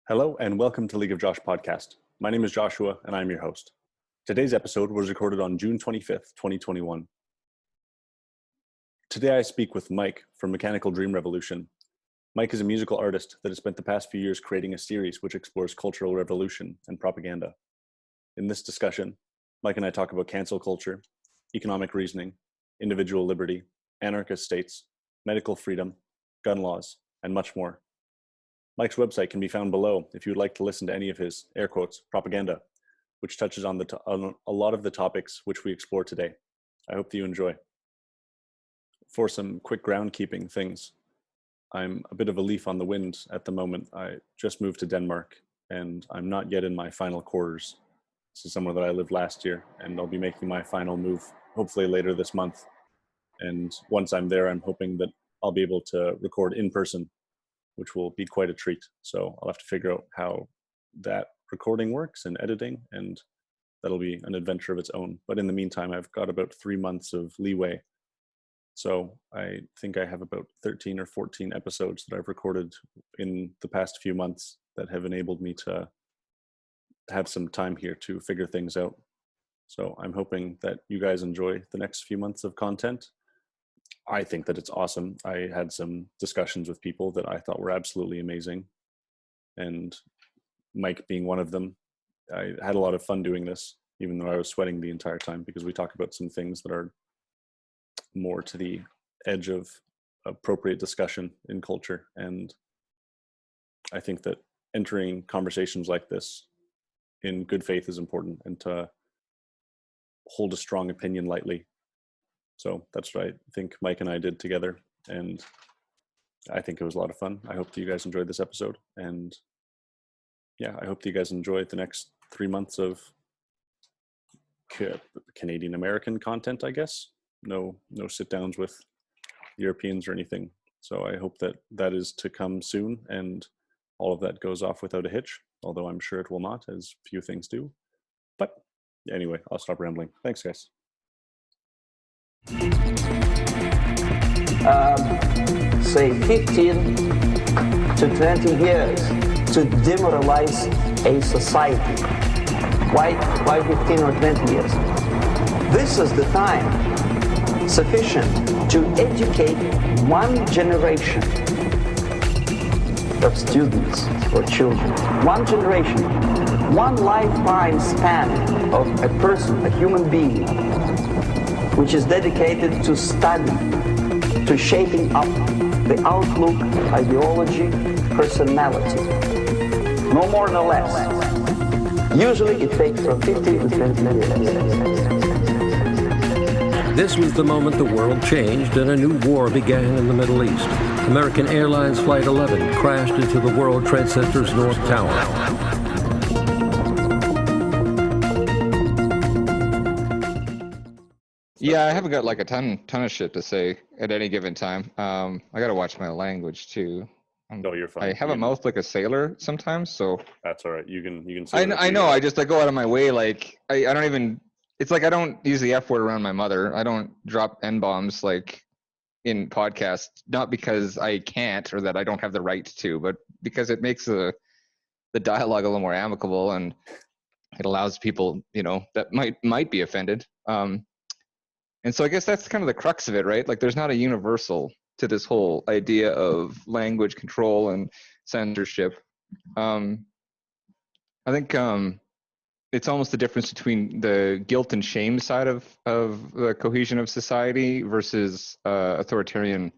Hello and welcome to League of Josh podcast. My name is Joshua and I'm your host. Today's episode was recorded on June 25th, 2021. Today I speak with Mike from Mechanical Dream Revolution. Mike is a musical artist that has spent the past few years creating a series which explores cultural revolution and propaganda. In this discussion, Mike and I talk about cancel culture, economic reasoning, individual liberty, anarchist states, medical freedom, gun laws, and much more. Mike's website can be found below if you would like to listen to any of his, air quotes, propaganda, which touches on a lot of the topics which we explore today. I hope that you enjoy. For some quick groundkeeping things, I'm a bit of a leaf on the wind at the moment. I just moved to Denmark and I'm not yet in my final quarters. This is somewhere that I lived last year and I'll be making my final move hopefully later this month. And once I'm there, I'm hoping that I'll be able to record in person, which will be quite a treat. So I'll have to figure out how that recording works and editing, and that'll be an adventure of its own. But in the meantime, I've got about 3 months of leeway. So I think I have about 13 or 14 episodes that I've recorded in the past few months that have enabled me to have some time here to figure things out. So I'm hoping that you guys enjoy the next few months of content. I think that it's awesome. I had some discussions with people that I thought were absolutely amazing. And Mike being one of them. I had a lot of fun doing this, even though I was sweating the entire time, because we talk about some things that are more to the edge of appropriate discussion in culture. And I think that entering conversations like this in good faith is important, and to hold a strong opinion lightly. So that's what I think Mike and I did together, and I think it was a lot of fun. I hope that you guys enjoyed this episode, and yeah, I hope that you guys enjoy the next 3 months of Canadian American content, I guess. No sit downs with Europeans or anything. So I hope that that is to come soon, and all of that goes off without a hitch, although I'm sure it will not, as few things do. But anyway, I'll stop rambling. Thanks, guys. Say 15 to 20 years to demoralize a society. Why 15 or 20 years? This is the time sufficient to educate one generation of students or children. One generation, one lifetime span of a person, a human being, which is dedicated to study, to shaping up the outlook, ideology, personality. No more, no less. Usually it takes from 50 to 20 years. This was the moment the world changed and a new war began in the Middle East. American Airlines Flight 11 crashed into the World Trade Center's North Tower. Yeah, I haven't got like a ton of shit to say at any given time. I got to watch my language too. No, you're fine. I have a mouth like a sailor sometimes, so that's all right. You can say I know. I go out of my way. Like I don't even. It's like I don't use the F word around my mother. I don't drop N-bombs like in podcasts, not because I can't or that I don't have the right to, but because it makes the dialogue a little more amicable, and it allows people, that might be offended. And so I guess that's kind of the crux of it, right? Like there's not a universal to this whole idea of language control and censorship. I think it's almost the difference between the guilt and shame side of the cohesion of society versus authoritarian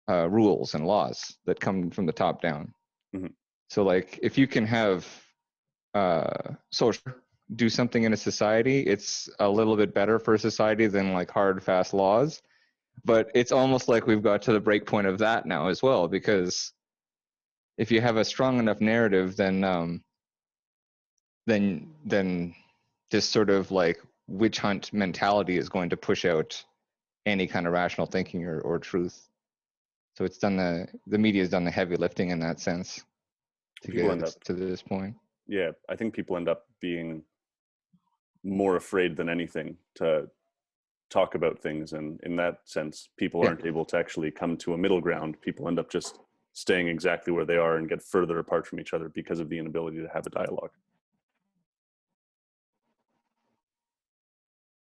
rules and laws that come from the top down. Mm-hmm. So like if you can have social do something in a society, it's a little bit better for a society than like hard, fast laws. But it's almost like we've got to the break point of that now as well, because if you have a strong enough narrative, then this sort of like witch hunt mentality is going to push out any kind of rational thinking or truth. So it's done the media's done the heavy lifting in that sense to get us to this point. Yeah, I think people end up being more afraid than anything to talk about things, and in that sense people aren't able to actually come to a middle ground. People end up just staying exactly where they are and get further apart from each other because of the inability to have a dialogue.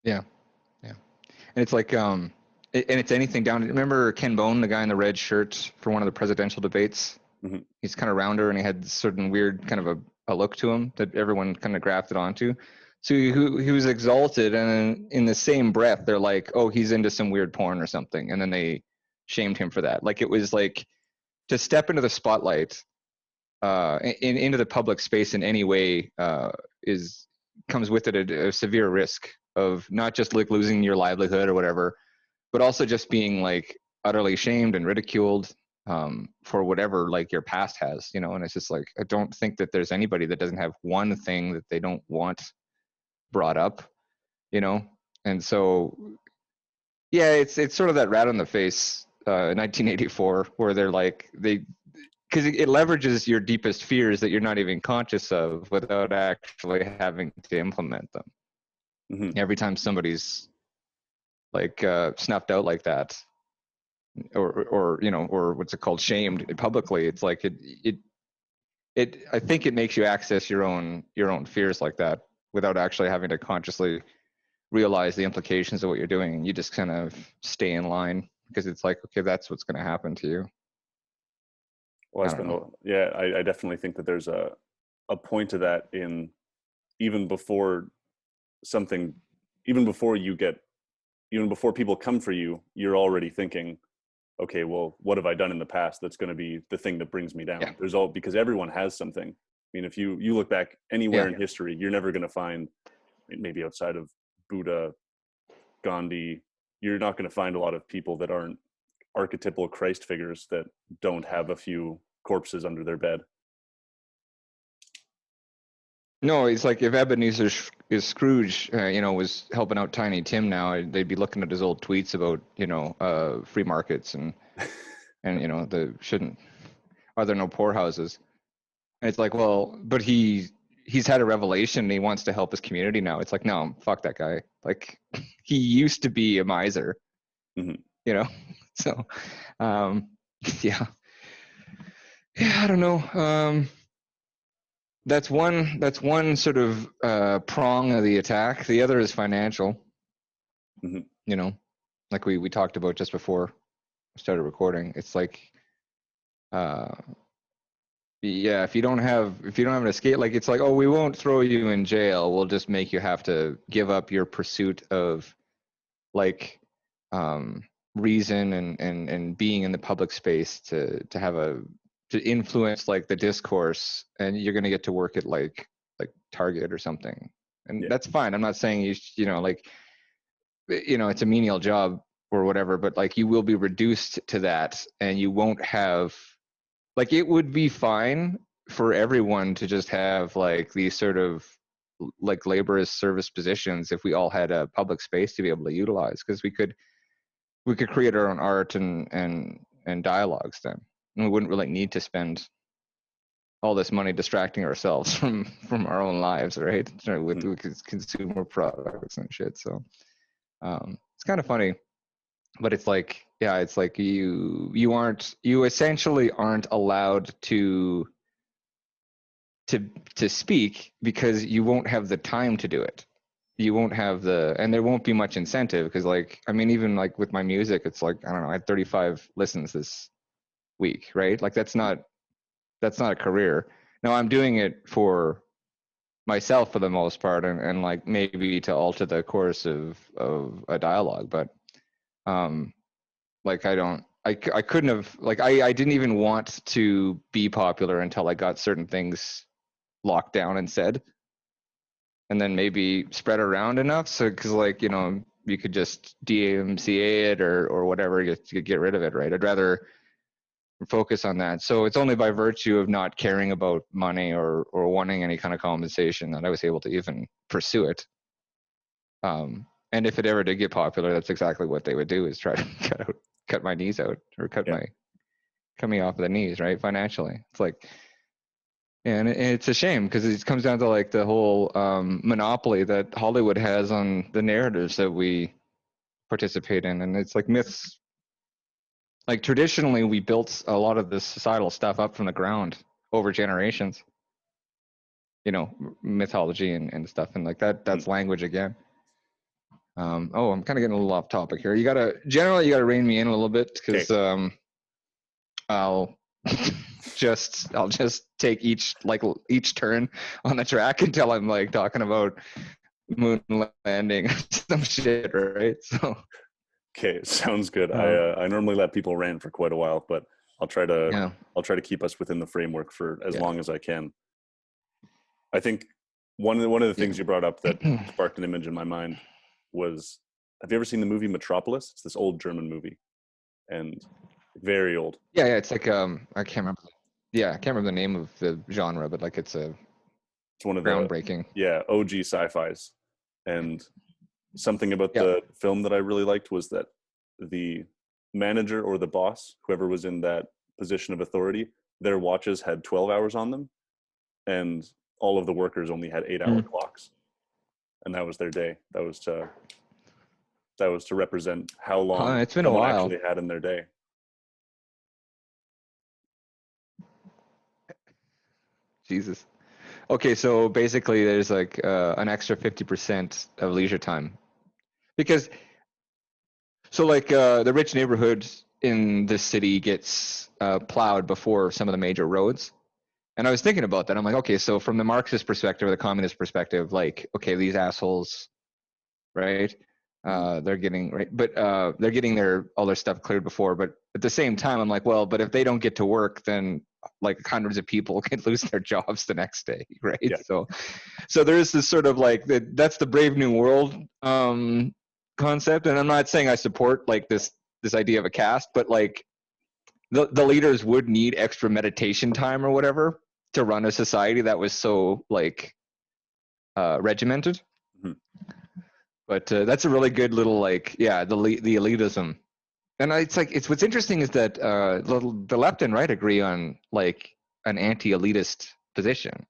Yeah. And it's like, and it's anything down. Remember Ken Bone, the guy in the red shirt for one of the presidential debates? Mm-hmm. He's kind of rounder and he had certain weird kind of a look to him that everyone kind of grafted onto. So he was exalted, and in the same breath, they're like, oh, he's into some weird porn or something. And then they shamed him for that. Like, it was like, to step into the spotlight, into the public space in any way, comes with it a severe risk of not just like losing your livelihood or whatever, but also just being like utterly shamed and ridiculed for whatever like your past has, you know. And it's just like, I don't think that there's anybody that doesn't have one thing that they don't want brought up, you know. And so yeah, it's sort of that rat on the face 1984, where they're like, because it leverages your deepest fears that you're not even conscious of without actually having to implement them. Mm-hmm. Every time somebody's like snuffed out like that, or you know, or what's it called, shamed publicly, it's like it I think it makes you access your own fears like that without actually having to consciously realize the implications of what you're doing. You just kind of stay in line because it's like, okay, that's what's going to happen to you. Well, I definitely think that there's a point to that in even before people come for you, you're already thinking, okay, well, what have I done in the past that's going to be the thing that brings me down? Yeah. Because everyone has something. I mean, if you look back anywhere in history, you're never going to find, maybe outside of Buddha, Gandhi, you're not going to find a lot of people that aren't archetypal Christ figures that don't have a few corpses under their bed. No, it's like if Ebenezer Scrooge, you know, was helping out Tiny Tim now, they'd be looking at his old tweets about, you know, free markets and you know, are there no poorhouses? And it's like, well, but he's had a revelation and he wants to help his community now. It's like, no, fuck that guy. Like, he used to be a miser, mm-hmm. You know? So, yeah, I don't know. That's one sort of prong of the attack. The other is financial. Mm-hmm. You know, like we talked about just before we started recording. It's like, yeah, if you don't have an escape, like, it's like, oh, we won't throw you in jail. We'll just make you have to give up your pursuit of like reason and being in the public space to influence like the discourse, and you're going to get to work at like Target or something. And that's fine. I'm not saying you know, like, you know, it's a menial job or whatever, but like, you will be reduced to that, and you won't have, like, it would be fine for everyone to just have like these sort of like labor service positions if we all had a public space to be able to utilize, because we could create our own art and dialogues then. And we wouldn't really need to spend all this money distracting ourselves from our own lives, right? With consumer products and shit. So it's kind of funny, but it's like, yeah, it's like you essentially aren't allowed to speak because you won't have the time to do it. You won't have and there won't be much incentive, because like, I mean, even like with my music, it's like, I don't know, I had 35 listens this week, right? Like, that's not a career. Now I'm doing it for myself for the most part, and like maybe to alter the course of a dialogue, but like I couldn't have, like, I didn't even want to be popular until I got certain things locked down and said, and then maybe spread around enough, so, because like, you know, you could just DMCA it or whatever, to get rid of it, right? I'd rather focus on that. So it's only by virtue of not caring about money or wanting any kind of compensation that I was able to even pursue it. And if it ever did get popular, that's exactly what they would do, is try to cut my knees out, or cut me off of the knees, right? Financially. It's like, and it's a shame, because it comes down to like the whole monopoly that Hollywood has on the narratives that we participate in. And it's like myths Like traditionally, we built a lot of this societal stuff up from the ground over generations. You know, mythology and stuff, and like that's language again. Oh, I'm kind of getting a little off topic here. You gotta rein me in a little bit because I'll just take each turn on the track until I'm like talking about moon landing some shit, right? So Okay, sounds good. I normally let people rant for quite a while, but I'll try to keep us within the framework for as long as I can. I think one of the things you brought up that sparked an image in my mind was, have you ever seen the movie Metropolis? It's this old German movie, and very old. Yeah, it's like I can't remember. Yeah, I can't remember the name of the genre, but like it's one of groundbreaking. OG sci-fis. And something about the film that I really liked was that the manager or the boss, whoever was in that position of authority, their watches had 12 hours on them, and all of the workers only had 8-hour clocks, and that was their day. That was to represent how long it's been a while actually had in their day. Jesus. Okay, so basically there's like an extra 50% of leisure time. Because, so like the rich neighborhood in this city gets plowed before some of the major roads. And I was thinking about that. I'm like, okay, so from the Marxist perspective or the communist perspective, like, okay, these assholes, right? They're getting they're getting all their stuff cleared before. But at the same time, I'm like, well, but if they don't get to work, then like hundreds of people could lose their jobs the next day, right? Yeah. So there is this sort of like that's the Brave New World concept. And I'm not saying I support like this idea of a caste, but like the leaders would need extra meditation time or whatever to run a society that was so like regimented. But that's a really good little like the elitism. And it's what's interesting is that the left and right agree on like an anti-elitist position,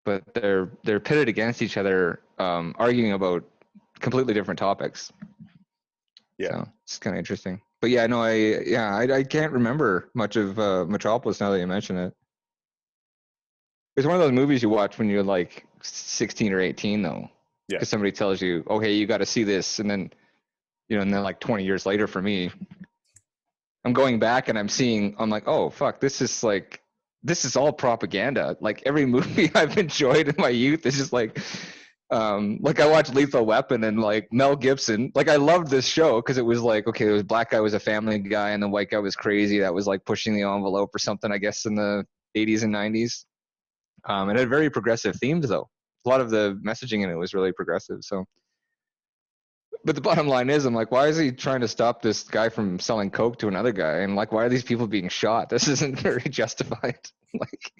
but they're pitted against each other, arguing about completely different topics. Yeah, so it's kind of interesting. But yeah, no, I can't remember much of Metropolis now that you mention it. It's one of those movies you watch when you're like 16 or 18, though. Yeah. Because somebody tells you, okay, you got to see this, and then and then like 20 years later for me, I'm going back and I'm like, oh fuck, this is all propaganda. Like every movie I've enjoyed in my youth is just like I watched Lethal Weapon and like Mel Gibson. Like I loved this show because it was like, okay, the black guy was a family guy and the white guy was crazy. That was like pushing the envelope or something, I guess, in the 80s and 90s. It had very progressive themes though. A lot of the messaging in it was really progressive. So, but the bottom line is, I'm like, why is he trying to stop this guy from selling coke to another guy? And like, why are these people being shot? This isn't very justified. Like,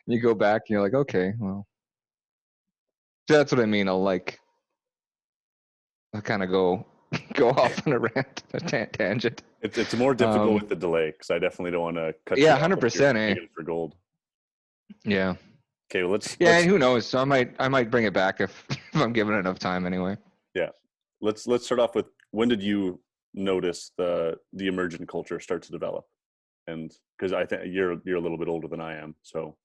you go back and you're like, okay, well, so that's what I mean. I'll kind of go off on a rant, a tangent. It's more difficult with the delay because I definitely don't want to cut. Yeah, 100%. For gold. Yeah. Okay, well, let's. And who knows? So I might bring it back if I'm given enough time anyway. Yeah, let's start off with, when did you notice the emergent culture start to develop? And because I think you're a little bit older than I am, so.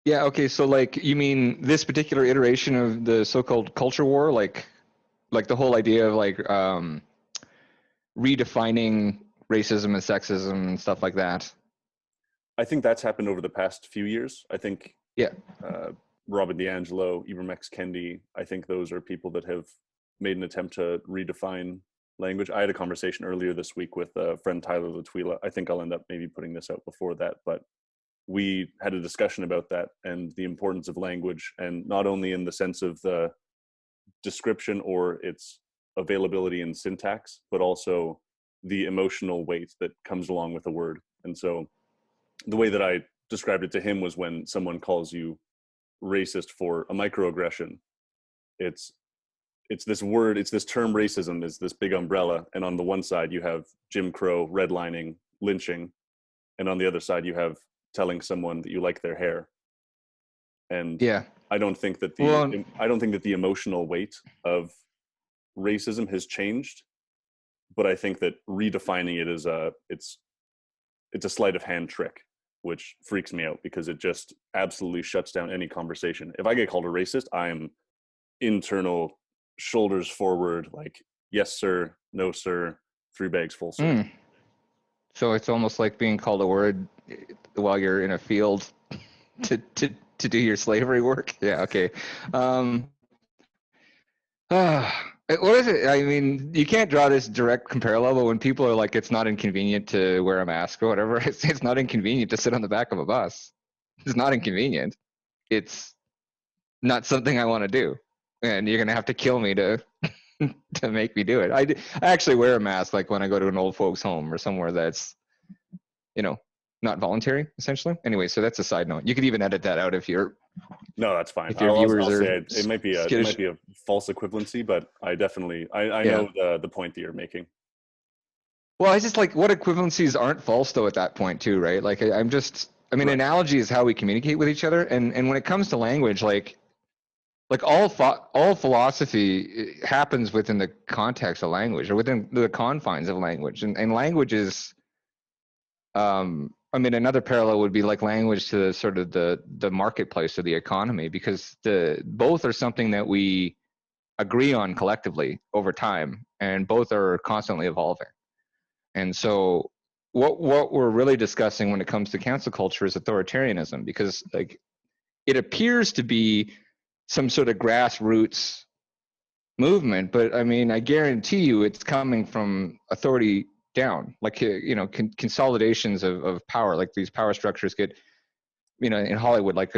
Yeah. Okay. So like, you mean this particular iteration of the so-called culture war, like the whole idea of like redefining racism and sexism and stuff like that? I think that's happened over the past few years. I think. Yeah. Robin DiAngelo, Ivermectin, I think those are people that have made an attempt to redefine language. I had a conversation earlier this week with a friend, Tyler Latwila. I think I'll end up maybe putting this out before that, but we had a discussion about that and the importance of language, and not only in the sense of the description or its availability in syntax, but also the emotional weight that comes along with a word. And so the way that I described it to him was, when someone calls you racist for a microaggression, it's this word, it's this term racism is this big umbrella, and on the one side you have Jim Crow, redlining, lynching, and on the other side you have telling someone that you like their hair. And I don't think that the emotional weight of racism has changed, but I think that redefining it is it's a sleight of hand trick, which freaks me out because it just absolutely shuts down any conversation. If I get called a racist, I am internal shoulders forward, like, yes sir, no sir, 3 bags full, sir. So it's almost like being called a word while you're in a field to do your slavery work. Yeah. Okay. What is it? I mean, you can't draw this direct parallel, but when people are like, it's not inconvenient to wear a mask or whatever, it's not inconvenient to sit on the back of a bus. It's not inconvenient. It's not something I want to do. And you're going to have to kill me to to make me do it. I actually wear a mask like when I go to an old folks home or somewhere that's, not voluntary, essentially. Anyway, so that's a side note. You could even edit that out if you're. No, that's fine. If your viewers I'll are say it might be a false equivalency, but I definitely know the point that you're making. Well, I just like what equivalencies aren't false though at that point too, right? Like I mean, right. Analogy is how we communicate with each other, and when it comes to language, like all philosophy happens within the context of language or within the confines of language, and language is, I mean, another parallel would be like language to sort of the marketplace or the economy, because both are something that we agree on collectively over time, and both are constantly evolving. And so what we're really discussing when it comes to cancel culture is authoritarianism, because like it appears to be some sort of grassroots movement, but I mean, I guarantee you it's coming from authority down, like, consolidations of power, like these power structures get, in Hollywood, like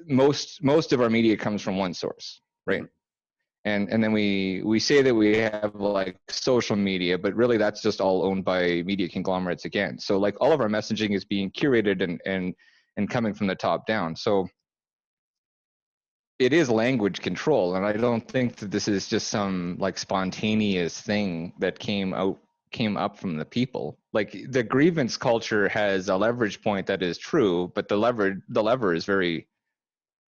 most of our media comes from one source, right? Mm-hmm. And then we say that we have like social media, but really that's just all owned by media conglomerates again. So like all of our messaging is being curated and coming from the top down. So it is language control, and I don't think that this is just some like spontaneous thing that came up from the people. Like the grievance culture has a leverage point that is true, but the lever is very,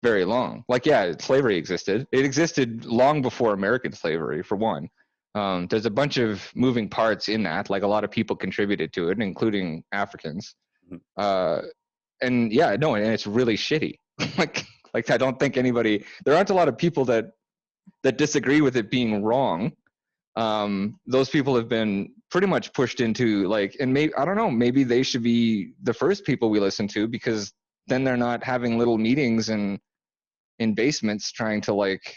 very long. Like, yeah, slavery existed. It existed long before American slavery, for one. There's a bunch of moving parts in that. Like a lot of people contributed to it, including Africans. And yeah, no, and it's really shitty. like I don't think there aren't a lot of people that disagree with it being wrong. Those people have been pretty much pushed into like, and maybe, I don't know, maybe they should be the first people we listen to, because then they're not having little meetings in basements trying to like,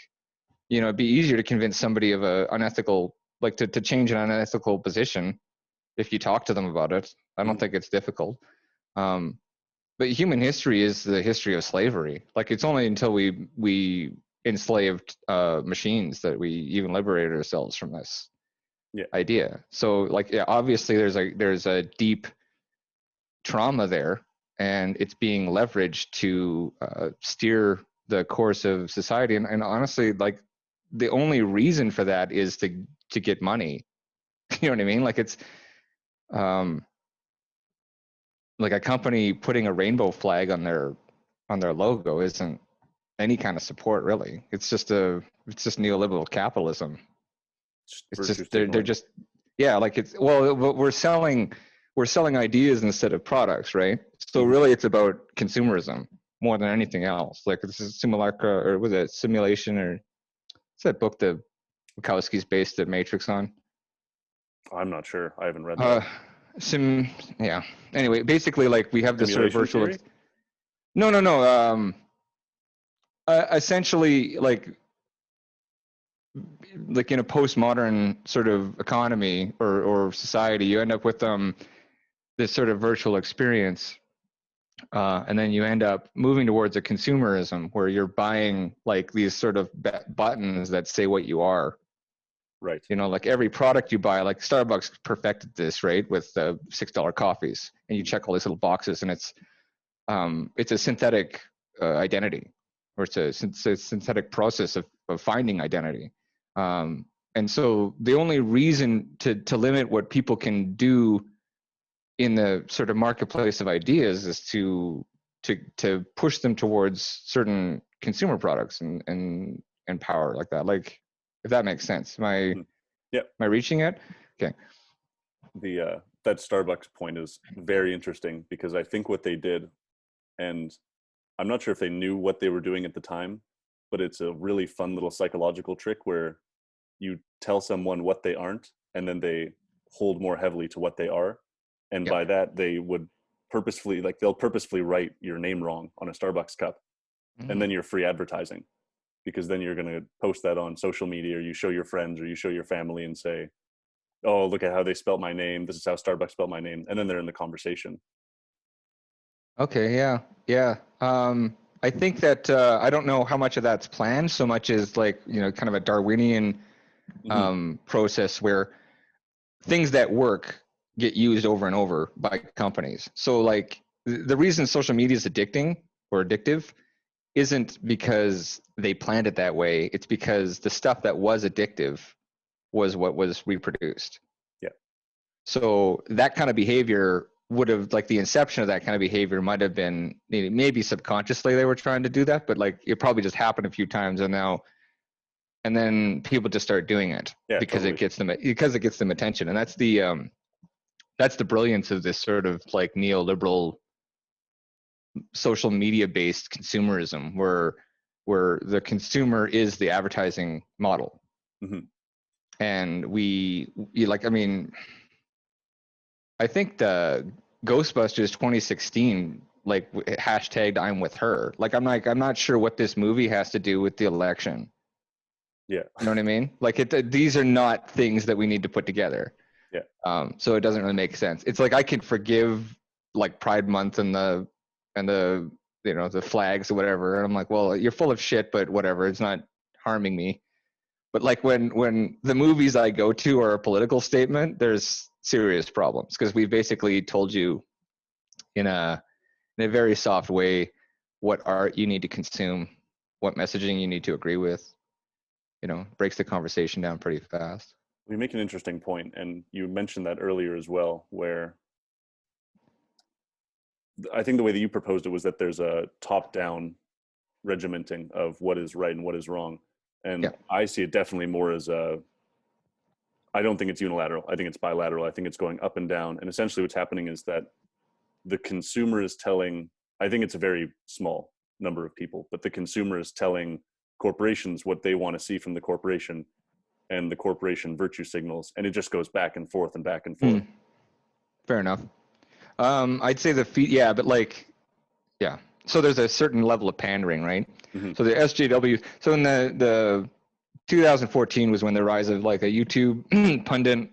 it'd be easier to convince somebody of a unethical, like to change an unethical position if you talk to them about it. I don't think it's difficult. But human history is the history of slavery. Like it's only until we enslaved machines that we even liberated ourselves from this idea. So like, yeah, obviously there's a deep trauma there, and it's being leveraged to steer the course of society. And honestly, like the only reason for that is to get money. You know what I mean? Like it's like a company putting a rainbow flag on their logo isn't any kind of support, really. It's just neoliberal capitalism. It's just they're just, yeah, like it's, well, we're selling ideas instead of products, right? So really it's about consumerism more than anything else. Like this is simulacra, or was it simulation, or what's that book that Wachowski's based the Matrix on? I'm not sure. I haven't read that. Yeah. Anyway, basically, like we have this sort of virtual. Theory? No. Essentially, like in a postmodern sort of economy or society, you end up with this sort of virtual experience, and then you end up moving towards a consumerism where you're buying like these sort of buttons that say what you are. Right. Like every product you buy, like Starbucks perfected this, right, with $6 coffees, and you check all these little boxes, and it's a synthetic identity, or it's a synthetic process of finding identity. And so the only reason to limit what people can do in the sort of marketplace of ideas is to push them towards certain consumer products and power like that. Like, if that makes sense. Am I reaching it? Okay. the that Starbucks point is very interesting, because I think what they did, and I'm not sure if they knew what they were doing at the time, but it's a really fun little psychological trick where you tell someone what they aren't, and then they hold more heavily to what they are. And Yep. by that, they would purposefully, like, they'll purposefully write your name wrong on a Starbucks cup, and then you're free advertising, because then you're going to post that on social media, or you show your friends, or you show your family and say, oh, look at how they spelt my name. This is how Starbucks spelled my name. And then they're in the conversation. Okay, yeah. I think that I don't know how much of that's planned so much as like, kind of a Darwinian process where things that work get used over and over by companies. So like the reason social media is addicting or addictive isn't because they planned it that way. It's because the stuff that was addictive was what was reproduced. Yeah. So that kind of behavior would have, like the inception of that kind of behavior might have been maybe subconsciously they were trying to do that, but like it probably just happened a few times and then people just start doing it because totally. it gets them attention. And that's the brilliance of this sort of like neoliberal social media based consumerism where the consumer is the advertising model. And I think the Ghostbusters 2016 like hashtagged I'm with her. Like I'm not sure what this movie has to do with the election. Yeah. You know what I mean? Like these are not things that we need to put together. Yeah. So it doesn't really make sense. It's like I could forgive like Pride Month and the the flags or whatever. And I'm like, well, you're full of shit, but whatever. It's not harming me. But like when the movies I go to are a political statement, there's serious problems because we've basically told you in a very soft way what art you need to consume, what messaging you need to agree with. Breaks the conversation down pretty fast. You make an interesting point, and you mentioned that earlier as well, where I think the way that you proposed it was that there's a top-down regimenting of what is right and what is wrong. And I see it definitely more as I don't think it's unilateral. I think it's bilateral. I think it's going up and down. And essentially what's happening is that the consumer is telling, I think it's a very small number of people, but the consumer is telling corporations what they want to see from the corporation, and the corporation virtue signals, and it just goes back and forth and back and forth. Fair enough. I'd say so there's a certain level of pandering, right? So the SJW, so in the 2014 was when the rise of like a YouTube pundit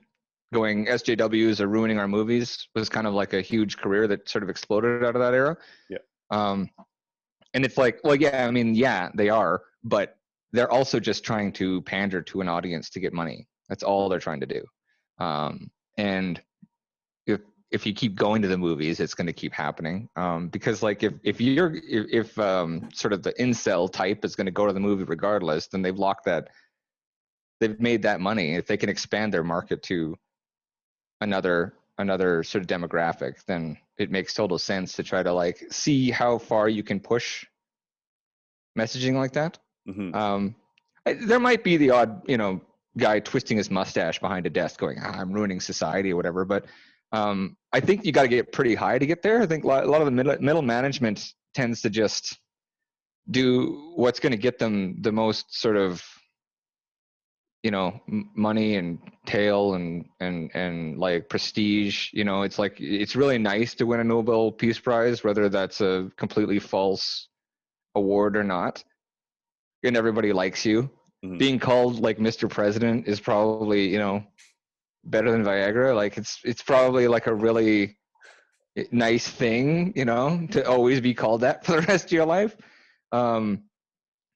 going, SJWs are ruining our movies, was kind of like a huge career that sort of exploded out of that era. Yeah. And it's like, well, yeah, I mean, yeah, they are, but they're also just trying to pander to an audience to get money. That's all they're trying to do. And if you keep going to the movies, it's going to keep happening. Because like if sort of the incel type is going to go to the movie regardless, then they've made that money. If they can expand their market to another sort of demographic, then it makes total sense to try to like see how far you can push messaging like that. There might be the odd, guy twisting his mustache behind a desk going, I'm ruining society or whatever. But I think you got to get pretty high to get there. I think a lot of the middle management tends to just do what's going to get them the most sort of, money and tail and like prestige. It's like, it's really nice to win a Nobel Peace Prize, whether that's a completely false award or not. And everybody likes you. Being called like Mr. President is probably, better than Viagra. Like it's probably like a really nice thing, to always be called that for the rest of your life.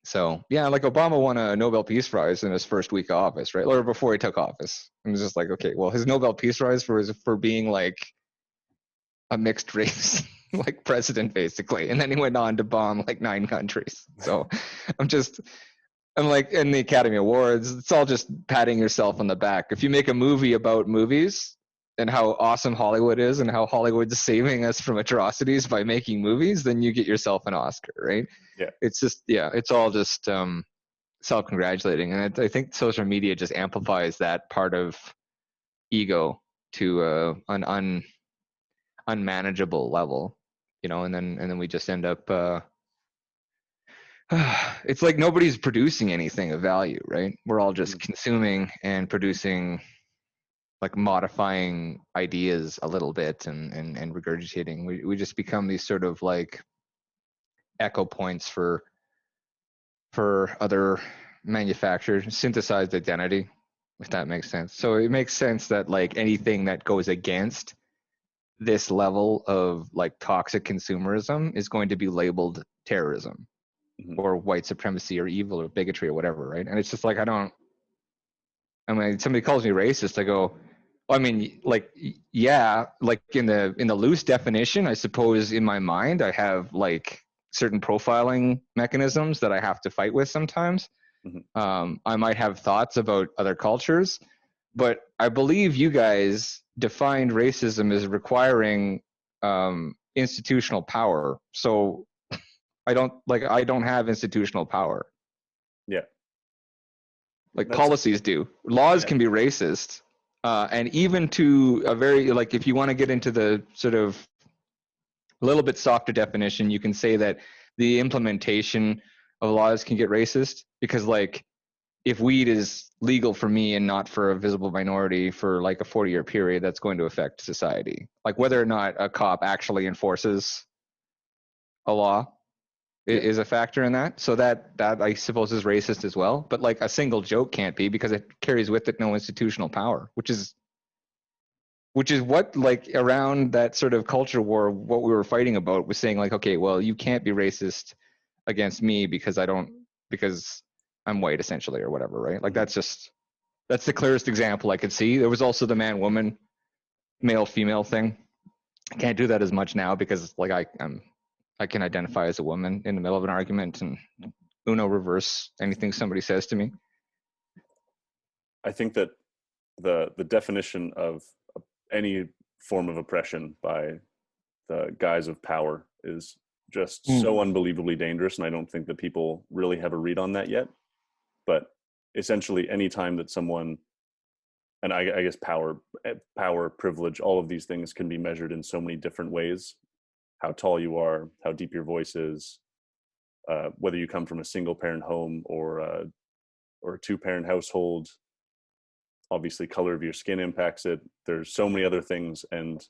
So yeah, like Obama won a Nobel Peace Prize in his first week of office, right? Or before he took office. It was just like, okay, well, his Nobel Peace Prize for being like a mixed race like president basically, and then he went on to bomb like 9 countries. So I'm like, in the Academy Awards, it's all just patting yourself on the back. If you make a movie about movies and how awesome Hollywood is and how Hollywood's saving us from atrocities by making movies, then you get yourself an Oscar, right? Yeah. It's just, it's all just self-congratulating. And I think social media just amplifies that part of ego to an unmanageable level, you know, and then we just end up it's like nobody's producing anything of value, right? We're all just consuming and producing, like modifying ideas a little bit and regurgitating. We just become these sort of like echo points for other manufactured synthesized identity, if that makes sense. So it makes sense that like anything that goes against this level of like toxic consumerism is going to be labeled terrorism or white supremacy or evil or bigotry or whatever, right? And it's just like, I mean, somebody calls me racist, I go, well, I mean, like, yeah, like in the loose definition, I suppose in my mind, I have like certain profiling mechanisms that I have to fight with sometimes. I might have thoughts about other cultures, but I believe you guys defined racism as requiring institutional power. So I don't have institutional power. Yeah. Like policies do. Laws can be racist. And even to a very, like, if you want to get into the sort of a little bit softer definition, you can say that the implementation of laws can get racist because, like, if weed is legal for me and not for a visible minority for like a 40-year period, that's going to affect society. Like whether or not a cop actually enforces a law is a factor in that. So that I suppose is racist as well. But like a single joke can't be because it carries with it no institutional power, which is what, like, around that sort of culture war, what we were fighting about was saying like, okay, well, you can't be racist against me because I'm white essentially or whatever, right? Like that's the clearest example I could see. There was also the man-woman, male-female thing. I can't do that as much now because like I can identify as a woman in the middle of an argument and uno reverse anything somebody says to me. I think that the definition of any form of oppression by the guise of power is just so unbelievably dangerous, and I don't think that people really have a read on that yet. But essentially, any time that someone, and I guess power, privilege, all of these things can be measured in so many different ways. How tall you are, how deep your voice is, whether you come from a single parent home or a 2-parent household. Obviously, color of your skin impacts it. There's so many other things, and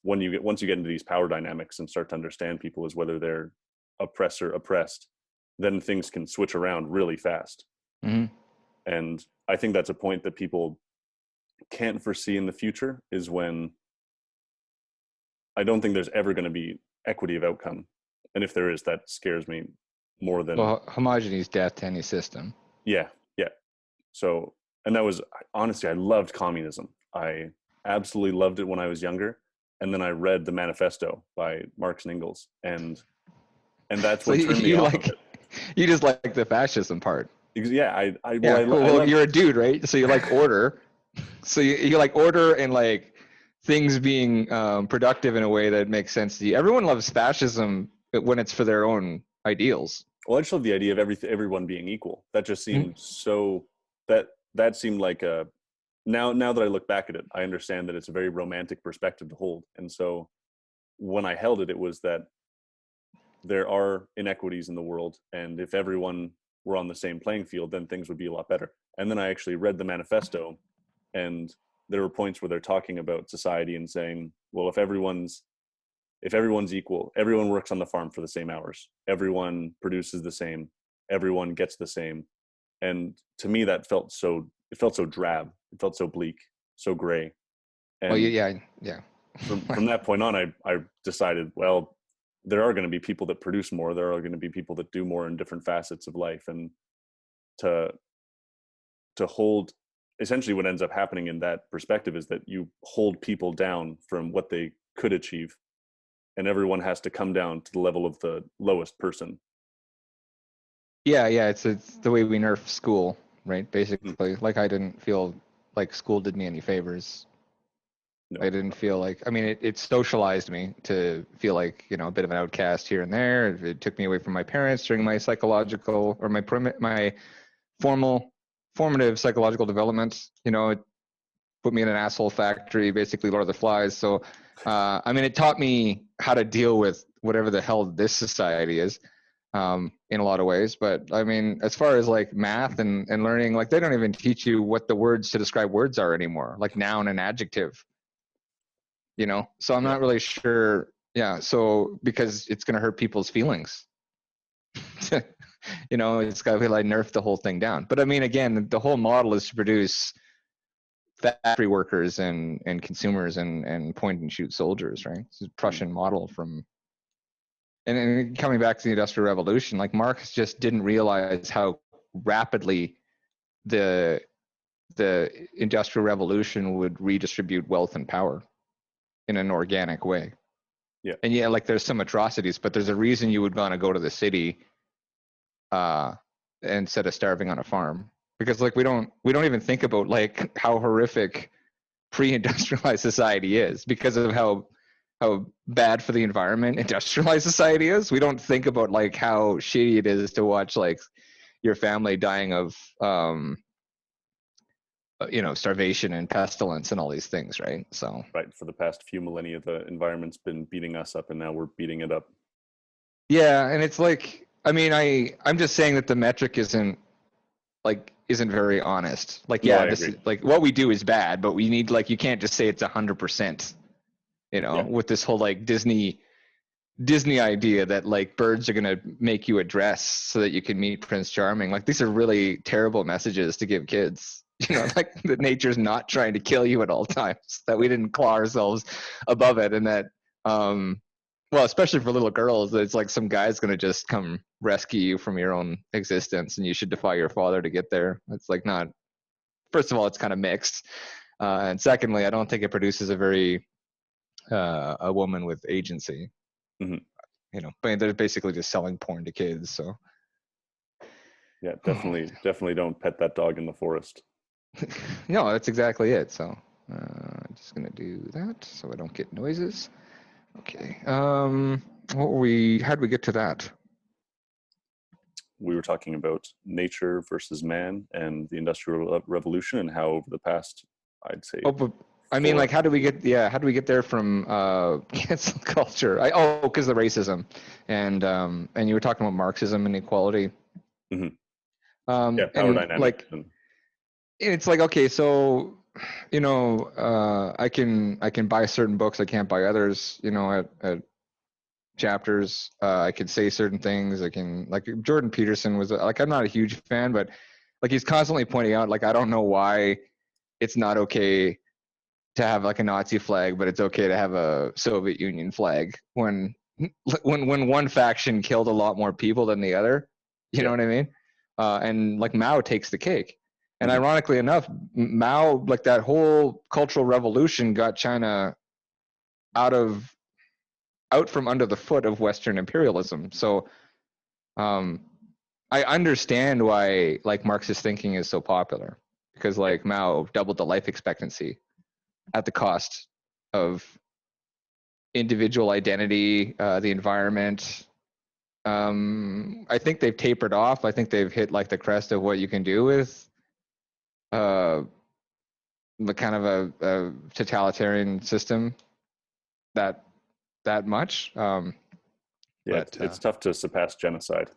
once you get into these power dynamics and start to understand people as whether they're oppressor, oppressed, then things can switch around really fast. And I think that's a point that people can't foresee in the future, is when I don't think there's ever going to be equity of outcome. And if there is, that scares me more than... Well, homogeny is death to any system. Yeah. So, and that was, honestly, I loved communism. I absolutely loved it when I was younger. And then I read the manifesto by Marx and Engels. And that's what turned me off of it. You just like the fascism part. Yeah, well, you're a dude, right? So you like order. So you like order and like things being productive in a way that makes sense to you. Everyone loves fascism when it's for their own ideals. Well, I just love the idea of everyone being equal. That just seemed so, that seemed like a, now that I look back at it, I understand that it's a very romantic perspective to hold. And so when I held it, it was that there are inequities in the world, and if everyone were on the same playing field, then things would be a lot better. And then I actually read the manifesto, and there were points where they're talking about society and saying, well, if everyone's equal, everyone works on the farm for the same hours, everyone produces the same, everyone gets the same. And to me, that felt so drab, it felt so bleak, so gray. And from that point on, I decided, well, there are going to be people that produce more, there are going to be people that do more in different facets of life. And to hold, essentially what ends up happening in that perspective is that you hold people down from what they could achieve, and everyone has to come down to the level of the lowest person. Yeah, it's the way we nerf school, right? Basically, like I didn't feel like school did me any favors. No. I didn't feel like, I mean, it socialized me to feel like, a bit of an outcast here and there. It took me away from my parents during my psychological or my formative psychological development. put me in an asshole factory, basically Lord of the Flies. So, I mean, it taught me how to deal with whatever the hell this society is, in a lot of ways. But I mean, as far as like math and learning, like they don't even teach you what the words to describe words are anymore, like noun and adjective, you know? So I'm not really sure. Yeah. So, because it's going to hurt people's feelings. You know, it's got to be like nerf the whole thing down. But I mean, again, the whole model is to produce factory workers and consumers and point and shoot soldiers, right? It's a Prussian model from, and coming back to the Industrial Revolution, like Marx just didn't realize how rapidly the Industrial Revolution would redistribute wealth and power in an organic way. Yeah. And yeah, like there's some atrocities, but there's a reason you would want to go to the city instead of starving on a farm, because like we don't even think about like how horrific pre-industrialized society is because of how bad for the environment industrialized society is. We don't think about like how shitty it is to watch like your family dying of you know, starvation and pestilence and all these things, right? So right, for the past few millennia the environment's been beating us up and now we're beating it up. yeah, and it's like, I mean, I'm just saying that the metric isn't very honest. Like, yeah, I this agree. is like what we do is bad, but we need, like, you can't just say it's 100%, you know, with this whole like Disney idea that like birds are going to make you a dress so that you can meet Prince Charming. Like, these are really terrible messages to give kids, you know, like that nature's not trying to kill you at all times, that we didn't claw ourselves above it. And that, well, especially for little girls, that it's like some guy's going to just come rescue you from your own existence and you should defy your father to get there. It's like, not, first of all, it's kind of mixed. And secondly, I don't think it produces a very, a woman with agency, you know, but they're basically just selling porn to kids. So yeah, definitely don't pet that dog in the forest. no, that's exactly it. So I'm just going to do that so I don't get noises. Okay. What were we, how did we get to that? We were talking about nature versus man and the Industrial Revolution and how over the past, I'd say, but I mean, like, how do we get there from cancel culture? Because the racism, and you were talking about Marxism and equality. Yeah, power dynamics. Like, it's like, okay, so, you know, I can buy certain books, I can't buy others, you know, at chapters. I can say certain things. I can, like, Jordan Peterson was like, I'm not a huge fan, but like he's constantly pointing out, like, I don't know why it's not okay to have like a Nazi flag, but it's okay to have a Soviet Union flag when one faction killed a lot more people than the other. You know what I mean? And like Mao takes the cake. And ironically enough, Mao, like that whole Cultural Revolution got China out from under the foot of Western imperialism. So I understand why like Marxist thinking is so popular, because like Mao doubled the life expectancy at the cost of individual identity, the environment. I think they've tapered off. I think they've hit like the crest of what you can do with the kind of a totalitarian system that much. It's tough to surpass genocide.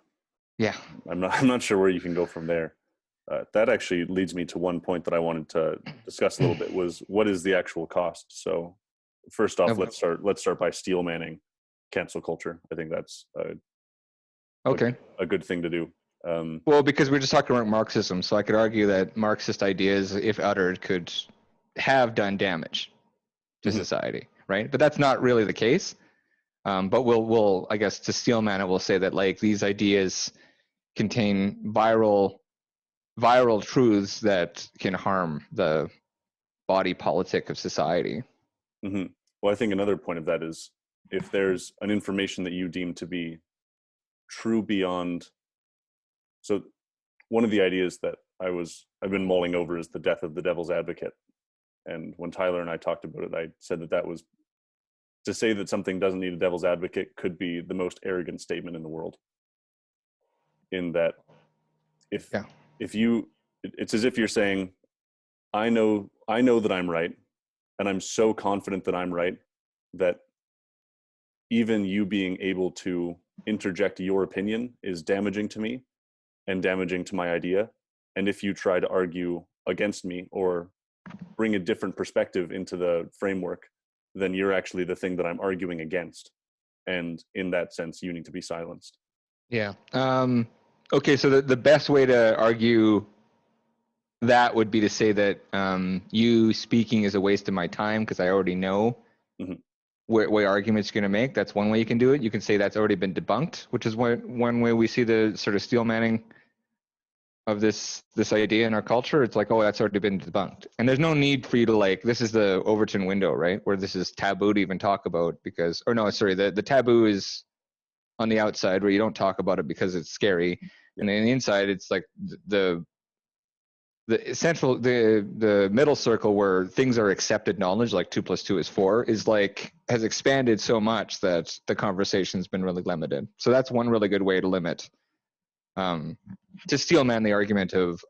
Yeah, I'm not sure where you can go from there. That actually leads me to one point that I wanted to discuss a little bit, was what is the actual cost? So first off, let's start by steel manning cancel culture. I think that's a good thing to do. Well, because we're just talking about Marxism, so I could argue that Marxist ideas, if uttered, could have done damage to society, right? But that's not really the case. But we'll I guess to steelman it, we'll say that like these ideas contain viral truths that can harm the body politic of society. Well, I think another point of that is if there's an information that you deem to be true beyond. So one of the ideas that I've been mulling over is the death of the devil's advocate. And when Tyler and I talked about it, I said that was to say that something doesn't need a devil's advocate could be the most arrogant statement in the world. In that it's as if you're saying I know that I'm right, and I'm so confident that I'm right that even you being able to interject your opinion is damaging to me and damaging to my idea. And if you try to argue against me or bring a different perspective into the framework, then you're actually the thing that I'm arguing against. And in that sense, you need to be silenced. Yeah. Okay, so the best way to argue that would be to say that you speaking is a waste of my time because I already know what arguments you're going to make. That's one way you can do it. You can say that's already been debunked, which is one way we see the sort of steel manning of this idea in our culture. It's like, oh, that's already been debunked. And there's no need for you to like, this is the Overton window, right? Where this is taboo to even talk about because, or no, sorry, the taboo is on the outside where you don't talk about it because it's scary. And then the inside, it's like the middle circle where things are accepted knowledge, like 2 + 2 is 4, is like has expanded so much that the conversation's been really limited. So that's one really good way to limit, to steel man the argument of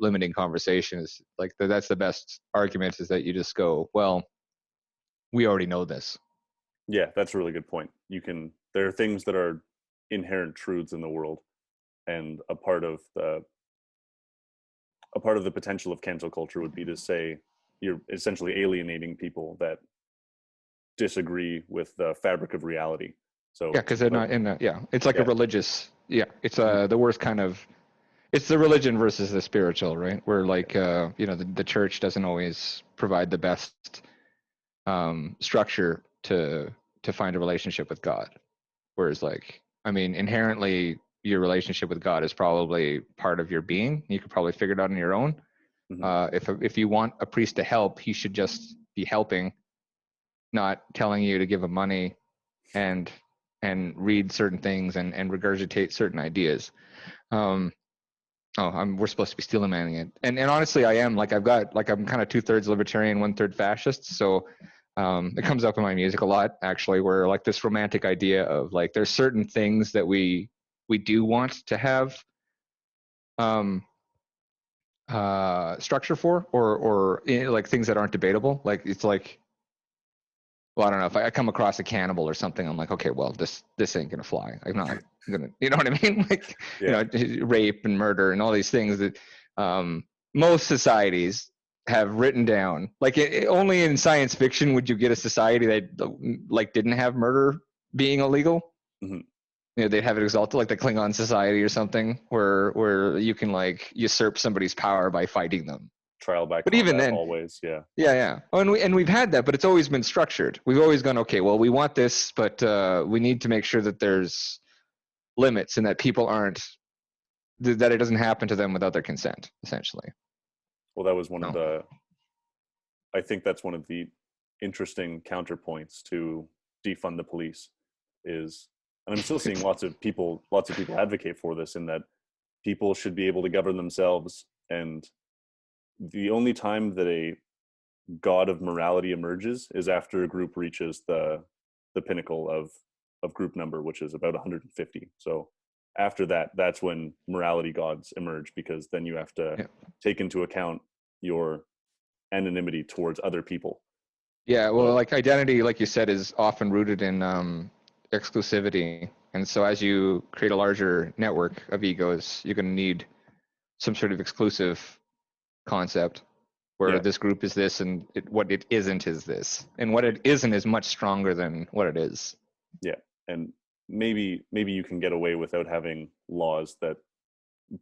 limiting conversation is like that's the best argument is that you just go, well, we already know this. Yeah, that's a really good point. There are things that are inherent truths in the world, and a part of the potential of cancel culture would be to say you're essentially alienating people that disagree with the fabric of reality. So yeah, because they're not in the, it's like a religious, it's the worst kind of, it's the religion versus the spiritual, right? Where like the church doesn't always provide the best structure to find a relationship with God. Whereas like, I mean, inherently your relationship with God is probably part of your being. You could probably figure it out on your own. If you want a priest to help, he should just be helping, not telling you to give him money and read certain things and regurgitate certain ideas. We're supposed to be steel manning it. And honestly, I am. Like I'm kind of 2/3 libertarian, 1/3 fascist. So it comes up in my music a lot, actually, where like this romantic idea of like there's certain things that we do want to have structure for, or like things that aren't debatable. Like it's like, well, I don't know, if I come across a cannibal or something, I'm like, okay, well, this ain't gonna fly. I'm not gonna, you know what I mean? Like, rape and murder and all these things that most societies have written down. Like only in science fiction would you get a society that like didn't have murder being illegal. They'd have it exalted, like the Klingon society or something, where you can like usurp somebody's power by fighting them. Trial by but combat, even then, always, yeah. Oh, and we've had that, but it's always been structured. We've always gone, okay, well, we want this, but we need to make sure that there's limits and that people aren't, that it doesn't happen to them without their consent, essentially. Well, that was I think that's one of the interesting counterpoints to defund the police is, and I'm still seeing lots of people advocate for this, in that people should be able to govern themselves, and the only time that a god of morality emerges is after a group reaches the pinnacle of group number, which is about 150. So after that, that's when morality gods emerge, because then you have to take into account your anonymity towards other people. Yeah, well, like identity, like you said, is often rooted in exclusivity. And so as you create a larger network of egos, you're going to need some sort of exclusive concept where this group is this and what it isn't is this. And what it isn't is much stronger than what it is. Yeah. And maybe you can get away without having laws that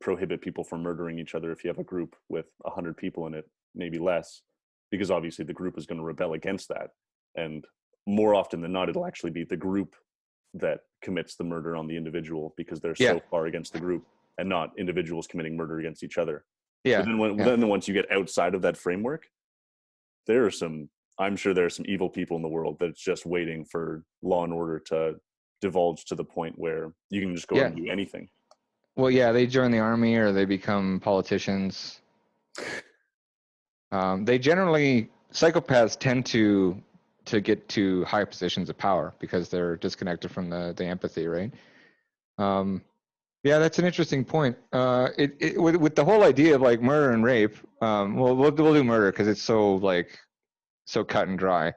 prohibit people from murdering each other if you have a group with 100 people in it, maybe less, because obviously the group is going to rebel against that. And more often than not, it'll actually be the group that commits the murder on the individual, because they're so far against the group, and not individuals committing murder against each other. Yeah. But then once you get outside of that framework, I'm sure there are some evil people in the world that's just waiting for law and order to divulge to the point where you can just go and do anything. Well, yeah, they join the army or they become politicians. They generally, psychopaths tend to get to high positions of power because they're disconnected from the empathy, right? Yeah, that's an interesting point. With the whole idea of like murder and rape, we'll do murder because it's so cut and dry.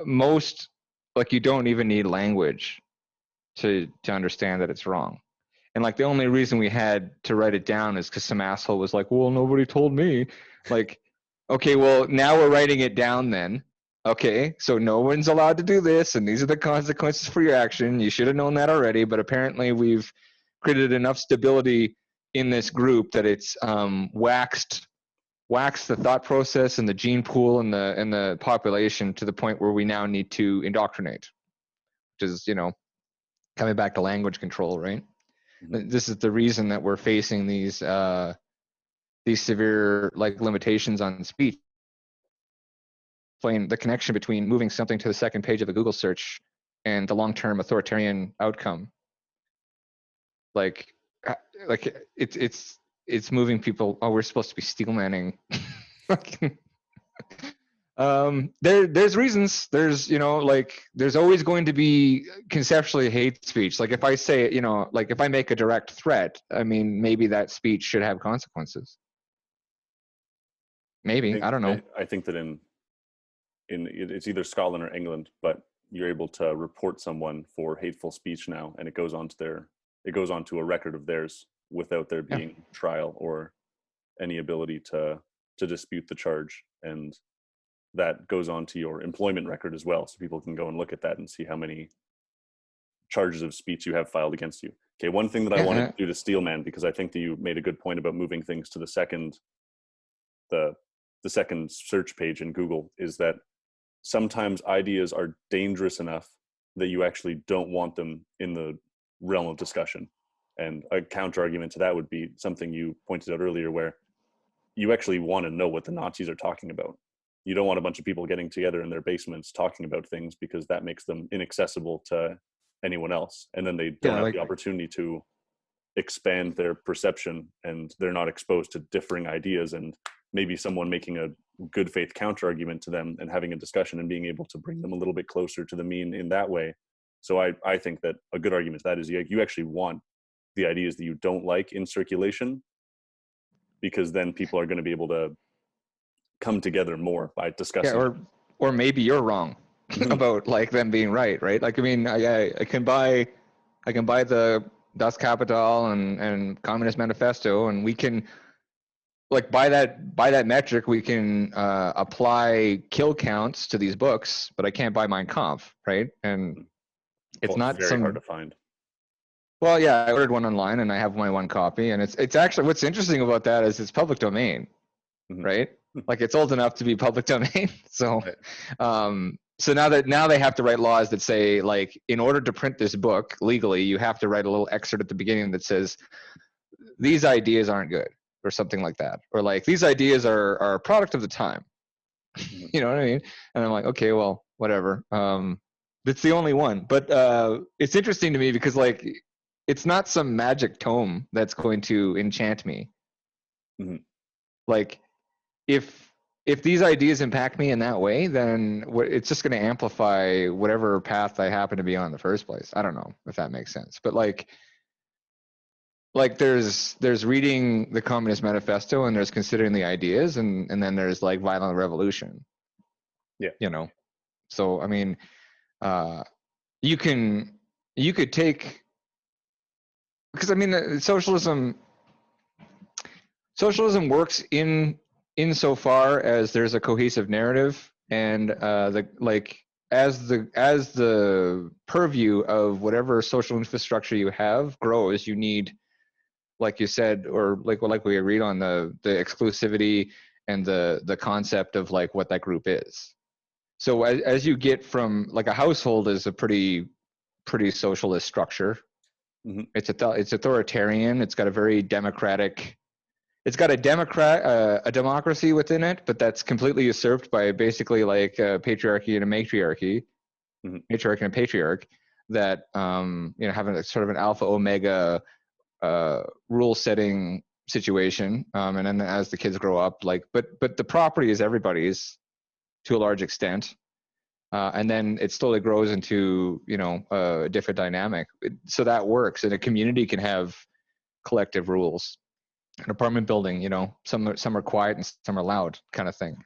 Most, like, you don't even need language to understand that it's wrong. And like the only reason we had to write it down is because some asshole was like, well, nobody told me. Like, okay, well, now we're writing it down then. Okay, so no one's allowed to do this, and these are the consequences for your action. You should have known that already, but apparently we've created enough stability in this group that it's waxed the thought process and the gene pool and the population to the point where we now need to indoctrinate, which is, coming back to language control, right? Mhm. This is the reason that we're facing these severe like limitations on speech. Playing the connection between moving something to the second page of a Google search and the long-term authoritarian outcome. Like it's moving people. Oh, we're supposed to be steel manning. There's reasons. There's there's always going to be conceptually hate speech. Like if I say, like if I make a direct threat, I mean, maybe that speech should have consequences. Maybe, I don't know. I think that in it's either Scotland or England, but you're able to report someone for hateful speech now, and it goes onto a record of theirs without there being trial or any ability to dispute the charge, and that goes on to your employment record as well, so people can go and look at that and see how many charges of speech you have filed against you. Okay, one thing that I wanted to do to Steelman, because I think that you made a good point about moving things to the second search page in Google, is that sometimes ideas are dangerous enough that you actually don't want them in the realm of discussion. And a counter argument to that would be something you pointed out earlier, where you actually want to know what the Nazis are talking about. You don't want a bunch of people getting together in their basements talking about things, because that makes them inaccessible to anyone else. And then they don't have the opportunity to expand their perception, and they're not exposed to differing ideas, and maybe someone making a good faith counter argument to them and having a discussion and being able to bring them a little bit closer to the mean in that way. So I think that a good argument to that is you actually want the ideas that you don't like in circulation, because then people are going to be able to come together more by discussing. Yeah, or maybe you're wrong about like them being right? Like, I mean, I can buy the Das Kapital and Communist Manifesto, and we can, like, by that metric, we can apply kill counts to these books, but I can't buy Mein Kampf, right? And it's not very hard to find. Well, yeah, I ordered one online and I have my one copy, and it's actually, what's interesting about that is it's public domain, right? Like, it's old enough to be public domain. So, so now they have to write laws that say, like, in order to print this book legally, you have to write a little excerpt at the beginning that says, these ideas aren't good, or something like that, or like, these ideas are a product of the time. You know what I mean? And I'm like, okay, well, whatever. It's the only one, but it's interesting to me because, like, it's not some magic tome that's going to enchant me. Like, if these ideas impact me in that way, then it's just going to amplify whatever path I happen to be on in the first place. I don't know if that makes sense, but like there's reading the Communist Manifesto, and there's considering the ideas, and then there's like violent revolution. Yeah. You know, so I mean, you could take, because I mean, socialism works insofar as there's a cohesive narrative, and as the purview of whatever social infrastructure you have grows, you need, like you said, or like we agreed on, the exclusivity and the concept of like what that group is. So as you get from, like, a household is a pretty socialist structure. It's authoritarian. It's got a very democratic. It's got a democracy within it, but that's completely usurped by basically like a patriarchy and a matriarchy, matriarch and a patriarch, that having a sort of an alpha omega rule setting situation, and then as the kids grow up, like, but the property is everybody's to a large extent, and then it slowly grows into, you know, a different dynamic. So that works, and a community can have collective rules. An apartment building, you know, some are quiet and some are loud, kind of thing.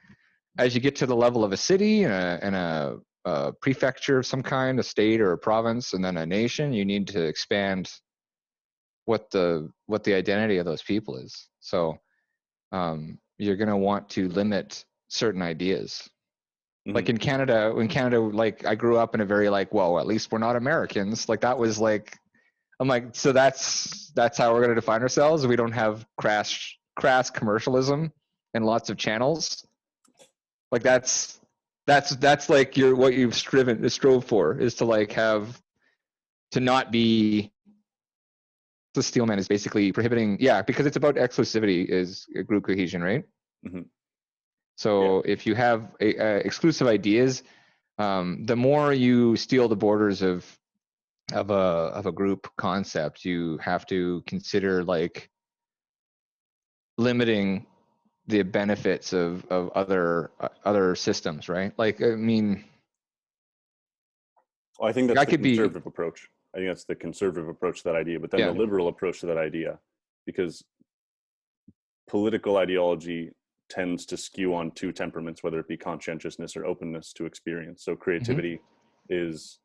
As you get to the level of a city and a prefecture of some kind, a state or a province, and then a nation, you need to expand what the identity of those people is. So you're going to want to limit certain ideas. Like in Canada, like I grew up in a very like, well, at least we're not Americans. Like that was like, I'm like, so that's how we're going to define ourselves. We don't have crass commercialism and lots of channels. Like that's like what you've strove for, is to like have to not be. The Steelman is basically prohibiting, because it's about exclusivity, is group cohesion, right? Mm-hmm. So if you have exclusive ideas, the more you steal the borders of a group concept, you have to consider like limiting the benefits of other systems, right? Like, I mean, I think that's the conservative approach. I think that's the conservative approach to that idea, but then the liberal approach to that idea, because political ideology tends to skew on two temperaments, whether it be conscientiousness or openness to experience. So creativity is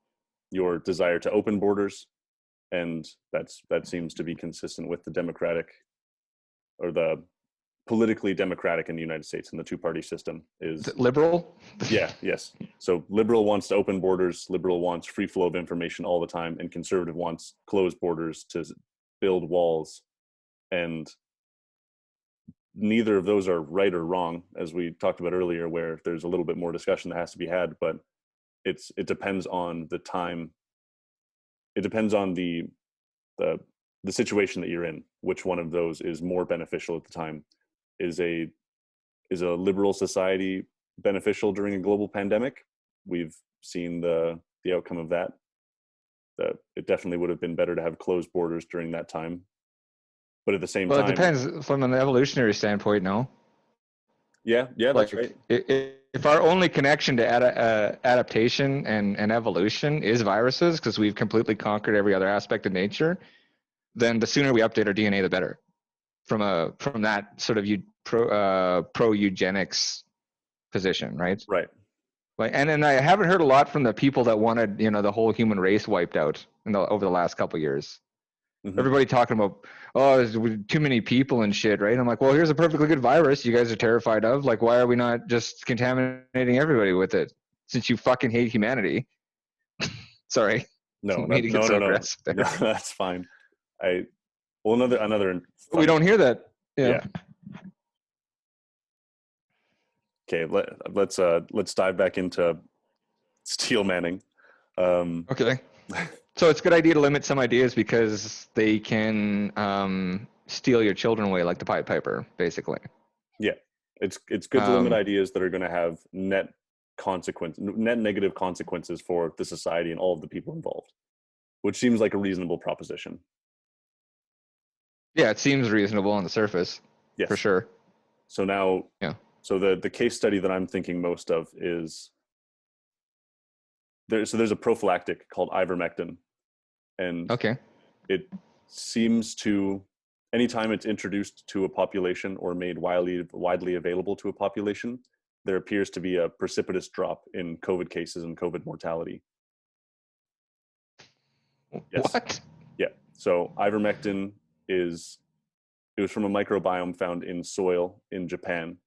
your desire to open borders, and that seems to be consistent with the democratic, or the politically democratic in the United States, and the two-party system is liberal. Yes. So liberal wants to open borders, liberal wants free flow of information all the time, and conservative wants closed borders to build walls. And neither of those are right or wrong, as we talked about earlier, where there's a little bit more discussion that has to be had, but it depends on the time. It depends on the situation that you're in, which one of those is more beneficial at the time. Is a liberal society beneficial during a global pandemic? We've seen the outcome of that. That it definitely would have been better to have closed borders during that time. But at the same time, it depends from an evolutionary standpoint. No. Yeah, that's like, right. If our only connection to adaptation and evolution is viruses, because we've completely conquered every other aspect of nature, then the sooner we update our DNA, the better. From that sort of pro eugenics position, right? Right. Like, and I haven't heard a lot from the people that wanted, you know, the whole human race wiped out over the last couple of years. Mm-hmm. Everybody talking about, there's too many people and shit, right? I'm like, well, here's a perfectly good virus you guys are terrified of. Like, why are we not just contaminating everybody with it? Since you fucking hate humanity. Sorry. No, aggressive there. No, that's fine. Another. We don't hear that. Yeah. Okay, let's dive back into steel manning. Okay. So it's a good idea to limit some ideas because they can steal your children away, like the Pied Piper, basically. Yeah, it's good to limit ideas that are going to have net negative consequences for the society and all of the people involved, which seems like a reasonable proposition. Yeah, it seems reasonable on the surface. Yes, for sure. So now, so the case study that I'm thinking most of is there's a prophylactic called Ivermectin, and it seems to, anytime it's introduced to a population or made widely available to a population, there appears to be a precipitous drop in COVID cases and COVID mortality. Yes. What? Yeah. So Ivermectin it was from a microbiome found in soil in Japan,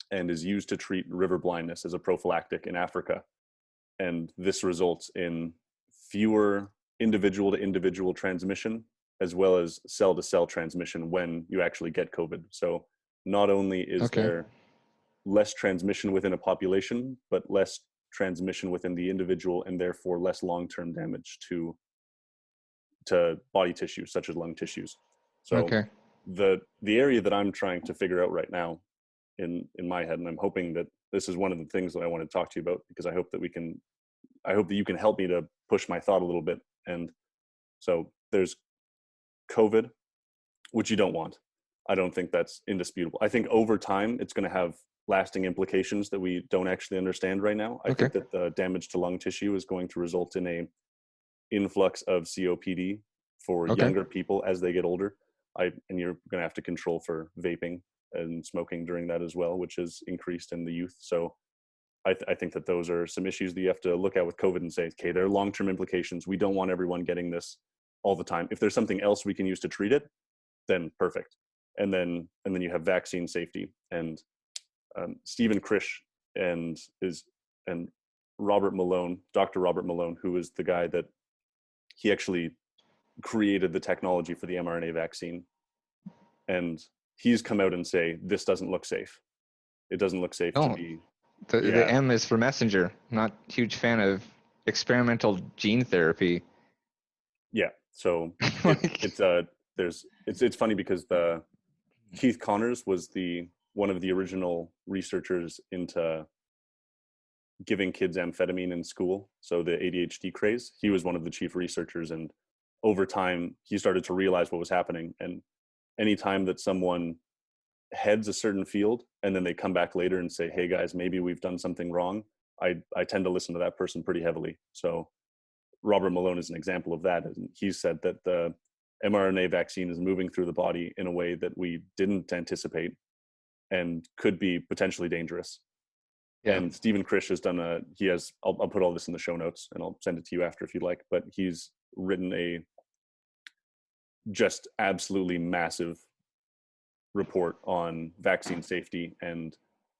and is used to treat river blindness as a prophylactic in Africa. And this results in fewer individual to individual transmission, as well as cell to cell transmission when you actually get COVID. So not only is there less transmission within a population, but less transmission within the individual, and therefore less long-term damage to body tissues such as lung tissues. So the area that I'm trying to figure out right now in my head, and I'm hoping that this is one of the things that I want to talk to you about, because I hope that you can help me to push my thought a little bit. And so there's COVID, which you don't want. I don't think that's indisputable. I think over time it's going to have lasting implications that we don't actually understand right now. I Okay. think that the damage to lung tissue is going to result in a influx of COPD for Okay. younger people as they get older. And you're going to have to control for vaping and smoking during that as well, which is increased in the youth. So I think that those are some issues that you have to look at with COVID and say, okay, there are long-term implications. We don't want everyone getting this all the time. If there's something else we can use to treat it, then perfect. And then you have vaccine safety. And Stephen Krish and Robert Malone, Dr. Robert Malone, who is the guy that he actually created the technology for the mRNA vaccine. And he's come out and say, this doesn't look safe. It doesn't look safe to be. The M is for messenger. Not huge fan of experimental gene therapy. Yeah. So it's funny because Keith Connors was one of the original researchers into giving kids amphetamine in school. So the ADHD craze, he was one of the chief researchers, and over time he started to realize what was happening. And anytime that someone heads a certain field and then they come back later and say, hey guys, maybe we've done something wrong, I tend to listen to that person pretty heavily. So Robert Malone is an example of that. And he said that the mRNA vaccine is moving through the body in a way that we didn't anticipate and could be potentially dangerous. Yeah. And Stephen Krish has done I'll put all this in the show notes and I'll send it to you after if you'd like, but he's written a just absolutely massive report on vaccine safety and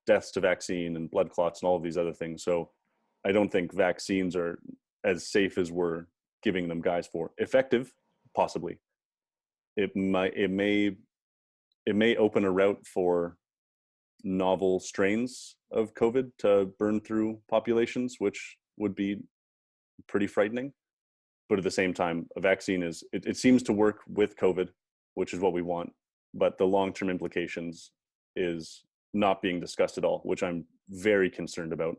deaths to vaccine and blood clots and all of these other things. So I don't think vaccines are as safe as we're giving them guys for. Effective, possibly. It may open a route for novel strains of COVID to burn through populations, which would be pretty frightening. But at the same time, a vaccine it seems to work with COVID, which is what we want. But the long-term implications is not being discussed at all, which I'm very concerned about.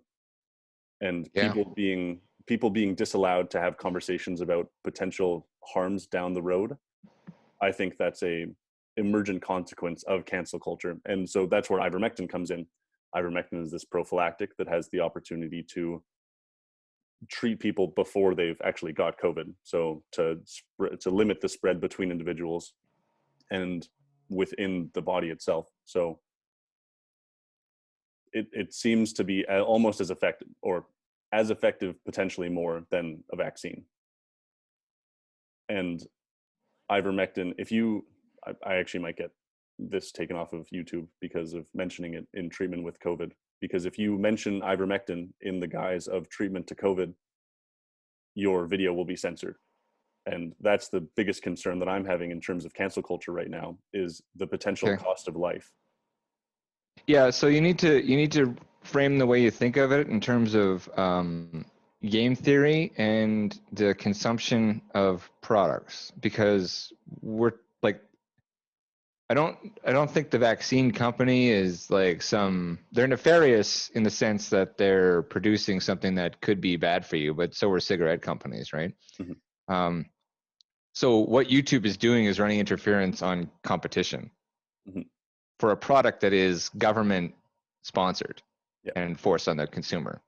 And people being disallowed to have conversations about potential harms down the road, I think that's a emergent consequence of cancel culture. And so that's where ivermectin comes in. Ivermectin is this prophylactic that has the opportunity to treat people before they've actually got COVID. So to limit the spread between individuals and within the body itself. So it seems to be almost as effective, or as effective potentially more than a vaccine. And ivermectin, I actually might get this taken off of YouTube because of mentioning it in treatment with COVID. Because if you mention ivermectin in the guise of treatment to COVID, your video will be censored. And that's the biggest concern that I'm having in terms of cancel culture right now, is the potential cost of life. Yeah, so you need to frame the way you think of it in terms of game theory and the consumption of products, because we're like, I don't think the vaccine company is like they're nefarious in the sense that they're producing something that could be bad for you, but so are cigarette companies, right? Mm-hmm. So what YouTube is doing is running interference on competition for a product that is government sponsored and forced on the consumer.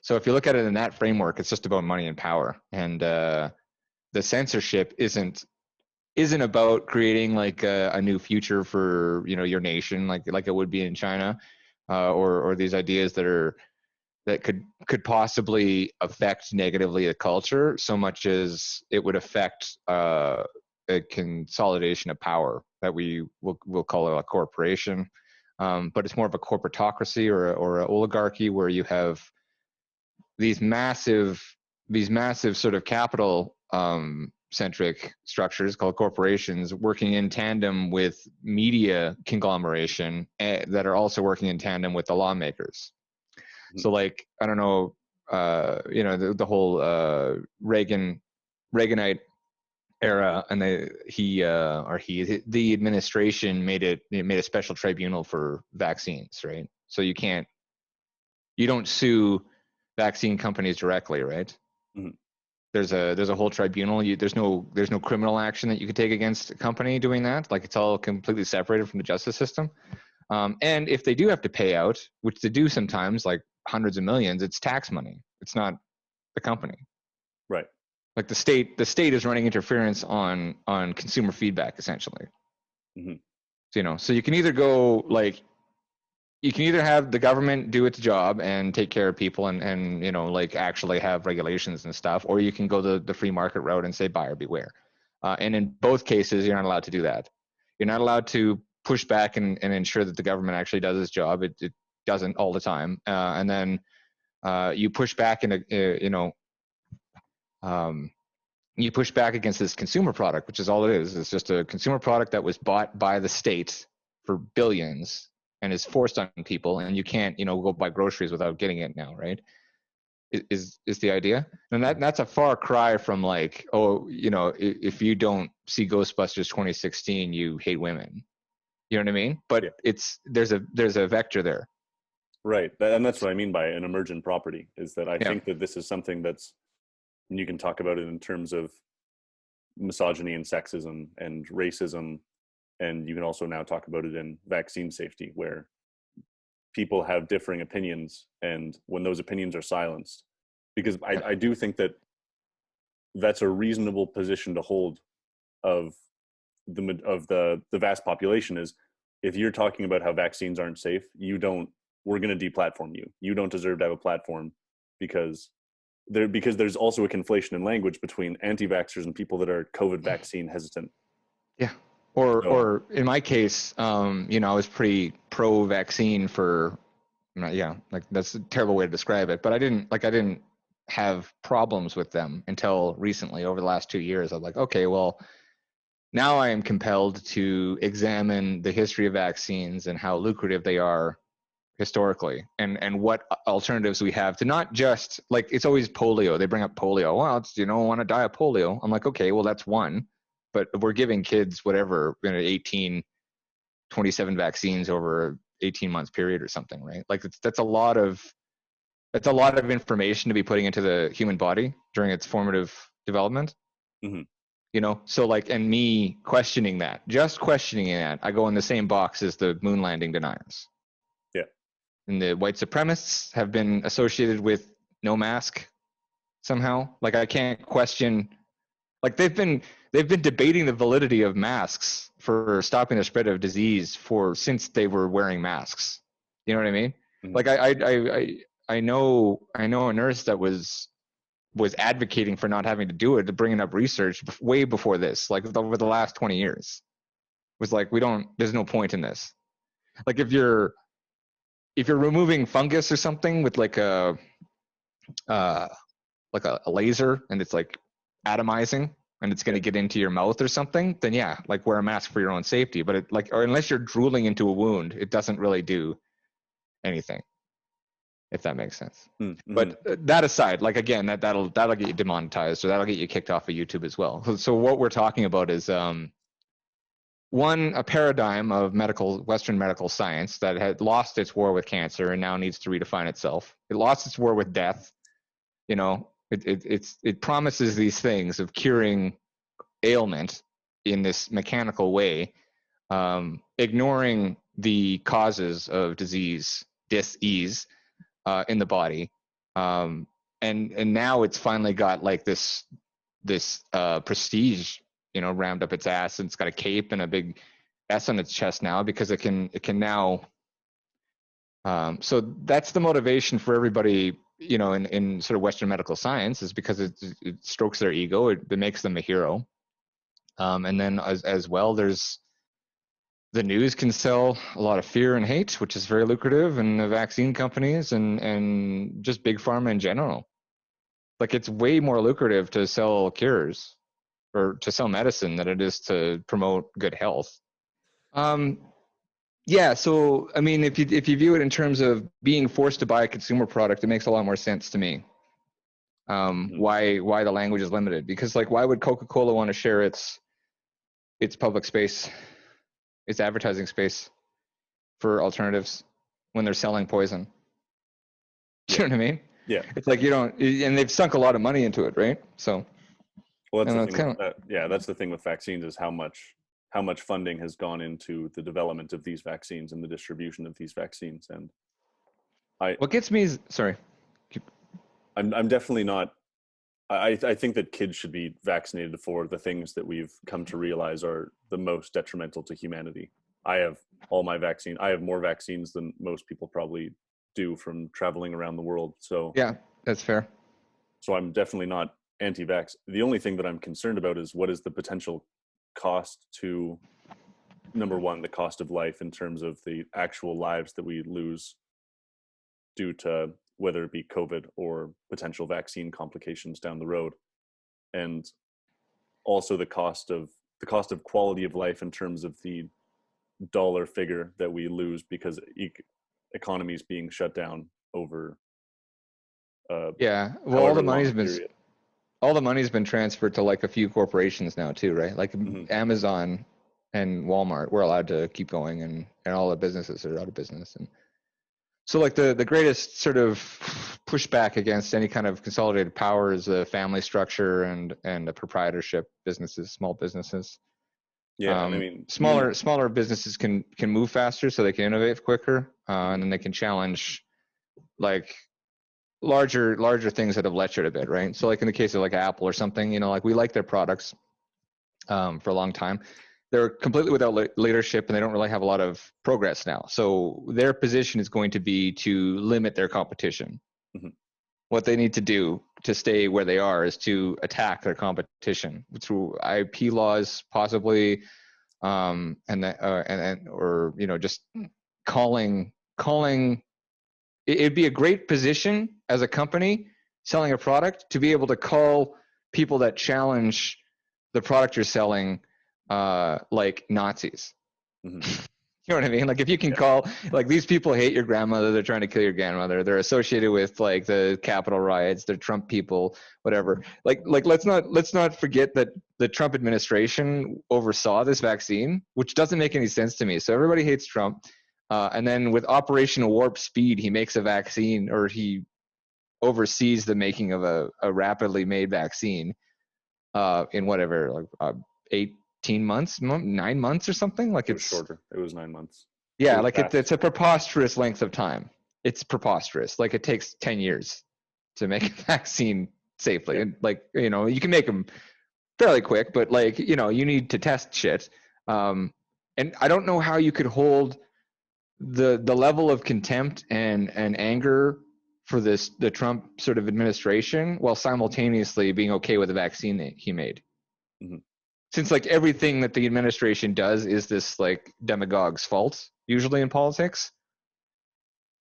So if you look at it in that framework, it's just about money and power. And the censorship isn't about creating like a new future for, your nation, like it would be in China, or these ideas that could possibly affect negatively the culture, so much as it would affect a consolidation of power that we'll call it a corporation, but it's more of a corporatocracy or an oligarchy, where you have these massive sort of capital centric structures called corporations working in tandem with media conglomeration that are also working in tandem with the lawmakers. So like, I don't know, the whole Reaganite era, and the administration made a special tribunal for vaccines, right? So you don't sue vaccine companies directly, right? Mm-hmm. There's a whole tribunal. There's no criminal action that you could take against a company doing that. Like, it's all completely separated from the justice system. And if they do have to pay out, which they do sometimes, like hundreds of millions, it's tax money. It's not the company. Right. Like the state is running interference on consumer feedback, essentially. Mm-hmm. So, so you can either go like, you can either have the government do its job and take care of people and like actually have regulations and stuff, or you can go the free market route and say buyer beware. And in both cases, you're not allowed to do that. You're not allowed to push back and ensure that the government actually does its job. It doesn't all the time. And then you push back you push back against this consumer product, which is all it is. It's just a consumer product that was bought by the state for billions and is forced on people, and you can't, go buy groceries without getting it now, right? Is the idea. And that's a far cry from like, if you don't see Ghostbusters 2016, you hate women. You know what I mean? But yeah. There's a vector there. Right. And that's what I mean by an emergent property, is that I think that this is something that's, and you can talk about it in terms of misogyny and sexism and racism, and you can also now talk about it in vaccine safety, where people have differing opinions, and when those opinions are silenced, because I do think that that's a reasonable position to hold of the vast population, is if you're talking about how vaccines aren't safe, we're going to deplatform you. You don't deserve to have a platform, because there's also a conflation in language between anti-vaxxers and people that are COVID vaccine hesitant. Yeah. Or in my case, I was pretty pro-vaccine for, like that's a terrible way to describe it, but I didn't have problems with them until recently. Over the last 2 years, I'm like, okay, well, now I am compelled to examine the history of vaccines and how lucrative they are historically, and what alternatives we have to, not just like, it's always polio. They bring up polio. Well, it's, want to die of polio. I'm like, okay, well, that's one, but we're giving kids whatever, 27 vaccines over 18 months period or something, right? Like that's a lot of information to be putting into the human body during its formative development. Mm-hmm. So like, and me questioning that, I go in the same box as the moon landing deniers. And the white supremacists have been associated with no mask somehow. Like I can't question, like they've been debating the validity of masks for stopping the spread of disease since they were wearing masks. You know what I mean? Mm-hmm. Like I know a nurse that was advocating for not having to do it, bringing up research way before this, like over the last 20 years, was like, there's no point in this. Like if you're removing fungus or something with like a laser, and it's like atomizing and it's going to get into your mouth or something, then yeah, like wear a mask for your own safety. But or unless you're drooling into a wound, it doesn't really do anything, if that makes sense. Mm-hmm. But that aside, like again, that'll get you demonetized, or that'll get you kicked off of YouTube as well. So what we're talking about is a paradigm of Western medical science that had lost its war with cancer and now needs to redefine itself. It lost its war with death. It promises these things of curing ailment in this mechanical way, ignoring the causes of dis-ease in the body. And now it's finally got like this prestige, rammed up its ass, and it's got a cape and a big S on its chest now, because it can now. So that's the motivation for everybody, in sort of Western medical science, is because it strokes their ego. It makes them a hero. And then as well, there's the news can sell a lot of fear and hate, which is very lucrative, and the vaccine companies and just big pharma in general. Like it's way more lucrative to sell cures or to sell medicine than it is to promote good health. Yeah. So, I mean, if you view it in terms of being forced to buy a consumer product, it makes a lot more sense to me. Why the language is limited? Because like, why would Coca-Cola want to share its public space, its advertising space for alternatives when they're selling poison? Do you know what I mean? Yeah. It's like, and they've sunk a lot of money into it, right? So. Well, that's the thing. That's the thing with vaccines, is how much how much funding has gone into the development of these vaccines and the distribution of these vaccines. And what gets me is, sorry. I'm definitely not. I think that kids should be vaccinated for the things that we've come to realize are the most detrimental to humanity. I have all my vaccine. I have more vaccines than most people probably do from traveling around the world. So Yeah, that's fair. So I'm definitely not anti-vax. The only thing that I'm concerned about is what is the potential cost to, number one, the cost of life in terms of the actual lives that we lose due to whether it be COVID or potential vaccine complications down the road. And also the cost of quality of life in terms of the dollar figure that we lose because economies being shut down over Yeah, well, all the money's been transferred to like a few corporations now too, right? Like Amazon and Walmart were allowed to keep going, and all the businesses are out of business. And so like the greatest sort of pushback against any kind of consolidated power is a family structure and a proprietorship businesses, small businesses. Yeah, I mean, smaller businesses can move faster, so they can innovate quicker, and then they can challenge like larger things that have lectured a bit, right? So like in the case of like Apple or something, you know, like we like their products for a long time. They're completely without leadership, and they don't really have a lot of progress now. So their position is going to be to limit their competition. Mm-hmm. What they need to do to stay where they are is to attack their competition through IP laws, possibly, or you know, just calling. It'd be a great position as a company selling a product to be able to call people that challenge the product you're selling like Nazis. Mm-hmm. You know what I mean? Like if you can call, like, these people hate your grandmother, they're trying to kill your grandmother, they're associated with like the Capitol riots, they're Trump people, whatever. Like let's not forget that the Trump administration oversaw this vaccine, which doesn't make any sense to me. So everybody hates Trump. And then with Operation Warp Speed, he makes a vaccine, or he oversees the making of a rapidly made vaccine in whatever, like 18 months, 9 months or something. Like it was shorter. It was 9 months. Yeah, like it's a preposterous length of time. It's preposterous. Like it takes 10 years to make a vaccine safely. Yeah. And like, you know, you can make them fairly quick, but like, you know, you need to test shit. And I don't know how you could hold the level of contempt and anger for the Trump sort of administration while simultaneously being okay with the vaccine that he made. Mm-hmm. Since like everything that the administration does is this like demagogue's fault, usually in politics,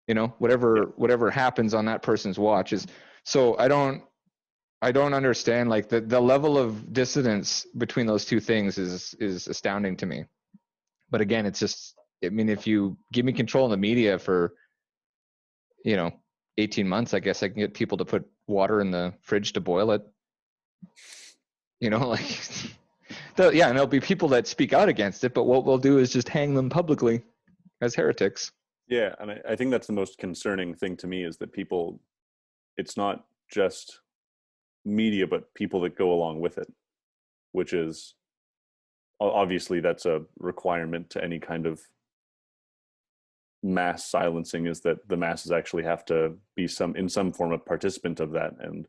you know, whatever happens on that person's watch is. So I don't understand, like the level of dissonance between those two things is astounding to me. But again, it's just, I mean, if you give me control in the media for, you know, 18 months, I guess I can get people to put water in the fridge to boil it. You know, like, and there'll be people that speak out against it, but what we'll do is just hang them publicly as heretics. Yeah, and I think that's the most concerning thing to me is that people, it's not just media, but people that go along with it, which is, obviously that's a requirement to any kind of mass silencing, is that the masses actually have to be in some form of participant of that. And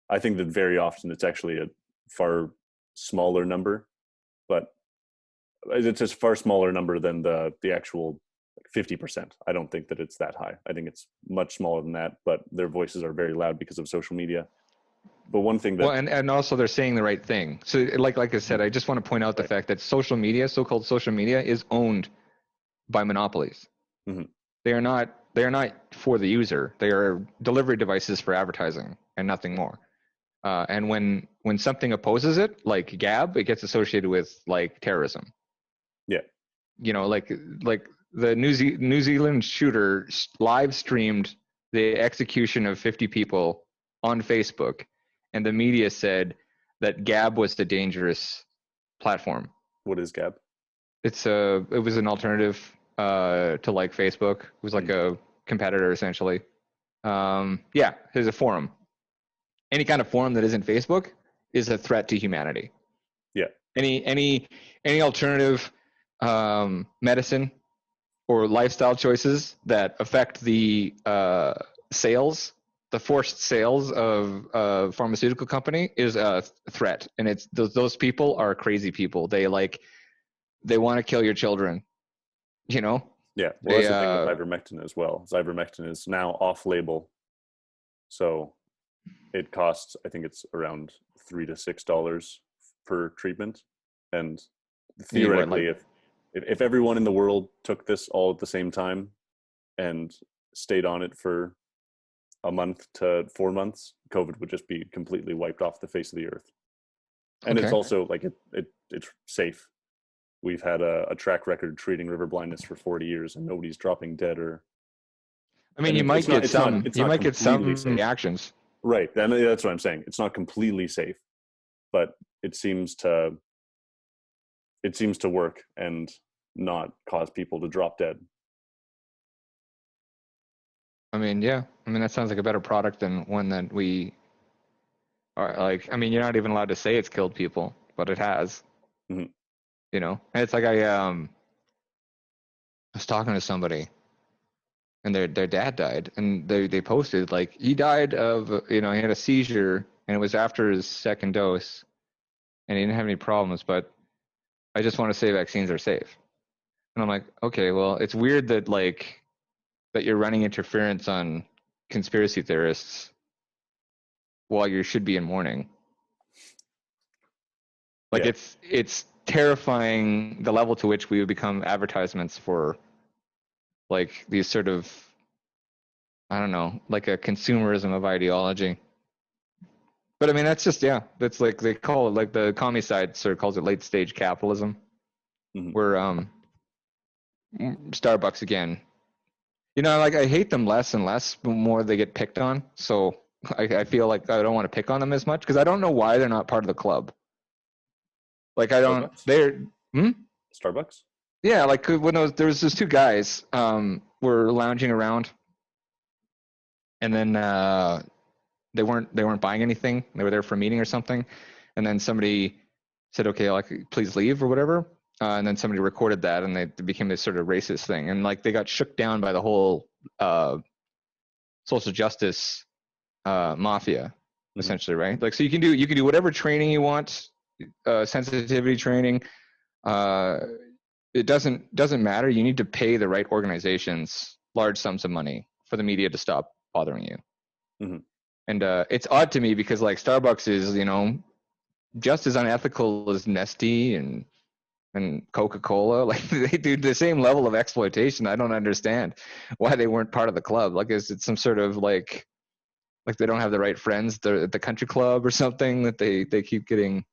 I think that very often it's actually a far smaller number, but it's a far smaller number than the actual 50%. I don't think that it's that high. I think it's much smaller than that, but their voices are very loud because of social media. But one thing that, well, and also they're saying the right thing. So like I said, I just want to point out the fact that social media, so-called social media, is owned by monopolies. Mm-hmm. They are not for the user. They are delivery devices for advertising and nothing more. And when something opposes it, like Gab, it gets associated with like terrorism. Yeah. You know, like the New Zealand shooter live streamed the execution of 50 people on Facebook, and the media said that Gab was the dangerous platform. What is Gab? It was an alternative to like Facebook. It was like a competitor essentially. There's a forum. Any kind of forum that isn't Facebook is a threat to humanity. Yeah. Any alternative medicine or lifestyle choices that affect the sales, the forced sales of a pharmaceutical company is a threat. And it's those people are crazy people. They want to kill your children, you know? Yeah, well, that's the thing with ivermectin as well. Ivermectin is now off-label, so it costs, I think it's around $3 to $6 per treatment, and theoretically, if everyone in the world took this all at the same time and stayed on it for a month to 4 months, COVID would just be completely wiped off the face of the earth. And it's also like it's safe. We've had a track record treating river blindness for 40 years, and nobody's dropping dead or. I mean, you might get some reactions. Right. That's what I'm saying. It's not completely safe, but it seems to work and not cause people to drop dead. I mean, yeah. I mean, that sounds like a better product than one that we are like. I mean, you're not even allowed to say it's killed people, but it has. Mm-hmm. You know, and it's like I was talking to somebody, and their dad died, and they posted like he died of, he had a seizure, and it was after his second dose, and he didn't have any problems, but I just want to say vaccines are safe. And I'm like, okay, well, it's weird that that you're running interference on conspiracy theorists while you should be in mourning. Like, yeah. It's terrifying the level to which we would become advertisements for like these sort of, I don't know, like a consumerism of ideology. But I mean, that's just, yeah, that's like, they call it, like the commie side sort of calls it late stage capitalism, mm-hmm. where Starbucks again, like I hate them less and less the more they get picked on. So I feel like I don't want to pick on them as much because I don't know why they're not part of the club. Like I don't, Starbucks? Yeah, like when there was those two guys were lounging around, and then they weren't buying anything. They were there for a meeting or something, and then somebody said, "Okay, like please leave" or whatever. And then somebody recorded that, and it became this sort of racist thing, and like they got shook down by the whole social justice mafia, mm-hmm. essentially, right? Like, so you can do whatever training you want, sensitivity training. It doesn't matter. You need to pay the right organizations large sums of money for the media to stop bothering you. Mm-hmm. And it's odd to me because like Starbucks is, just as unethical as Nestle and Coca-Cola. Like they do the same level of exploitation. I don't understand why they weren't part of the club. Like is it some sort of like they don't have the right friends at the country club or something that they keep getting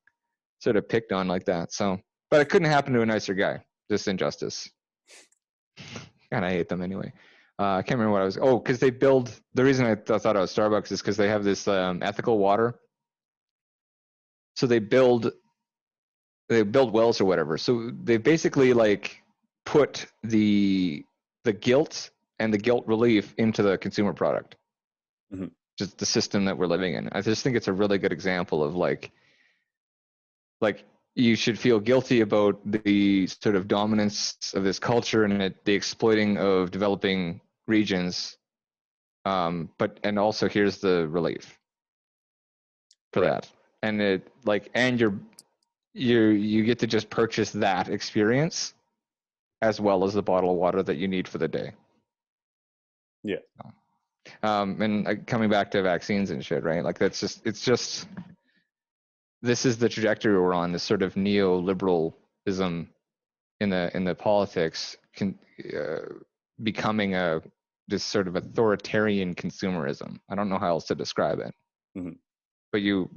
sort of picked on like that. So, but it couldn't happen to a nicer guy. Just injustice. And I hate them anyway. I can't remember what I was. Oh, because they build. The reason I thought it was Starbucks is because they have this ethical water. So they build wells or whatever. So they basically like put the guilt and the guilt relief into the consumer product. Mm-hmm. Just the system that we're living in. I just think it's a really good example of like you should feel guilty about the sort of dominance of this culture and the exploiting of developing regions. And also here's the relief for right. that. And it and you get to just purchase that experience as well as the bottle of water that you need for the day. Yeah. And coming back to vaccines and shit, right? Like it's just this is the trajectory we're on, this sort of neoliberalism in the politics becoming this sort of authoritarian consumerism. I don't know how else to describe it. Mm-hmm. But you're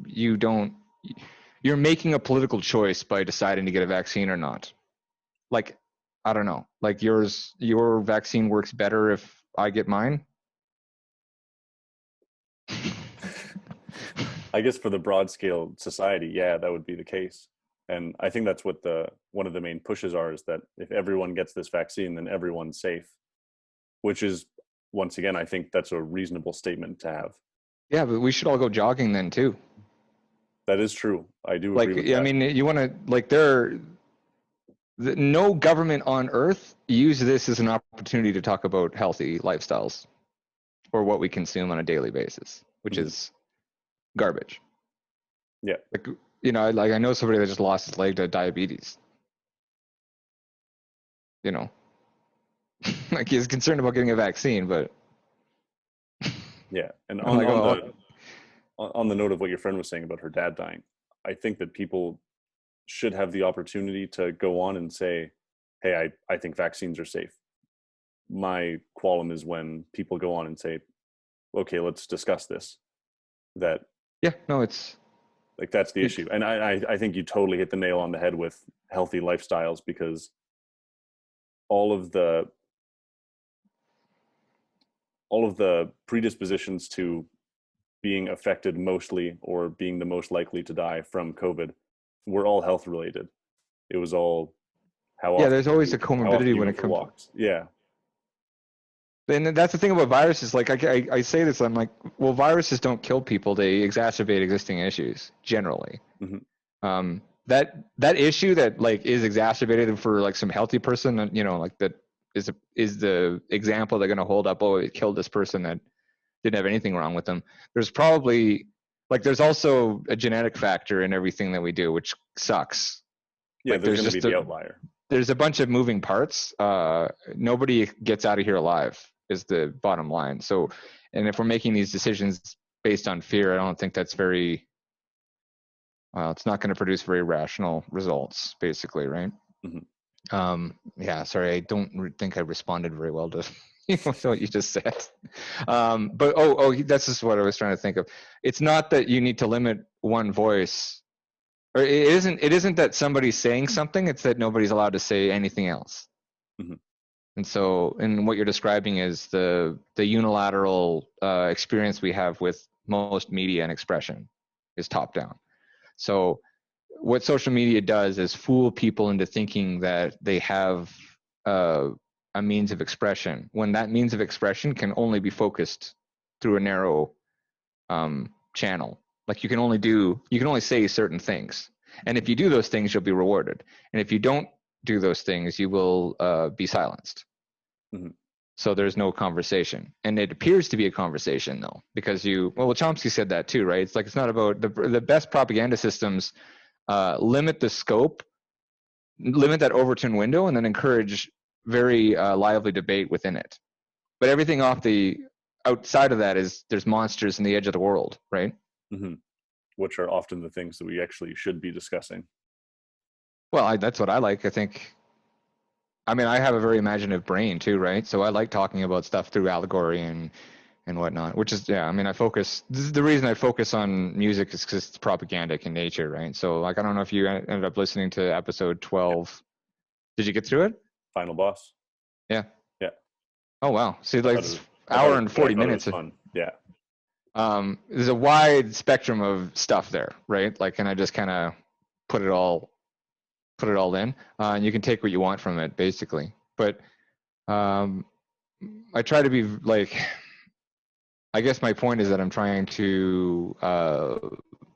making a political choice by deciding to get a vaccine or not. Like, I don't know, like your vaccine works better if I get mine. I guess for the broad scale society, yeah, that would be the case. And I think that's what one of the main pushes are, is that if everyone gets this vaccine, then everyone's safe, which is, once again, I think that's a reasonable statement to have. Yeah, but we should all go jogging then too. That is true. I do Like, agree with that. I mean, you want to, like, no government on earth use this as an opportunity to talk about healthy lifestyles or what we consume on a daily basis, which is garbage. Yeah. Like, you know, like I know somebody that just lost his leg to diabetes. You know, like he's concerned about getting a vaccine, but yeah. And I'm like, on the note of what your friend was saying about her dad dying, I think that people should have the opportunity to go on and say, hey, I think vaccines are safe. My qualm is when people go on and say, okay, let's discuss this. That, yeah, no, it's like, that's the issue. And I think you totally hit the nail on the head with healthy lifestyles, because all of the predispositions to being affected mostly or being the most likely to die from COVID were all health related. It was all how often. Yeah, there's always a comorbidity when it comes. Walks. Yeah. And that's the thing about viruses. Like I say this, I'm like, well, viruses don't kill people; they exacerbate existing issues generally. Mm-hmm. That issue that like is exacerbated for like some healthy person, you know, like that is the example they're going to hold up. Oh, it killed this person that didn't have anything wrong with them. There's probably like there's also a genetic factor in everything that we do, which sucks. Yeah, like, there's going to be the outlier. There's a bunch of moving parts. Nobody gets out of here alive is the bottom line. So, and if we're making these decisions based on fear, I don't think that's very, it's not going to produce very rational results, basically, right? Mm-hmm. Yeah, sorry, I don't think I responded very well to what you just said. But that's just what I was trying to think of. It's not that you need to limit one voice, or it isn't that somebody's saying something, it's that nobody's allowed to say anything else. Mm-hmm. And so, and what you're describing is the unilateral experience we have with most media and expression is top down. So what social media does is fool people into thinking that they have a means of expression, when that means of expression can only be focused through a narrow channel. Like you can only say certain things. And if you do those things, you'll be rewarded. And if you don't do those things, you will be silenced. Mm-hmm. So there's no conversation. And it appears to be a conversation though, because Chomsky said that too, right? It's like, it's not about the best propaganda systems limit the scope, limit that Overton window, and then encourage very lively debate within it. But everything outside of that is there's monsters in the edge of the world, right? Mm-hmm. Which are often the things that we actually should be discussing. Well, that's what I like. I mean, I have a very imaginative brain too, right? So I like talking about stuff through allegory and whatnot, which is, yeah, I mean, the reason I focus on music is because it's propagandic in nature, right? So like, I don't know if you ended up listening to episode 12. Did you get through it? Final Boss? Yeah. Yeah. Oh, wow. See, like hour and 40 minutes. Fun. Yeah. There's a wide spectrum of stuff there, right? Like, and I just kind of put it all in, and you can take what you want from it, basically. But I try to be like, I guess my point is that I'm trying to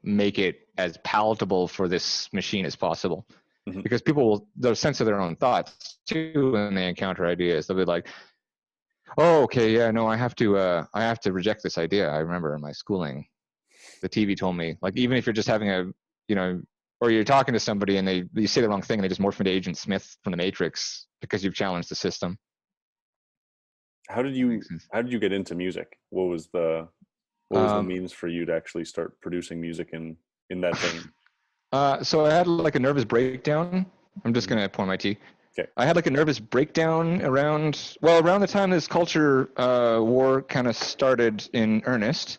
make it as palatable for this machine as possible, mm-hmm. because people they'll censor their own thoughts too when they encounter ideas. They'll be like, "Oh, okay, yeah, no, I have to reject this idea." I remember in my schooling, the TV told me, like, even if you're just having or you're talking to somebody and you say the wrong thing and they just morph into Agent Smith from the Matrix because you've challenged the system. How did you get into music? What was the means for you to actually start producing music in that vein? So I had like a nervous breakdown. I'm just going to pour my tea. Okay. I had like a nervous breakdown around the time this culture war kind of started in earnest.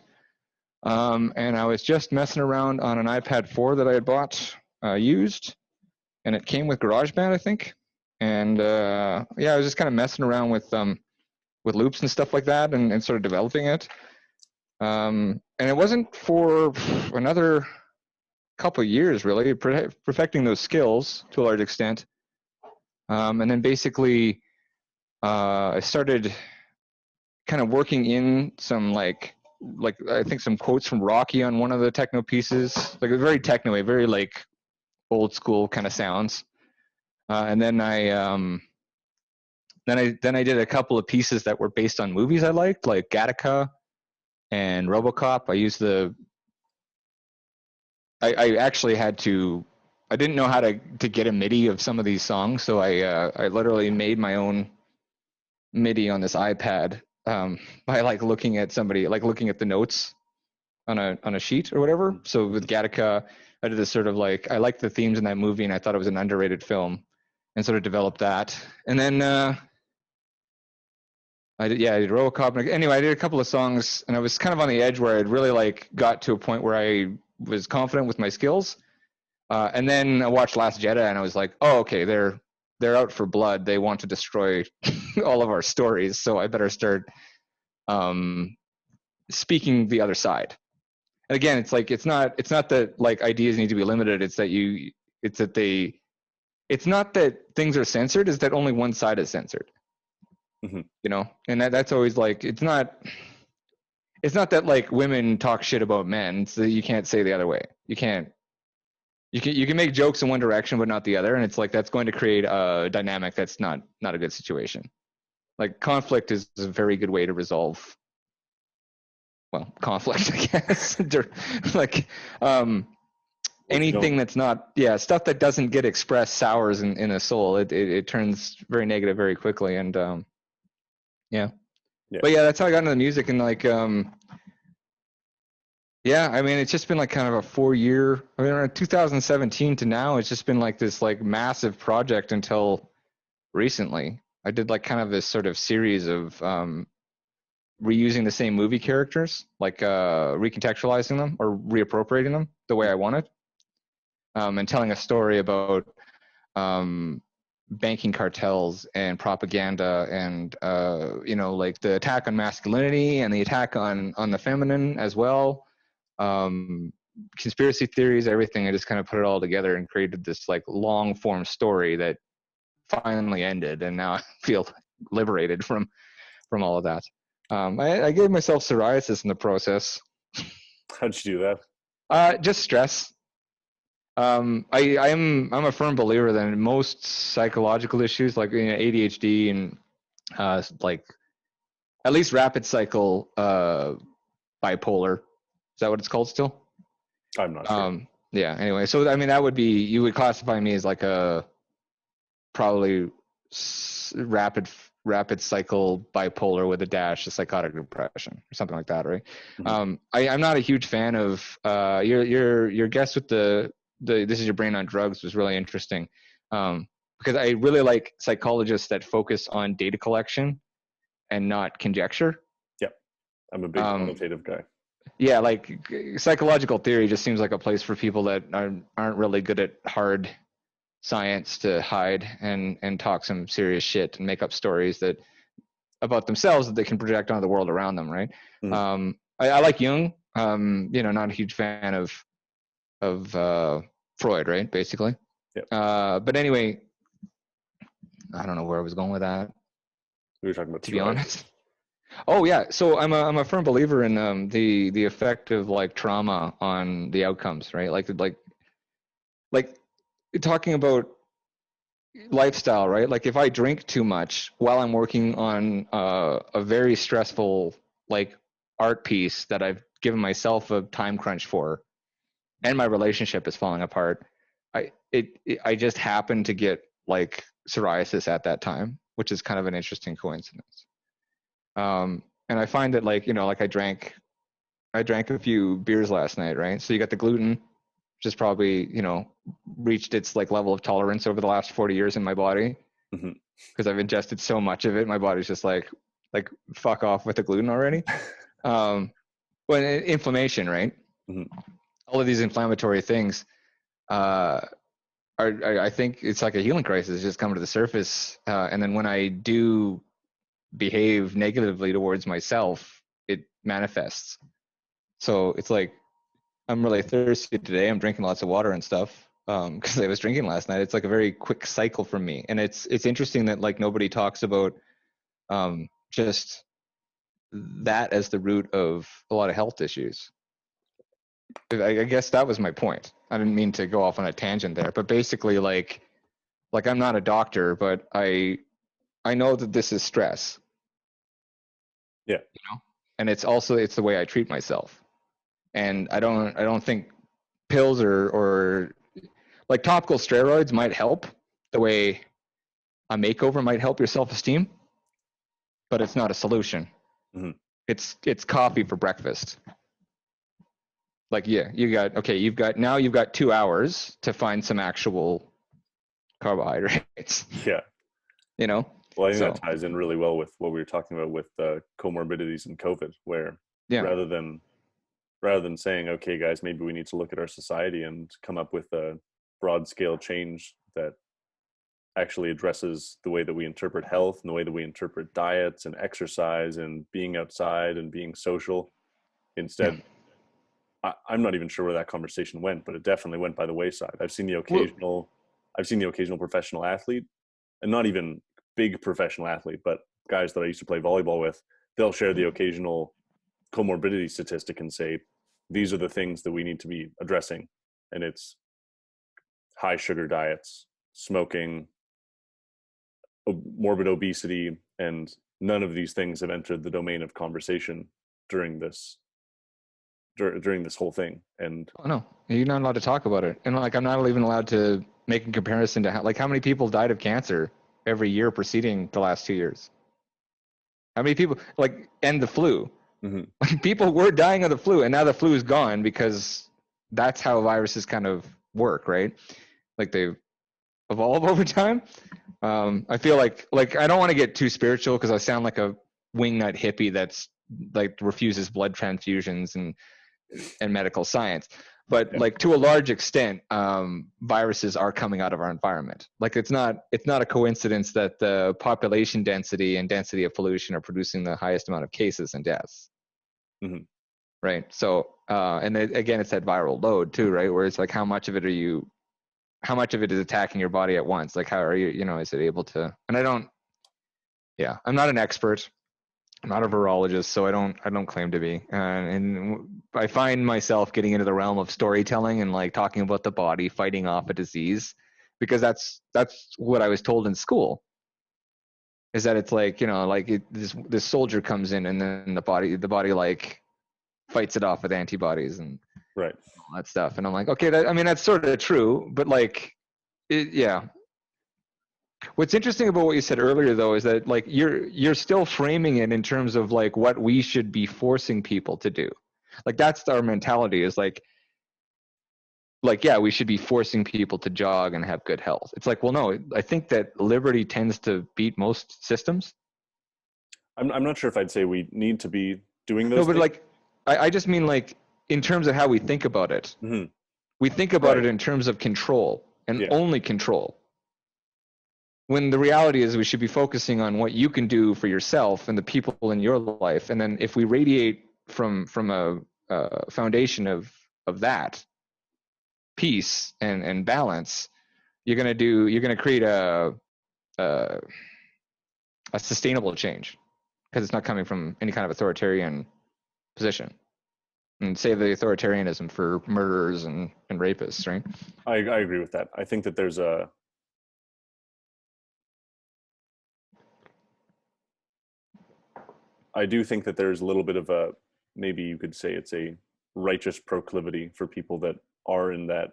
And I was just messing around on an iPad 4 that I had bought used, and it came with GarageBand, I think. And I was just kind of messing around with loops and stuff like that, and sort of developing it. And it wasn't for another couple of years, really, perfecting those skills to a large extent. And then basically, I started kind of working in some like like I think some quotes from Rocky on one of the techno pieces, like very techno, very like old school kind of sounds. And then I did a couple of pieces that were based on movies I liked, like Gattaca and RoboCop. I actually had to. I didn't know how to get a MIDI of some of these songs, so I literally made my own MIDI on this iPad by like looking at the notes on a sheet or whatever. So with Gattaca, I did this sort of like, I liked the themes in that movie and I thought it was an underrated film, and sort of developed that. And then I did RoboCop. Anyway, I did a couple of songs and I was kind of on the edge where I'd really like got to a point where I was confident with my skills. And then I watched Last Jedi and I was like, oh, okay, they're out for blood. They want to destroy all of our stories. So I better start speaking the other side. And again, it's like, it's not that like ideas need to be limited. It's not that things are censored. It's that only one side is censored. Mm-hmm. You know, and that's always like, it's not that like women talk shit about men. It's that you can't say the other way. You can make jokes in one direction but not the other, and it's like that's going to create a dynamic that's not a good situation. Like conflict is a very good way to resolve conflict, I guess. Like anything that's not stuff that doesn't get expressed sours in a soul. It turns very negative very quickly. And but that's how I got into the music. And like I mean, it's just been like kind of a 4-year, I mean, 2017 to now, it's just been like this like massive project until recently. I did like kind of this sort of series of reusing the same movie characters, like recontextualizing them or reappropriating them the way I wanted, and telling a story about banking cartels and propaganda and like the attack on masculinity and the attack on the feminine as well. Conspiracy theories, everything. I just kind of put it all together and created this like long form story that finally ended, and now I feel liberated from all of that. I gave myself psoriasis in the process. How'd you do that? Just stress. I'm a firm believer that in most psychological issues like ADHD and like at least rapid cycle bipolar. Is that what it's called still? I'm not sure. Yeah. Anyway, so I mean, that would be, you would classify me as like a probably rapid cycle bipolar with a dash of psychotic depression or something like that, right? Mm-hmm. I'm not a huge fan of your guest with the This Is Your Brain on Drugs was really interesting, because I really like psychologists that focus on data collection and not conjecture. Yep, I'm a big quantitative guy. Yeah, like psychological theory just seems like a place for people that aren't really good at hard science to hide and talk some serious shit and make up stories that about themselves that they can project onto the world around them, right? Mm-hmm. I like Jung. Not a huge fan of Freud, right? Basically. Yep. But anyway, I don't know where I was going with that. We were talking about, to be honest. Oh yeah, so I'm a firm believer in the effect of like trauma on the outcomes, right? Like talking about lifestyle, right? Like if I drink too much while I'm working on a very stressful like art piece that I've given myself a time crunch for, and my relationship is falling apart, I just happen to get like psoriasis at that time, which is kind of an interesting coincidence. And I find that like I drank a few beers last night, right? So you got the gluten, which has probably reached its like level of tolerance over the last 40 years in my body, because I've ingested so much of it. My body's just like fuck off with the gluten already. Well, inflammation, right? Mm-hmm. All of these inflammatory things I think it's like a healing crisis just coming to the surface, and then when I do behave negatively towards myself, it manifests. So it's like I'm really thirsty today. I'm drinking lots of water and stuff because I was drinking last night. It's like a very quick cycle for me, and it's interesting that like nobody talks about just that as the root of a lot of health issues. I guess that was my point. I didn't mean to go off on a tangent there, but basically, like I'm not a doctor, but I know that this is stress. Yeah. And it's the way I treat myself. And I don't think pills or like topical steroids might help the way a makeover might help your self-esteem, but it's not a solution. Mm-hmm. It's coffee for breakfast. Like, yeah, you've got 2 hours to find some actual carbohydrates. Yeah. Well, I think that ties in really well with what we were talking about with comorbidities and COVID, where rather than saying, okay, guys, maybe we need to look at our society and come up with a broad scale change that actually addresses the way that we interpret health and the way that we interpret diets and exercise and being outside and being social. Instead, I'm not even sure where that conversation went, but it definitely went by the wayside. I've seen the occasional professional athlete, and not even big professional athlete, but guys that I used to play volleyball with, they'll share the occasional comorbidity statistic and say, these are the things that we need to be addressing. And it's high sugar diets, smoking, morbid obesity, and none of these things have entered the domain of conversation during this whole thing. And no, you're not allowed to talk about it. And like, I'm not even allowed to make a comparison to how many people died of cancer every year preceding the last 2 years. How many people and the flu? Mm-hmm. Like, people were dying of the flu, and now the flu is gone because that's how viruses kind of work, right? Like, they evolve over time. I feel like I don't want to get too spiritual because I sound like a wingnut hippie that's like refuses blood transfusions and medical science. But like, to a large extent, viruses are coming out of our environment. Like, it's not a coincidence that the population density and density of pollution are producing the highest amount of cases and deaths. Mm-hmm. Right. So, and again, it's that viral load too, right? Where it's like, how much of it is attacking your body at once? Like, how are you, is it able to, and I'm not an expert. I'm not a virologist, so I don't claim to be. And I find myself getting into the realm of storytelling and like talking about the body fighting off a disease, because that's what I was told in school. Is that it's like, this soldier comes in and then the body like fights it off with antibodies and right, all that stuff. And I'm like, okay, that's sort of true, but like, What's interesting about what you said earlier, though, is that like you're still framing it in terms of like what we should be forcing people to do. Like, that's our mentality, is like we should be forcing people to jog and have good health. It's like, well, no, I think that liberty tends to beat most systems. I'm not sure if I'd say we need to be doing those. No, but things. like I just mean like in terms of how we think about it. Mm-hmm. We think about it in terms of control and only control. When the reality is we should be focusing on what you can do for yourself and the people in your life. And then if we radiate from a foundation of that peace and balance, you're going to create a sustainable change, because it's not coming from any kind of authoritarian position. And save the authoritarianism for murderers and rapists, right? I agree with that. I think that there's I do think that there's a little bit of a, maybe you could say it's a righteous proclivity for people that are in that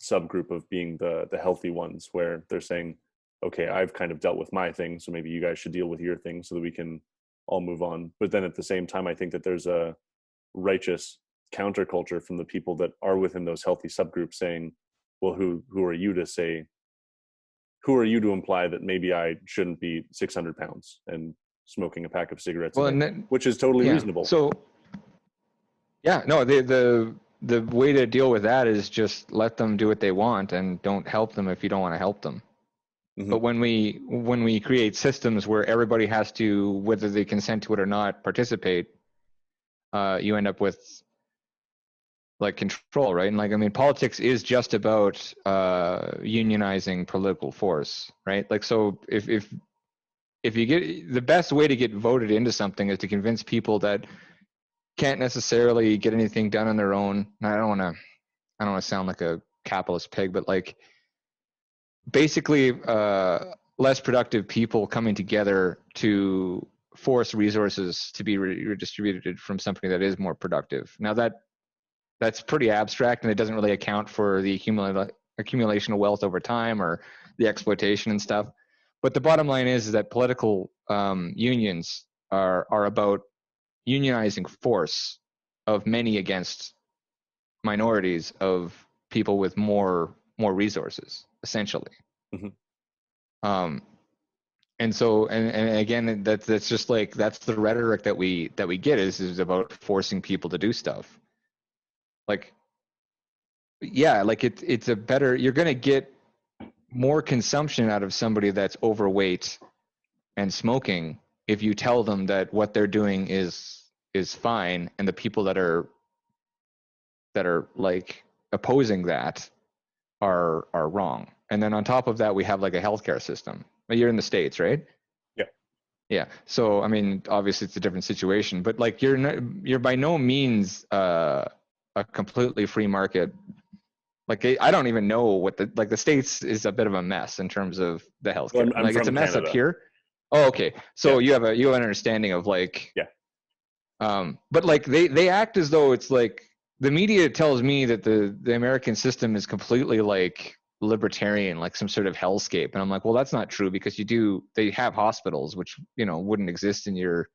subgroup of being the healthy ones, where they're saying, okay, I've kind of dealt with my thing, so maybe you guys should deal with your thing so that we can all move on. But then at the same time, I think that there's a righteous counterculture from the people that are within those healthy subgroups saying, well, who are you to imply that maybe I shouldn't be 600 pounds and smoking a pack of cigarettes, which is totally reasonable. So the way to deal with that is just let them do what they want and don't help them if you don't want to help them. Mm-hmm. But when we create systems where everybody has to, whether they consent to it or not, participate, you end up with like control, right? And like, politics is just about unionizing political force, right? Like, so if if you get the best way to get voted into something is to convince people that can't necessarily get anything done on their own. I don't want to sound like a capitalist pig, but like basically less productive people coming together to force resources to be redistributed from something that is more productive. Now that's pretty abstract, and it doesn't really account for the accumulation of wealth over time or the exploitation and stuff. But the bottom line is that political unions are about unionizing force of many against minorities of people with more resources, essentially. Mm-hmm. And so, and again, that's just like, that's the rhetoric that we get is about forcing people to do stuff. Like, yeah, like it's a better, you're going to get more consumption out of somebody that's overweight and smoking if you tell them that what they're doing is fine, and the people that are like opposing that are wrong. And then on top of that, we have like a healthcare system. You're in the States, right? Yeah. So I mean, obviously it's a different situation, but like you're by no means a completely free market. Like I don't even know what the States is a bit of a mess in terms of the healthcare. Well, I'm like it's a mess Canada. up here. Oh, okay. So yeah. you have an understanding of like, yeah. But like they act as though it's like, the media tells me that the American system is completely like libertarian, like some sort of hellscape. And I'm like, well, that's not true, because they have hospitals, which, wouldn't exist in your,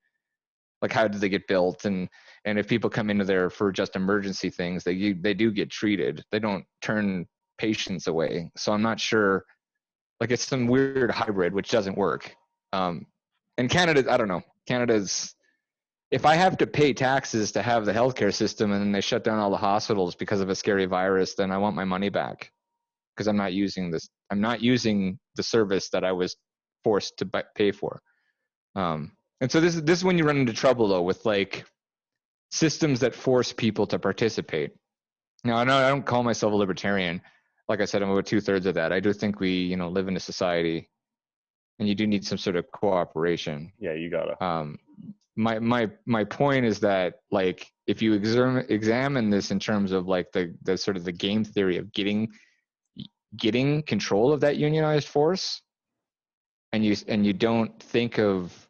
like, how did they get built? And if people come into there for just emergency things, they do get treated. They don't turn patients away. So I'm not sure, like, it's some weird hybrid, which doesn't work. And Canada, I don't know. Canada's, if I have to pay taxes to have the healthcare system and then they shut down all the hospitals because of a scary virus, then I want my money back, because I'm not using the service that I was forced to pay for. And so this is when you run into trouble, though, with like systems that force people to participate. Now, I don't call myself a libertarian. Like I said, I'm about 2/3 of that. I do think we, live in a society, and you do need some sort of cooperation. Yeah, you gotta. My point is that, like, if you examine this in terms of like the sort of the game theory of getting control of that unionized force, and you don't think of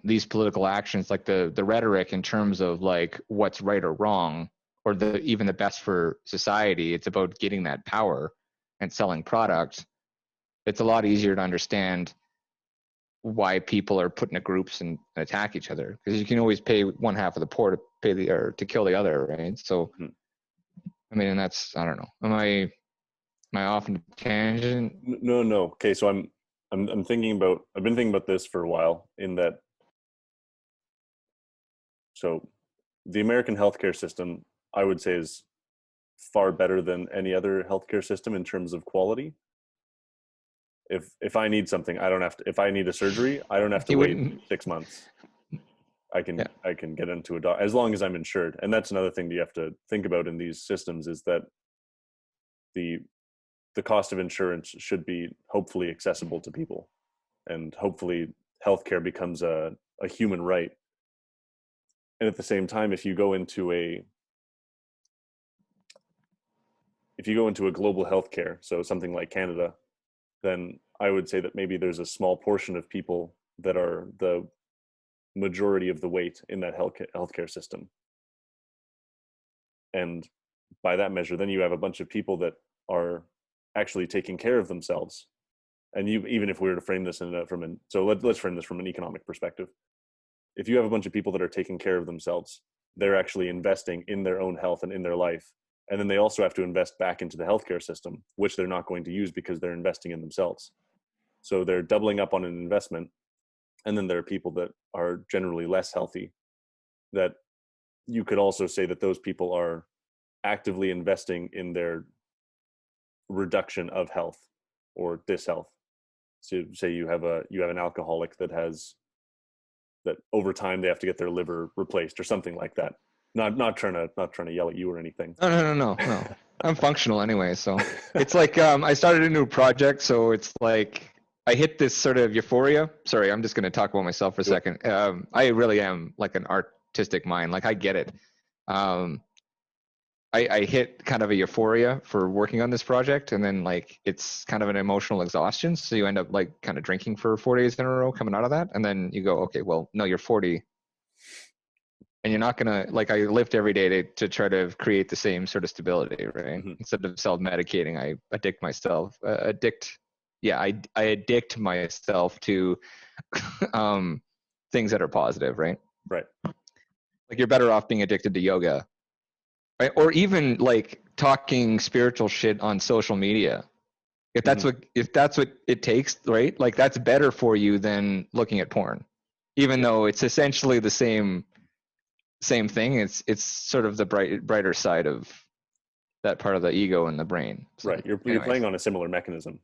these political actions, like the rhetoric in terms of like what's right or wrong, or even the best for society. It's about getting that power and selling product. It's a lot easier to understand why people are put into groups and attack each other, because you can always pay one half of the poor to pay to kill the other, right? So, I mean, and that's, I don't know. Am I off on a tangent? No. Okay, so I'm thinking about. I've been thinking about this for a while. In that, so the American healthcare system, I would say, is far better than any other healthcare system in terms of quality. If I need something, I don't have to. If I need a surgery, I don't have to wait 6 months. I can get into a doctor as long as I'm insured. And that's another thing that you have to think about in these systems, is that the cost of insurance should be hopefully accessible to people, and hopefully healthcare becomes a human right. And at the same time, if you go into a global healthcare, so something like Canada, then I would say that maybe there's a small portion of people that are the majority of the weight in that healthcare system. And by that measure, then you have a bunch of people that are actually taking care of themselves. And even if we were to frame this so let's frame this from an economic perspective. If you have a bunch of people that are taking care of themselves, they're actually investing in their own health and in their life. And then they also have to invest back into the healthcare system, which they're not going to use because they're investing in themselves. So they're doubling up on an investment. And then there are people that are generally less healthy, that you could also say that those people are actively investing in their reduction of health or dishealth. So say you have an alcoholic that over time they have to get their liver replaced or something like that. Not trying to yell at you or anything. No. I'm functional anyway, so it's like I started a new project, so it's like I hit this sort of euphoria. Sorry, I'm just going to talk about myself for a second. I really am like an artistic mind. Like I get it. I hit kind of a euphoria for working on this project, and then like it's kind of an emotional exhaustion. So you end up like kind of drinking for 4 days in a row coming out of that, and then you go, okay, well, no, you're 40, and you're not gonna like. I lift every day to try to create the same sort of stability, right? Mm-hmm. Instead of self-medicating, I addict myself. I addict myself to things that are positive, right? Right. Like you're better off being addicted to yoga. Right? Or even like talking spiritual shit on social media. If that's what it takes, right? Like that's better for you than looking at porn. Even though it's essentially the same thing, it's sort of the brighter side of that part of the ego and the brain. So, right. You're playing on a similar mechanism.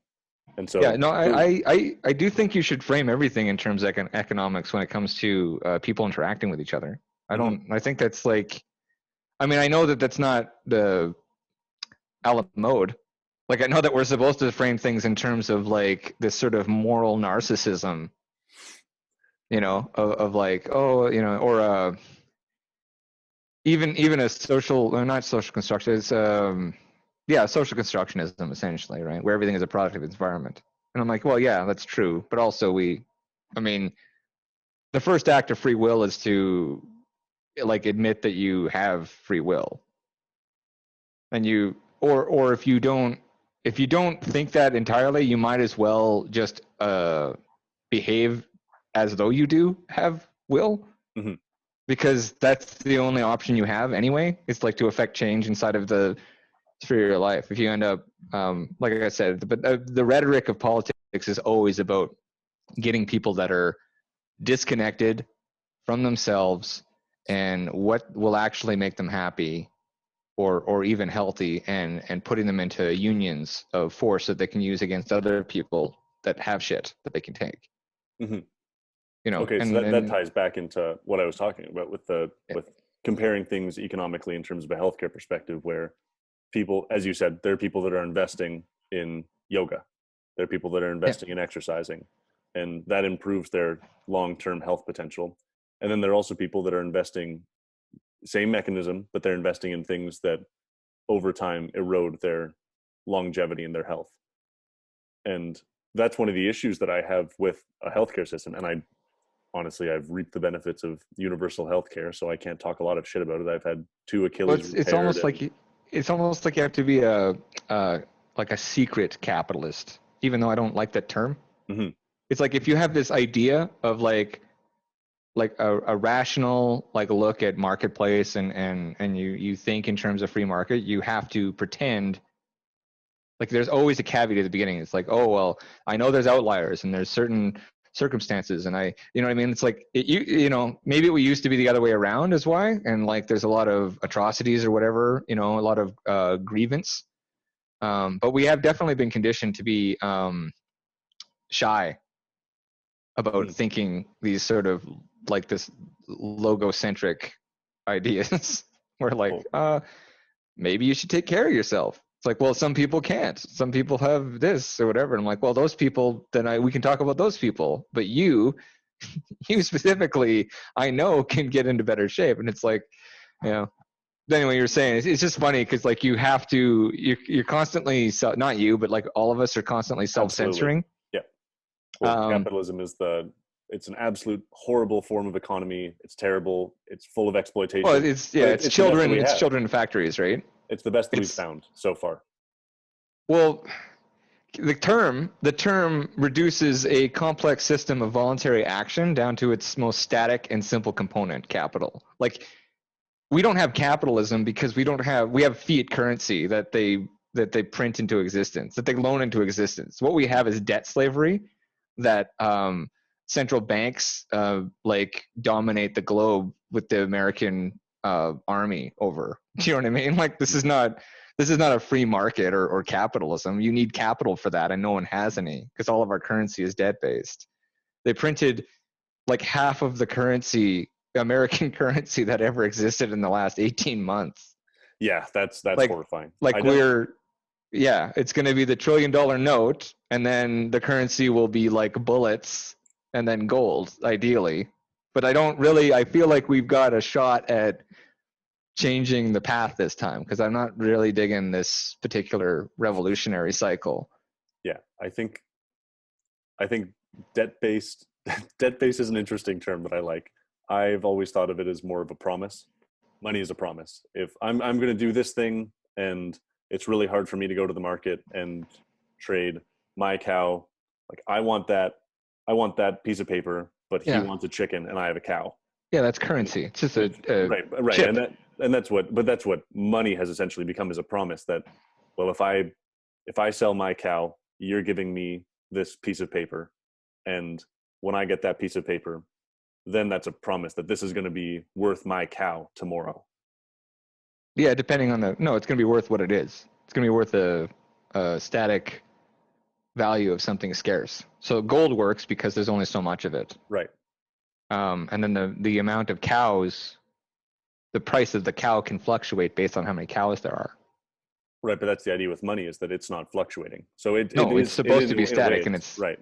And so yeah, no, I do think you should frame everything in terms of economics when it comes to people interacting with each other. I think that's like, I mean, I know that that's not the a la mode. Like, I know that we're supposed to frame things in terms of like this sort of moral narcissism, you know, of like, oh, you know, or even a social, or not social construction, it's social constructionism essentially, right? Where everything is a product of its environment. And I'm like, well, yeah, that's true, but also the first act of free will is to like admit that you have free will. And you or if you don't think that entirely, you might as well just behave as though you do have will. Mm-hmm. Because that's the only option you have anyway. It's like to affect change inside of the sphere of your life. If you end up like I said, but the rhetoric of politics is always about getting people that are disconnected from themselves and what will actually make them happy or even healthy, and putting them into unions of force that they can use against other people that have shit that they can take. Mm-hmm. You know, okay, so that ties back into what I was talking about with with comparing things economically in terms of a healthcare perspective, where people, as you said, there are people that are investing in yoga, there are people that are investing in exercising, and that improves their long-term health potential. And then there are also people that are investing, same mechanism, but they're investing in things that over time erode their longevity and their health. And that's one of the issues that I have with a healthcare system. And honestly, I've reaped the benefits of universal healthcare, so I can't talk a lot of shit about it. I've had 2 Achilles. It's almost like you have to be like a secret capitalist, even though I don't like that term. Mm-hmm. It's like if you have this idea of like a rational like look at marketplace and you think in terms of free market, you have to pretend like there's always a caveat at the beginning. It's like, oh well, I know there's outliers and there's certain circumstances, and you know what I mean? It's like you know, maybe it used to be the other way around is why, and like there's a lot of atrocities or whatever, you know, a lot of grievance, but we have definitely been conditioned to be shy about thinking these sort of like this logocentric ideas where like maybe you should take care of yourself. It's like, well, some people can't. Some people have this or whatever. And I'm like, well, those people, then we can talk about those people. But you specifically, I know can get into better shape. And it's like, you know. Anyway, you're saying it's just funny because like you have to, you're constantly, not you, but like all of us are constantly self-censoring. Yeah. Well, capitalism is it's an absolute horrible form of economy. It's terrible. It's full of exploitation. Well, it's children. It's children in factories, right? It's the best that we've found so far. Well, the term reduces a complex system of voluntary action down to its most static and simple component, capital. Like we don't have capitalism because we have fiat currency that they print into existence, that they loan into existence. What we have is debt slavery that central banks like dominate the globe with the American army over. Do you know what I mean? Like this is not a free market or capitalism. You need capital for that, and no one has any because all of our currency is debt based. They printed like half of the currency, American currency, that ever existed in the last 18 months. Yeah, that's like, horrifying. Like Yeah, it's going to be the $1 trillion note, and then the currency will be like bullets and then gold, ideally. But I feel like we've got a shot at changing the path this time, because I'm not really digging this particular revolutionary cycle. Yeah, I think debt-based debt-based is an interesting term that I like. I've always thought of it as more of a promise. Money is a promise. If I'm going to do this thing, and it's really hard for me to go to the market and trade my cow, like I want that piece of paper, but he Yeah. wants a chicken and I have a cow. Yeah, that's currency. It's just a Right. chip. And that's what money has essentially become, as a promise that, well, if I sell my cow, you're giving me this piece of paper, and when I get that piece of paper, then that's a promise that this is going to be worth my cow tomorrow. Yeah, depending on it's going to be worth what it is. It's going to be worth a static value of something scarce. So gold works because there's only so much of it. Right. And then the amount of cows, the price of the cow can fluctuate based on how many cows there are. Right, but that's the idea with money, is that it's not fluctuating. So it's supposed to be static, and it's right.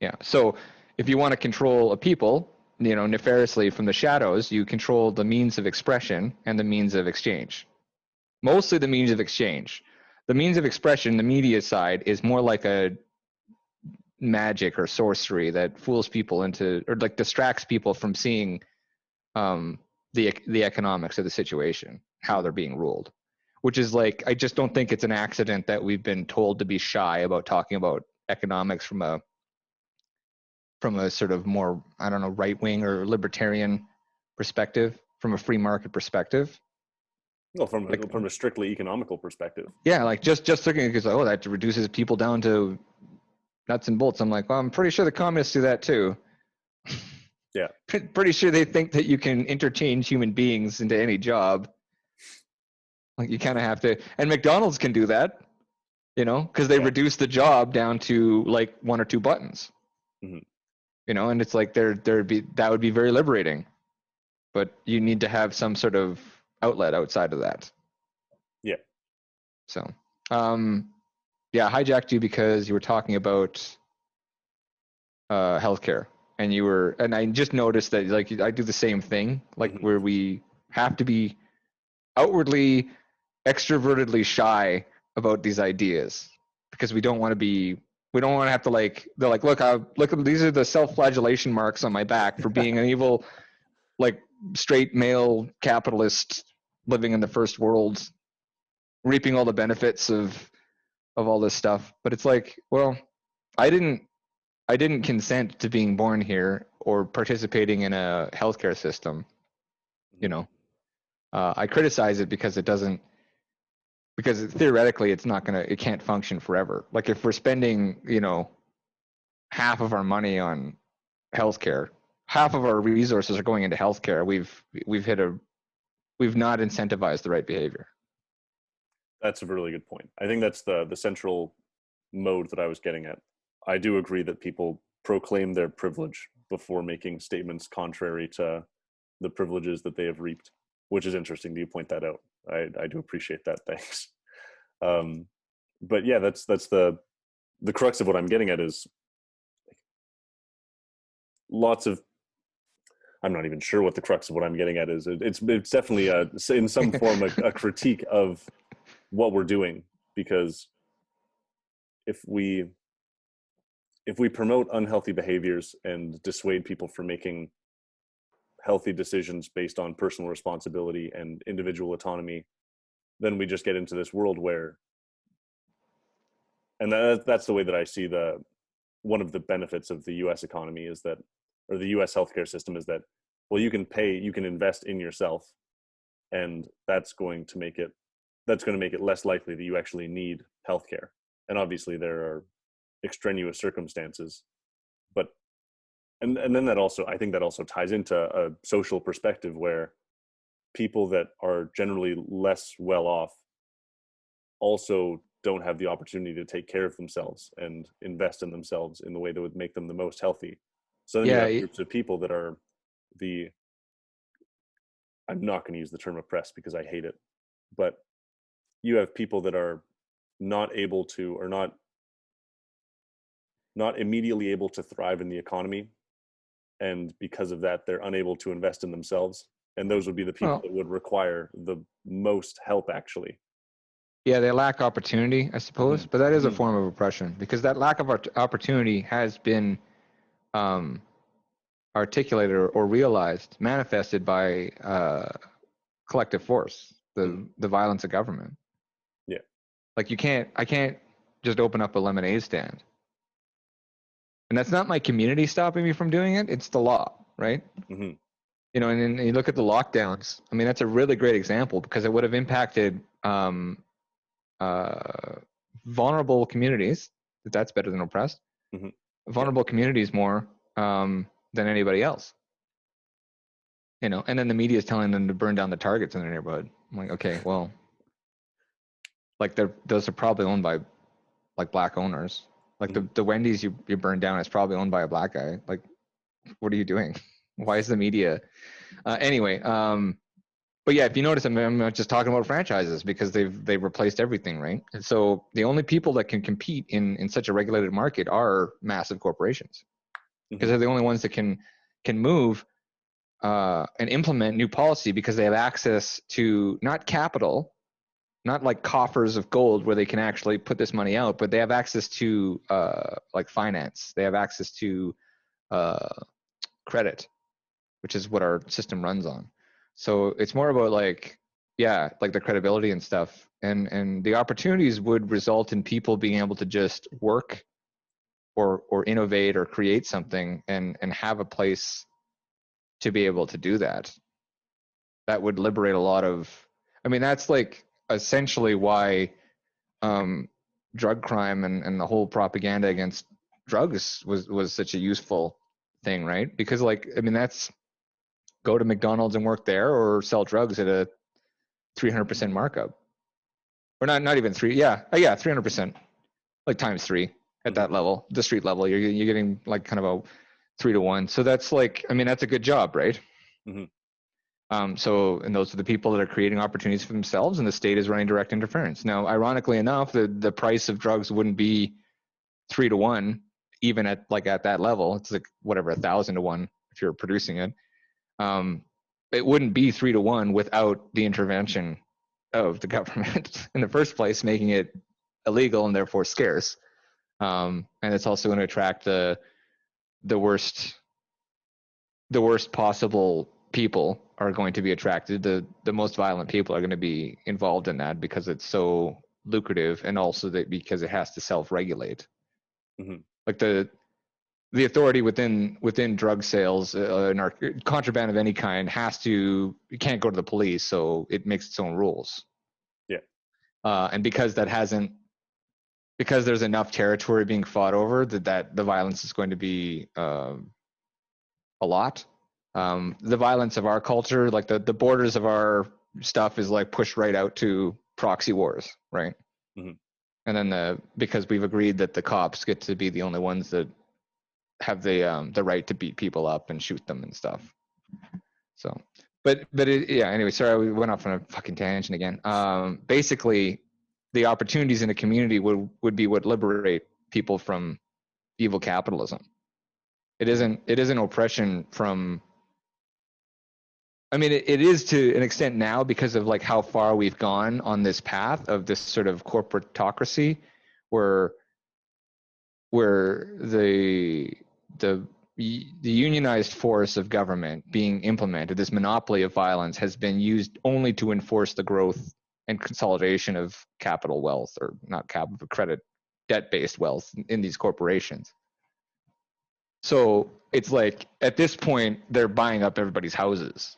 Yeah. So if you want to control a people, nefariously from the shadows, you control the means of expression and the means of exchange. Mostly the means of exchange. The means of expression, the media side, is more like a magic or sorcery that fools people into, or like distracts people from seeing the economics of the situation, how they're being ruled. Which is like, I just don't think it's an accident that we've been told to be shy about talking about economics from a sort of more, I don't know, right-wing or libertarian perspective, from a free market perspective. Well, from a strictly economical perspective. Yeah, like just thinking, because that reduces people down to nuts and bolts. I'm like, well, I'm pretty sure the communists do that too. Yeah. Pretty sure they think that you can interchange human beings into any job. Like you kind of have to, and McDonald's can do that, because they reduce the job down to like 1 or 2 buttons. Mm-hmm. And it's like that would be very liberating, but you need to have some sort of outlet outside of that. Yeah. So, I hijacked you because you were talking about healthcare, and I just noticed that like I do the same thing, like where we have to be outwardly, extrovertedly shy about these ideas because we don't want to have to they're like, look, these are the self-flagellation marks on my back for being an evil, like straight male capitalist living in the first world, reaping all the benefits of all this stuff. But it's like, well, I didn't consent to being born here or participating in a healthcare system. I criticize it because because theoretically it can't function forever. Like if we're spending, half of our money on healthcare, half of our resources are going into healthcare, we've not incentivized the right behavior. That's a really good point. I think that's the central mode that I was getting at. I do agree that people proclaim their privilege before making statements contrary to the privileges that they have reaped, which is interesting that you point that out. I do appreciate that. Thanks. But yeah, that's the crux of what I'm getting at is lots of, I'm not even sure what the crux of what I'm getting at is. It's definitely in some form a critique of what we're doing, because if we promote unhealthy behaviors and dissuade people from making healthy decisions based on personal responsibility and individual autonomy, then we just get into this world where, and that's the way that I see one of the benefits of the US economy is that, or the US healthcare system is that, well, you can invest in yourself, and that's going to make it less likely that you actually need healthcare. And obviously there are extraneous circumstances, but and then I think that also ties into a social perspective where people that are generally less well off also don't have the opportunity to take care of themselves and invest in themselves in the way that would make them the most healthy. So then you have groups of people that are I'm not going to use the term oppressed because I hate it, but you have people that are not able to, or not immediately able to thrive in the economy, and because of that they're unable to invest in themselves, and those would be the people Well, that would require the most help, actually. yeah, they lack opportunity, I suppose, but that is a Mhm. form of oppression, because that lack of opportunity has been um, articulated or realized, manifested by collective force, the violence of government. Yeah. Like I can't just open up a lemonade stand. And that's not my community stopping me from doing it. It's the law, right? Mm-hmm. You know, and then you look at the lockdowns. I mean, that's a really great example, because it would have impacted vulnerable communities. That's better than oppressed. Mm-hmm. Vulnerable communities more than anybody else. You know, and then the media is telling them to burn down the Targets in their neighborhood. I'm like, okay, well, like those are probably owned by like black owners. Like the Wendy's you burned down is probably owned by a black guy. Like, what are you doing? Why is the media? Anyway, but yeah, if you notice, I'm not just talking about franchises, because they've replaced everything, right? And so the only people that can compete in such a regulated market are massive corporations, because they're the only ones that can move and implement new policy, because they have access to not capital, not like coffers of gold where they can actually put this money out, but they have access to like finance. They have access to credit, which is what our system runs on. So it's more about like, yeah, like the credibility and stuff, and the opportunities would result in people being able to just work or innovate or create something and have a place to be able to do that. That would liberate a lot of, I mean, that's like essentially why drug crime and the whole propaganda against drugs was such a useful thing, right? Because like, I mean, that's go to McDonald's and work there, or sell drugs at a 300% markup, or not even 300%, like times 3 at that level, the street level. You're getting like kind of a 3 to 1. So that's like, I mean, that's a good job, right? So, and those are the people that are creating opportunities for themselves, and the state is running direct interference. Now, ironically enough, the price of drugs wouldn't be 3 to 1, even at that level. It's like whatever, 1,000 to 1 if you're producing it. It wouldn't be 3 to 1 without the intervention of the government in the first place, making it illegal and therefore scarce. And it's also going to attract the worst possible people are going to be attracted. The most violent people are going to be involved in that, because it's so lucrative, and also that because it has to self-regulate. Like the authority within drug sales, contraband of any kind, you can't go to the police, so it makes its own rules. Yeah. And because there's enough territory being fought over, that the violence is going to be a lot. The violence of our culture, like the borders of our stuff, is like pushed right out to proxy wars, right? And then because we've agreed that the cops get to be the only ones that have the right to beat people up and shoot them and stuff. So, but anyway, sorry, we went off on a fucking tangent again. Basically, the opportunities in a community would be what liberate people from evil capitalism. It isn't oppression from, I mean, it is to an extent now, because of like how far we've gone on this path of this sort of corporatocracy, where the unionized force of government being implemented, this monopoly of violence, has been used only to enforce the growth and consolidation of capital wealth, or not capital, but credit, debt-based wealth in these corporations. So it's like, at this point, they're buying up everybody's houses.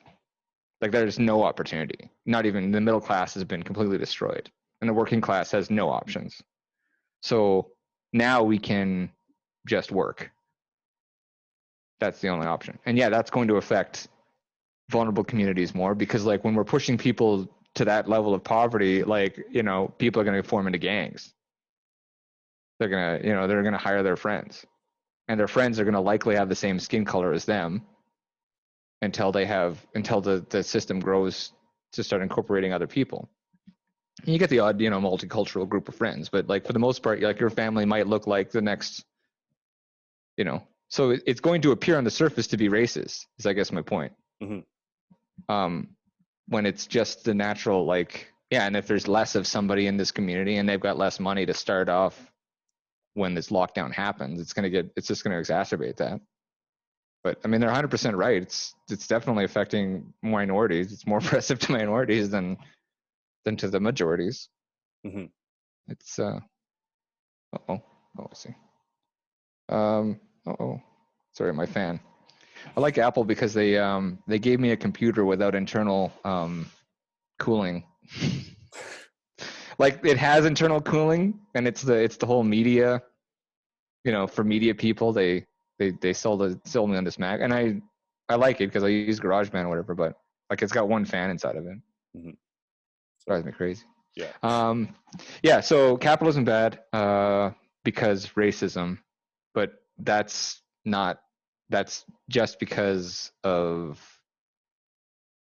Like, there's no opportunity. Not even the middle class has been completely destroyed, and the working class has no options. So now we can just work. That's the only option. And yeah, that's going to affect vulnerable communities more, because like when we're pushing people to that level of poverty, like, you know, people are going to form into gangs. They're going to hire their friends, and their friends are going to likely have the same skin color as them until the system grows to start incorporating other people. You get the odd, multicultural group of friends, but like for the most part, like your family might look like the next, so it's going to appear on the surface to be racist, is I guess my point. Mm-hmm. When it's just the natural, like, yeah, and if there's less of somebody in this community and they've got less money to start off when this lockdown happens, it's just going to exacerbate that. But I mean, they're 100% right. It's definitely affecting minorities. It's more oppressive to minorities than to the majorities. Mm-hmm. It's I see. Sorry, my fan. I like Apple because they gave me a computer without internal cooling. Like it has internal cooling, and it's the whole media. For media people, they sold me on this Mac, and I like it because I use GarageBand or whatever. But like it's got one fan inside of it. Mm-hmm. Drives me crazy. Yeah. Yeah. So capitalism bad because racism, but that's just because of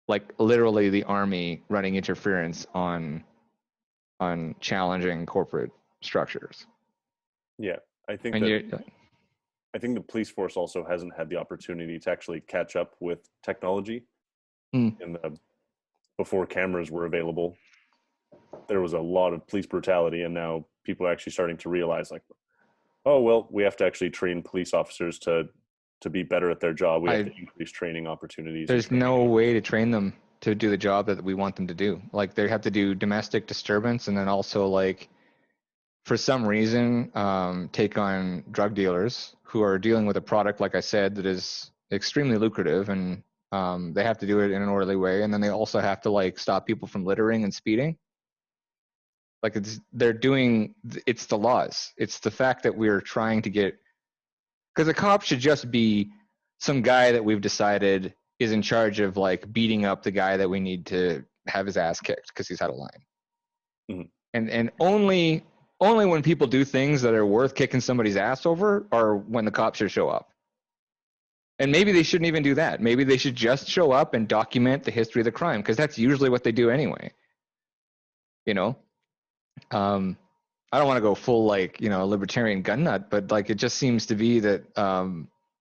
like literally the army running interference on challenging corporate structures. Yeah, I think the police force also hasn't had the opportunity to actually catch up with technology. Before cameras were available, there was a lot of police brutality, and now people are actually starting to realize, like, oh well, we have to actually train police officers to be better at their job. We have to increase training opportunities. There's no way to train them to do the job that we want them to do. Like they have to do domestic disturbance, and then also like for some reason take on drug dealers who are dealing with a product, like I said, that is extremely lucrative, and they have to do it in an orderly way. And then they also have to like stop people from littering and speeding. Like it's the laws. It's the fact that we're trying to get, because a cop should just be some guy that we've decided is in charge of like beating up the guy that we need to have his ass kicked because he's out of line. Mm-hmm. And only when people do things that are worth kicking somebody's ass over are when the cops should show up. And maybe they shouldn't even do that. Maybe they should just show up and document the history of the crime, because that's usually what they do anyway. I don't want to go full libertarian gun nut, but like it just seems to be that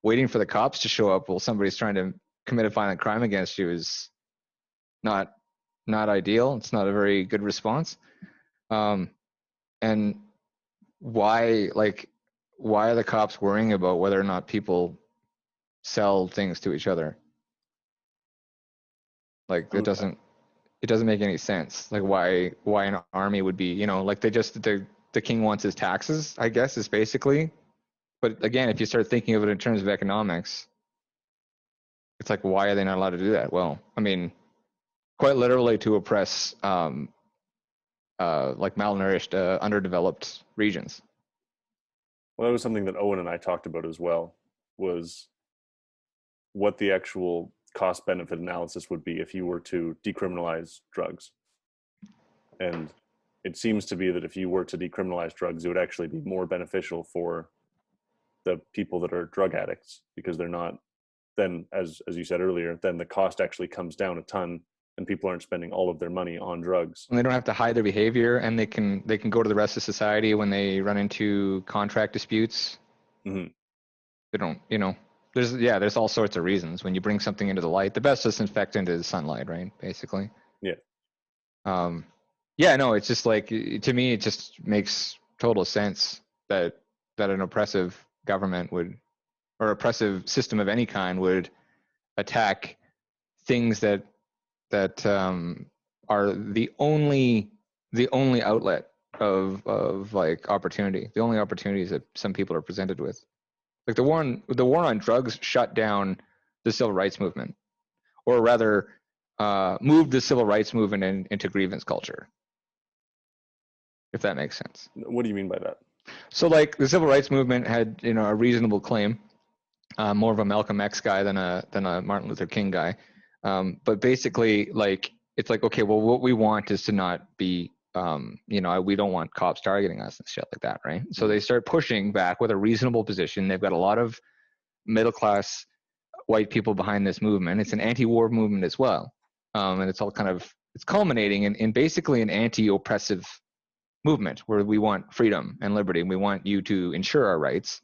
waiting for the cops to show up while somebody's trying to commit a violent crime against you is not ideal. It's not a very good response. And why are the cops worrying about whether or not people sell things to each other? Like it doesn't make any sense. Like why an army would be, like the king wants his taxes, I guess, is basically. But again, if you start thinking of it in terms of economics, it's like, why are they not allowed to do that? Well, I mean, quite literally to oppress like malnourished, underdeveloped regions. Well, that was something that Owen and I talked about as well, was what the actual cost-benefit analysis would be if you were to decriminalize drugs. And it seems to be that if you were to decriminalize drugs, it would actually be more beneficial for the people that are drug addicts, because they're not, then as you said earlier, then the cost actually comes down a ton, and people aren't spending all of their money on drugs. And they don't have to hide their behavior, and they can go to the rest of society when they run into contract disputes. Mm-hmm. They don't, there's all sorts of reasons. When you bring something into the light, the best disinfectant is sunlight, right? Basically. Yeah. No, it's just like, to me, it just makes total sense that an oppressive government or oppressive system of any kind would attack things that are the only outlet of like opportunity, the only opportunities that some people are presented with. Like the war on drugs shut down the civil rights movement, or rather moved the civil rights movement into grievance culture, if that makes sense. What do you mean by that? So like the civil rights movement had a reasonable claim, more of a Malcolm X guy than a Martin Luther King guy. But basically, like, it's like, okay, well, what we want is to not be, we don't want cops targeting us and shit like that, right? So they start pushing back with a reasonable position. They've got a lot of middle-class white people behind this movement. It's an anti-war movement as well. And it's all kind of it's culminating in basically an anti-oppressive movement where we want freedom and liberty, and we want you to ensure our rights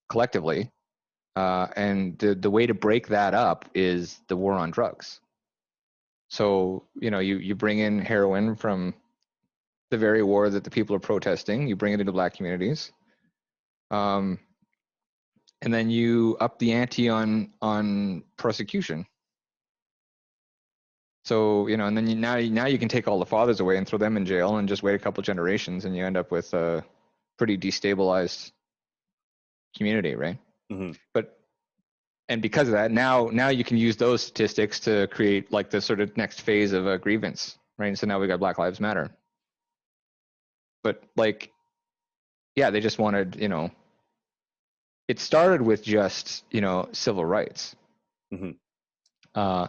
collectively. And the way to break that up is the war on drugs. So, you bring in heroin from the very war that the people are protesting, you bring it into black communities. And then you up the ante on prosecution. So, and then now you can take all the fathers away and throw them in jail and just wait a couple generations, and you end up with a pretty destabilized community, right? Mm-hmm. And because of that, now you can use those statistics to create like the sort of next phase of a grievance, right? And so now we got Black Lives Matter. But like, yeah, they just wanted, it started with just, civil rights. Mm-hmm.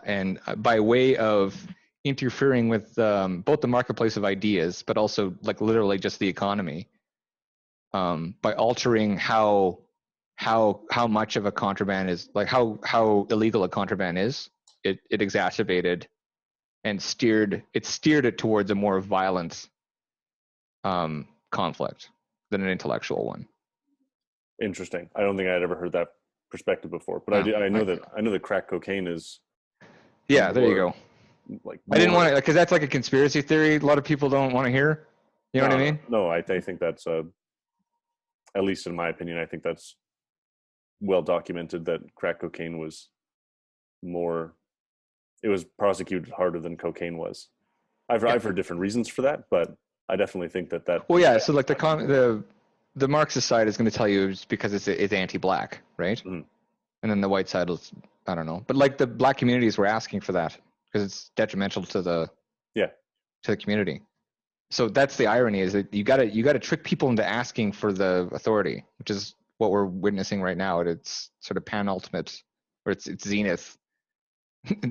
And by way of interfering with both the marketplace of ideas, but also like literally just the economy, by altering how much of a contraband is, like how illegal a contraband is, it exacerbated and steered it towards a more violent conflict than an intellectual one. Interesting. I don't think I'd ever heard that perspective before, but I know that crack cocaine is. Yeah, there you go. Like I didn't want to, because that's like a conspiracy theory. A lot of people don't want to hear. You know what I mean? No, I think that's at least in my opinion, I think that's well documented that crack cocaine was it was prosecuted harder than cocaine was. I've heard different reasons for that, but I definitely think that. Well, yeah. So like the Marxist side is going to tell you it's because it's anti-black, right? Mm-hmm. And then the white side is, I don't know, but like the black communities were asking for that because it's detrimental to the community. So that's the irony, is that you got to trick people into asking for the authority, which is what we're witnessing right now at its sort of penultimate, or its zenith.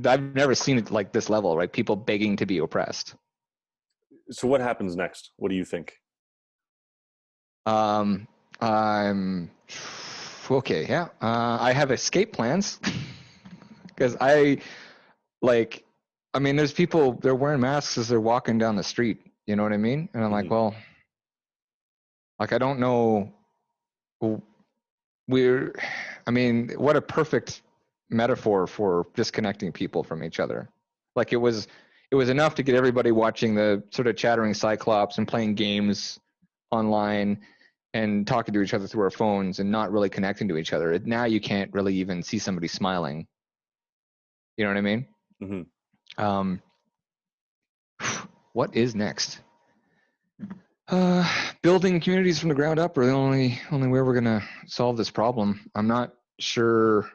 I've never seen it like this level, right? People begging to be oppressed. So what happens next? What do you think? I'm okay. Yeah. I have escape plans because there's people, they're wearing masks as they're walking down the street. You know what I mean? And I'm like, well, like, I don't know. What a perfect metaphor for disconnecting people from each other. Like it was enough to get everybody watching the sort of chattering cyclops and playing games online and talking to each other through our phones and not really connecting to each other. Now you can't really even see somebody smiling. You know what I mean? Mm-hmm. What is next? Building communities from the ground up are the only way we're going to solve this problem. I'm not sure.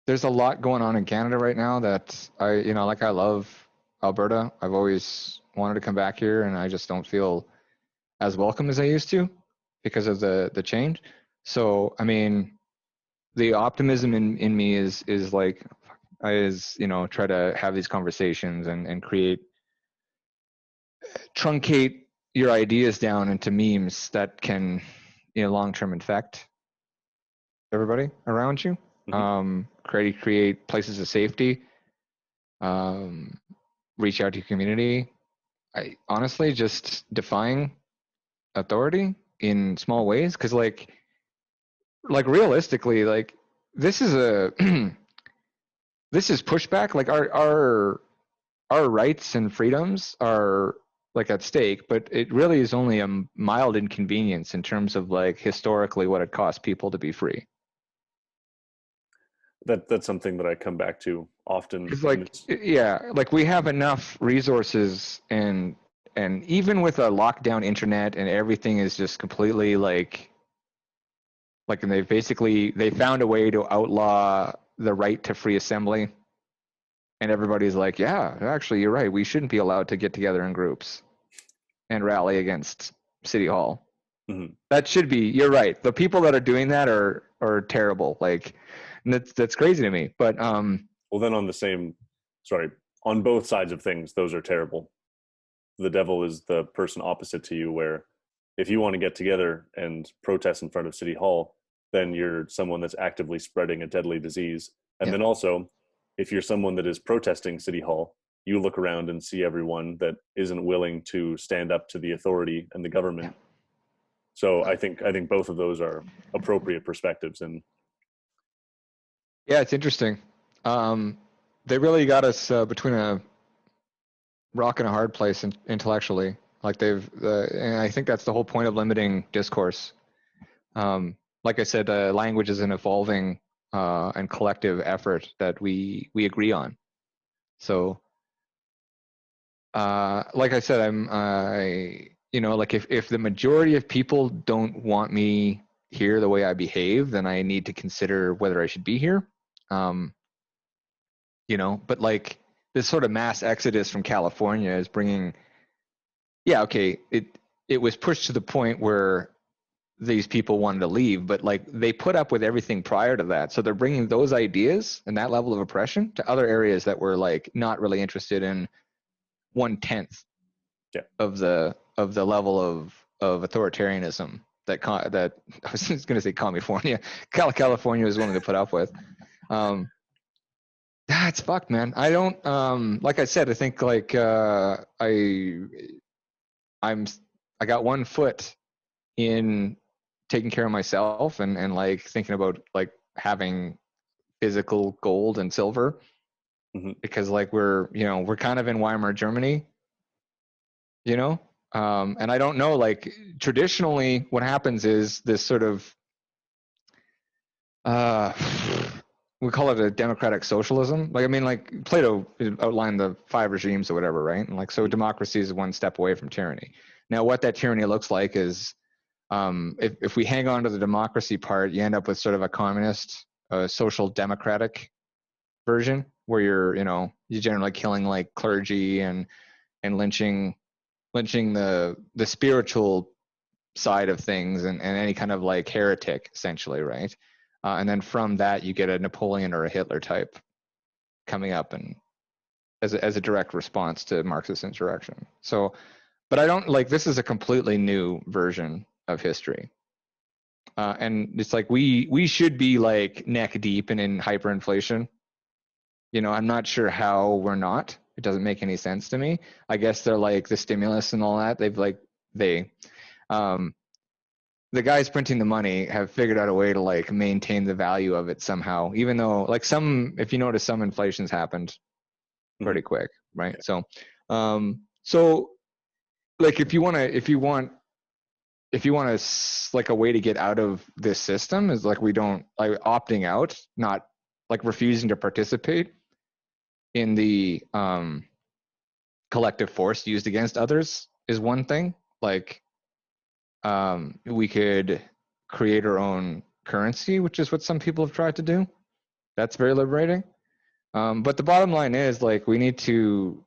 There's a lot going on in Canada right now that I love Alberta. I've always wanted to come back here, and I just don't feel as welcome as I used to because of the change. So, I mean, the optimism in me is like, try to have these conversations and truncate your ideas down into memes that can, long-term infect everybody around you. Mm-hmm. Create places of safety, reach out to your community. I honestly just defying authority in small ways, because like realistically, like this is pushback. Like our rights and freedoms are like at stake, but it really is only a mild inconvenience in terms of like historically what it costs people to be free. That's something that I come back to often. It's like, like we have enough resources, and even with a lockdown internet and everything is just completely and they found a way to outlaw the right to free assembly. And everybody's like, yeah, actually, you're right. We shouldn't be allowed to get together in groups and rally against City Hall. Mm-hmm. That should be, you're right. The people that are doing that are terrible. Like, and that's crazy to me. But well, then on both sides of things, those are terrible. The devil is the person opposite to you, where if you want to get together and protest in front of City Hall, then you're someone that's actively spreading a deadly disease. And then also, if you're someone that is protesting City Hall, you look around and see everyone that isn't willing to stand up to the authority and the government. So I think both of those are appropriate perspectives. And Yeah, it's interesting. They really got us between a rock and a hard place intellectually. Like and I think that's the whole point of limiting discourse. Like I said, language is an evolving and collective effort that we agree on. So, like I said, like if the majority of people don't want me here the way I behave, then I need to consider whether I should be here. But like this sort of mass exodus from California is bringing, it was pushed to the point where these people wanted to leave, but like they put up with everything prior to that. So they're bringing those ideas and that level of oppression to other areas that were like not really interested in 1/10 of the level of authoritarianism that I was going to say California was willing to put up with. It's fucked, man. I don't like I said, I think like I got one foot in taking care of myself and like thinking about like having physical gold and silver, because like we're kind of in Weimar Germany, and I don't know, like traditionally what happens is this sort of we call it a democratic socialism. Like, I mean, like Plato outlined the 5 regimes or whatever, right? And like, so democracy is one step away from tyranny. Now, what that tyranny looks like is, if we hang on to the democracy part, you end up with sort of a communist, social democratic version where you're generally killing like clergy and lynching the spiritual side of things and any kind of like heretic, essentially, right? And then from that, you get a Napoleon or a Hitler type coming up and as a direct response to Marxist insurrection. So, but I don't like, this is a completely new version of history. And it's like, we should be like neck deep and in hyperinflation. I'm not sure how we're not. It doesn't make any sense to me. I guess they're like the stimulus and all that. The guys printing the money have figured out a way to like maintain the value of it somehow, even though like if you notice, some inflation's happened pretty quick, right? Yeah. So like if you want like a way to get out of this system is like, we don't like opting out, not like refusing to participate in the collective force used against others is one thing. Like, we could create our own currency, which is what some people have tried to do. That's very liberating. But the bottom line is like, we need to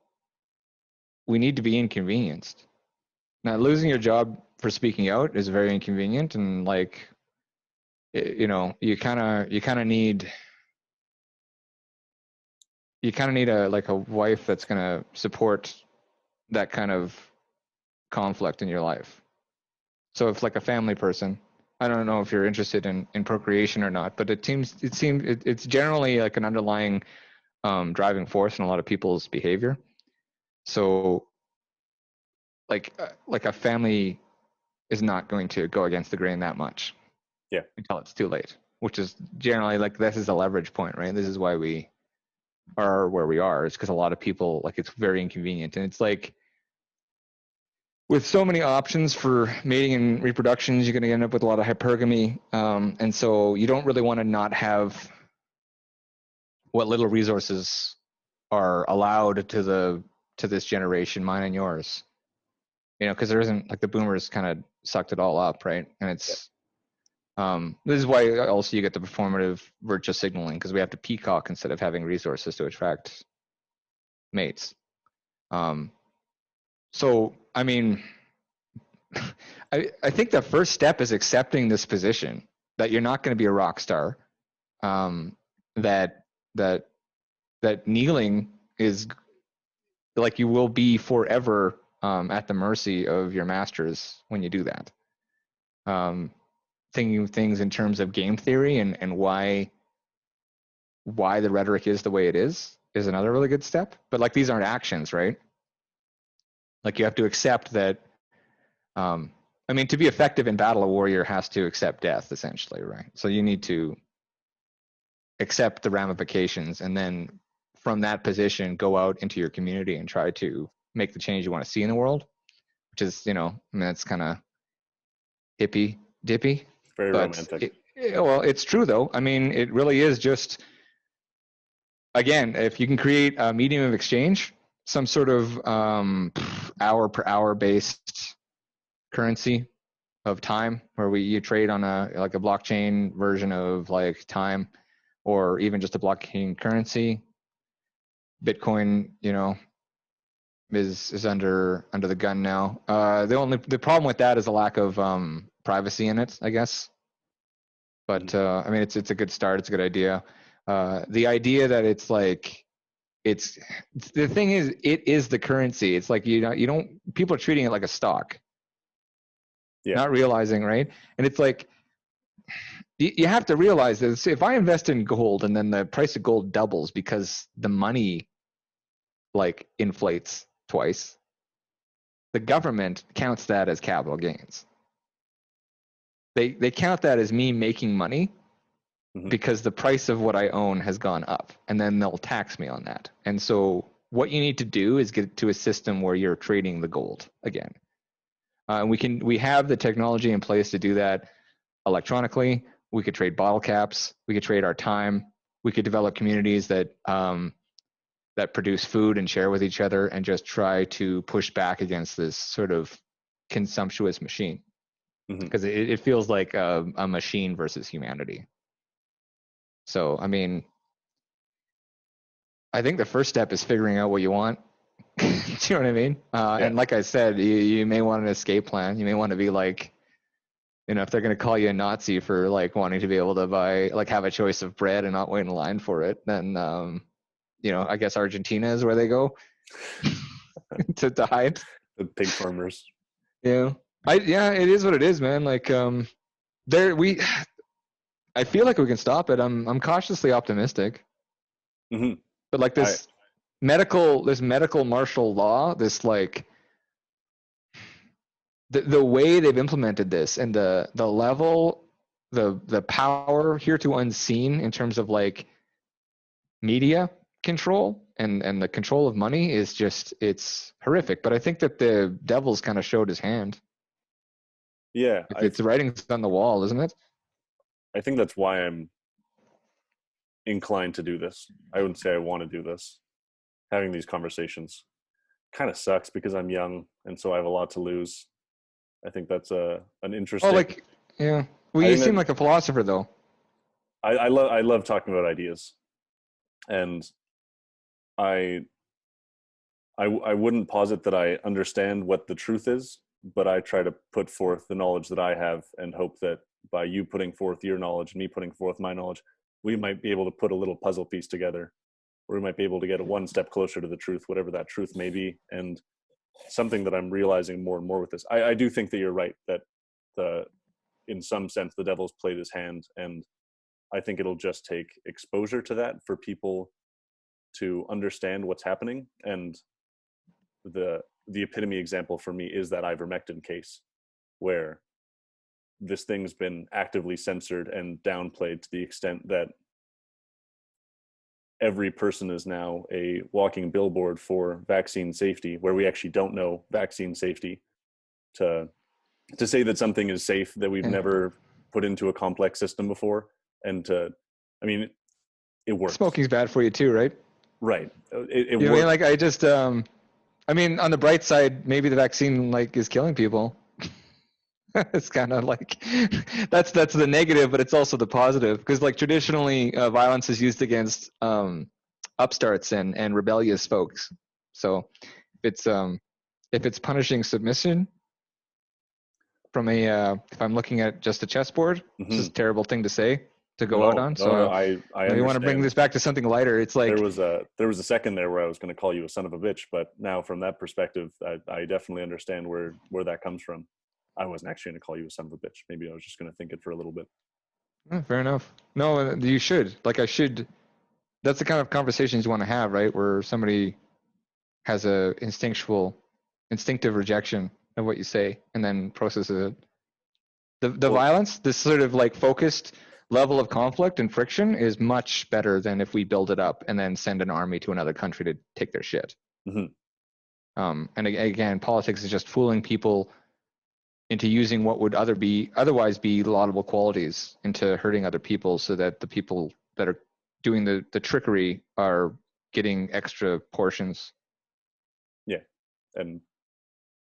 be inconvenienced. Now, losing your job for speaking out is very inconvenient, and like, you kind of need a wife that's going to support that kind of conflict in your life. So if like a family person, I don't know if you're interested in procreation or not, but it seems it's generally like an underlying driving force in a lot of people's behavior. So like a family is not going to go against the grain that much. Yeah. Until it's too late, which is generally like, this is a leverage point, right? This is why we are where we are. It's because a lot of people, like, it's very inconvenient. And it's like, with so many options for mating and reproductions, you're going to end up with a lot of hypergamy. And so you don't really want to not have what little resources are allowed to this generation, mine and yours. Because there isn't, like, the boomers kind of sucked it all up, right? And it's this is why also you get the performative virtue signaling, because we have to peacock instead of having resources to attract mates. So, I mean, I think the first step is accepting this position that you're not going to be a rock star, that kneeling is like, you will be forever at the mercy of your masters when you do that. Thinking of things in terms of game theory and why why the rhetoric is the way it is another really good step. But like, these aren't actions, right? Like, you have to accept that, I mean, to be effective in battle, a warrior has to accept death, essentially, right? So you need to accept the ramifications, and then from that position, go out into your community and try to make the change you want to see in the world, which is, I mean, that's kind of hippy dippy. Very romantic. Well, it's true though. I mean, it really is just, again, if you can create a medium of exchange, some sort of hour per hour based currency of time, where you trade on a blockchain version of like time, or even just a blockchain currency. Bitcoin, is under the gun now. The problem with that is a lack of privacy in it, I guess. But I mean, it's a good start. It's a good idea. The idea that it's like, the thing is, it is the currency. It's like, people are treating it like a stock. Yeah. Not realizing, right? And it's like, you have to realize that if I invest in gold and then the price of gold doubles because the money like inflates twice, the government counts that as capital gains. They count that as me making money because the price of what I own has gone up, and then they'll tax me on that. And so what you need to do is get to a system where you're trading the gold again. We have the technology in place to do that electronically. We could trade bottle caps. We could trade our time. We could develop communities that produce food and share with each other, and just try to push back against this sort of consumptuous machine, because it feels like a machine versus humanity. So, I mean, I think the first step is figuring out what you want. Do you know what I mean? Yeah. And like I said, you may want an escape plan. You may want to be like, if they're going to call you a Nazi for like wanting to be able to buy, like, have a choice of bread and not wait in line for it, then, I guess Argentina is where they go to hide. The pig farmers. Yeah. It is what it is, man. Like, I feel like we can stop it. I'm cautiously optimistic. But like this medical martial law, this like the way they've implemented this, and the level, the power hereto unseen in terms of like media control and the control of money is just, it's horrific. But I think that the devil's kind of showed his hand. Yeah. It's writing's on the wall, isn't it? I think that's why I'm inclined to do this. I wouldn't say I want to do this. Having these conversations kind of sucks because I'm young, and so I have a lot to lose. I think that's an interesting. Yeah. Well, you seem like a philosopher, though. I love talking about ideas, and I wouldn't posit that I understand what the truth is, but I try to put forth the knowledge that I have, and hope that by you putting forth your knowledge and me putting forth my knowledge, we might be able to put a little puzzle piece together, or we might be able to get one step closer to the truth, whatever that truth may be. And something that I'm realizing more and more with this, I do think that you're right, that in some sense, the devil's played his hand, and I think it'll just take exposure to that for people to understand what's happening. And the epitome example for me is that Ivermectin case, where this thing's been actively censored and downplayed to the extent that every person is now a walking billboard for vaccine safety, where we actually don't know vaccine safety. To say that something is safe that we've never put into a complex system before, and it works. Smoking's bad for you too, right? Right. It works. I mean, like, I just, on the bright side, maybe the vaccine is killing people. It's kind of like, that's the negative, but it's also the positive, because traditionally violence is used against upstarts and rebellious folks. So if it's punishing submission from if I'm looking at just a chessboard, this is a terrible thing to say, to go out on. So I we want to bring this back to something lighter. It's like, there was a second there where I was going to call you a son of a bitch, but now from that perspective, I definitely understand where that comes from. I wasn't actually going to call you a son of a bitch. Maybe I was just going to think it for a little bit. Fair enough. No, you should. I should that's the kind of conversations you want to have, right? Where somebody has a instinctive rejection of what you say and then processes it. The violence, this sort of like focused level of conflict and friction is much better than if we build it up and then send an army to another country to take their shit. And again, politics is just fooling people into using what would otherwise be laudable qualities into hurting other people, so that the people that are doing the trickery are getting extra portions. Yeah. And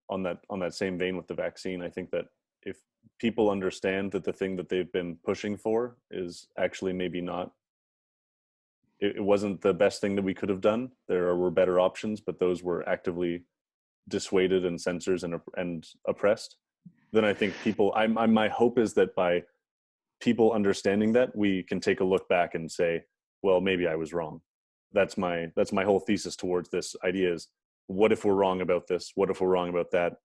on that same vein with the vaccine, I think that if people understand that the thing that they've been pushing for is actually maybe not, it wasn't the best thing that we could have done. There were better options, but those were actively dissuaded and censored and oppressed. Then I think people, my hope is that by people understanding that, we can take a look back and say, well, maybe I was wrong. That's my whole thesis towards this idea is, what if we're wrong about this? What if we're wrong about that?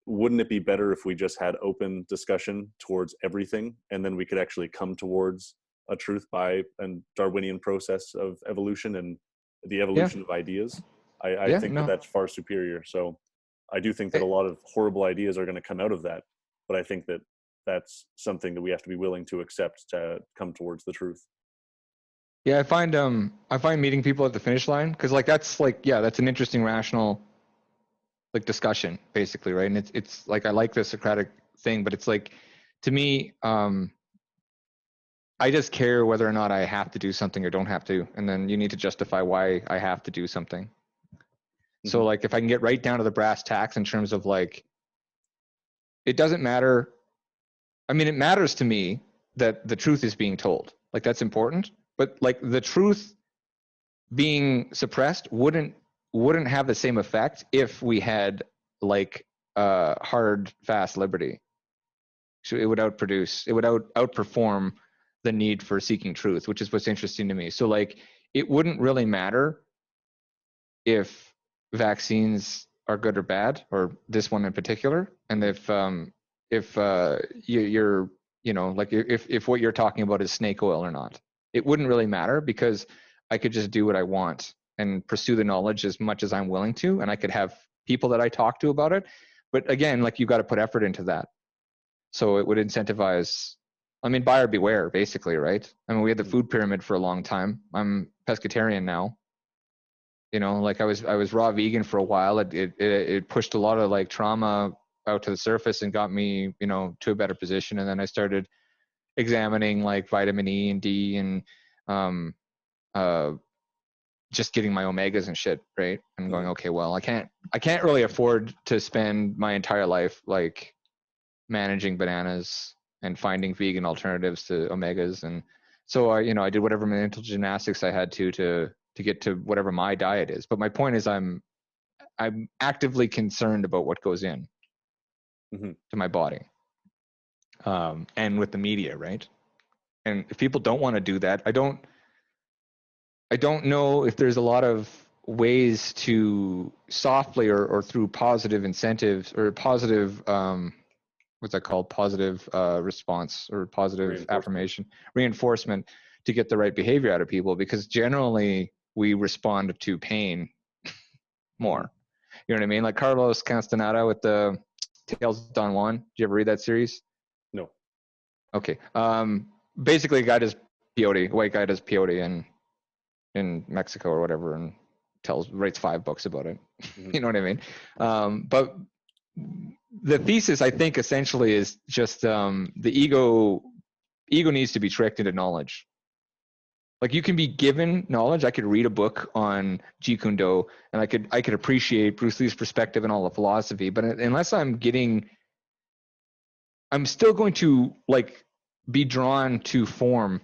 Wouldn't it be better if we just had open discussion towards everything, and then we could actually come towards a truth by a Darwinian process of evolution and the evolution of ideas? I think that's far superior. So I do think that a lot of horrible ideas are going to come out of that, but I think that that's something that we have to be willing to accept to come towards the truth. Yeah, I find meeting people at the finish line, because like that's an interesting rational like discussion basically, right? And it's like I like the Socratic thing, but it's like, to me, I just care whether or not I have to do something or don't have to, and then you need to justify why I have to do something. So like if I can get right down to the brass tacks in terms of like, it doesn't matter. I mean, it matters to me that the truth is being told. Like that's important, but like the truth being suppressed wouldn't have the same effect if we had like hard, fast liberty. So it would outperform the need for seeking truth, which is what's interesting to me. So like it wouldn't really matter if vaccines are good or bad, or this one in particular, and if you're like if what you're talking about is snake oil or not, it wouldn't really matter, because I could just do what I want and pursue the knowledge as much as I'm willing to, and I could have people that I talk to about it. But again, like you've got to put effort into that. So it would incentivize, I mean, buyer beware, basically, right? I mean, we had the food pyramid for a long time. I'm pescatarian now. Like I was raw vegan for a while. It pushed a lot of like trauma out to the surface and got me, to a better position. And then I started examining like vitamin E and D and just getting my omegas and shit, right? And going, okay, well, I can't really afford to spend my entire life like managing bananas and finding vegan alternatives to omegas. And so I did whatever mental gymnastics I had to get to whatever my diet is. But my point is I'm actively concerned about what goes in to my body. And with the media, right? And if people don't want to do that, I don't know if there's a lot of ways to softly or through positive incentives or positive what's that called? Positive response or positive reinforcement to get the right behavior out of people, because generally we respond to pain more. You know what I mean? Like Carlos Castaneda with the Tales of Don Juan. Did you ever read that series? No. Okay. Basically, a white guy does peyote in Mexico or whatever, and writes 5 books about it. You know what I mean? But the thesis, I think, essentially is just the ego needs to be tricked into knowledge. Like you can be given knowledge. I could read a book on Jeet Kune Do, and I could appreciate Bruce Lee's perspective and all the philosophy. But unless I'm still going to like be drawn to form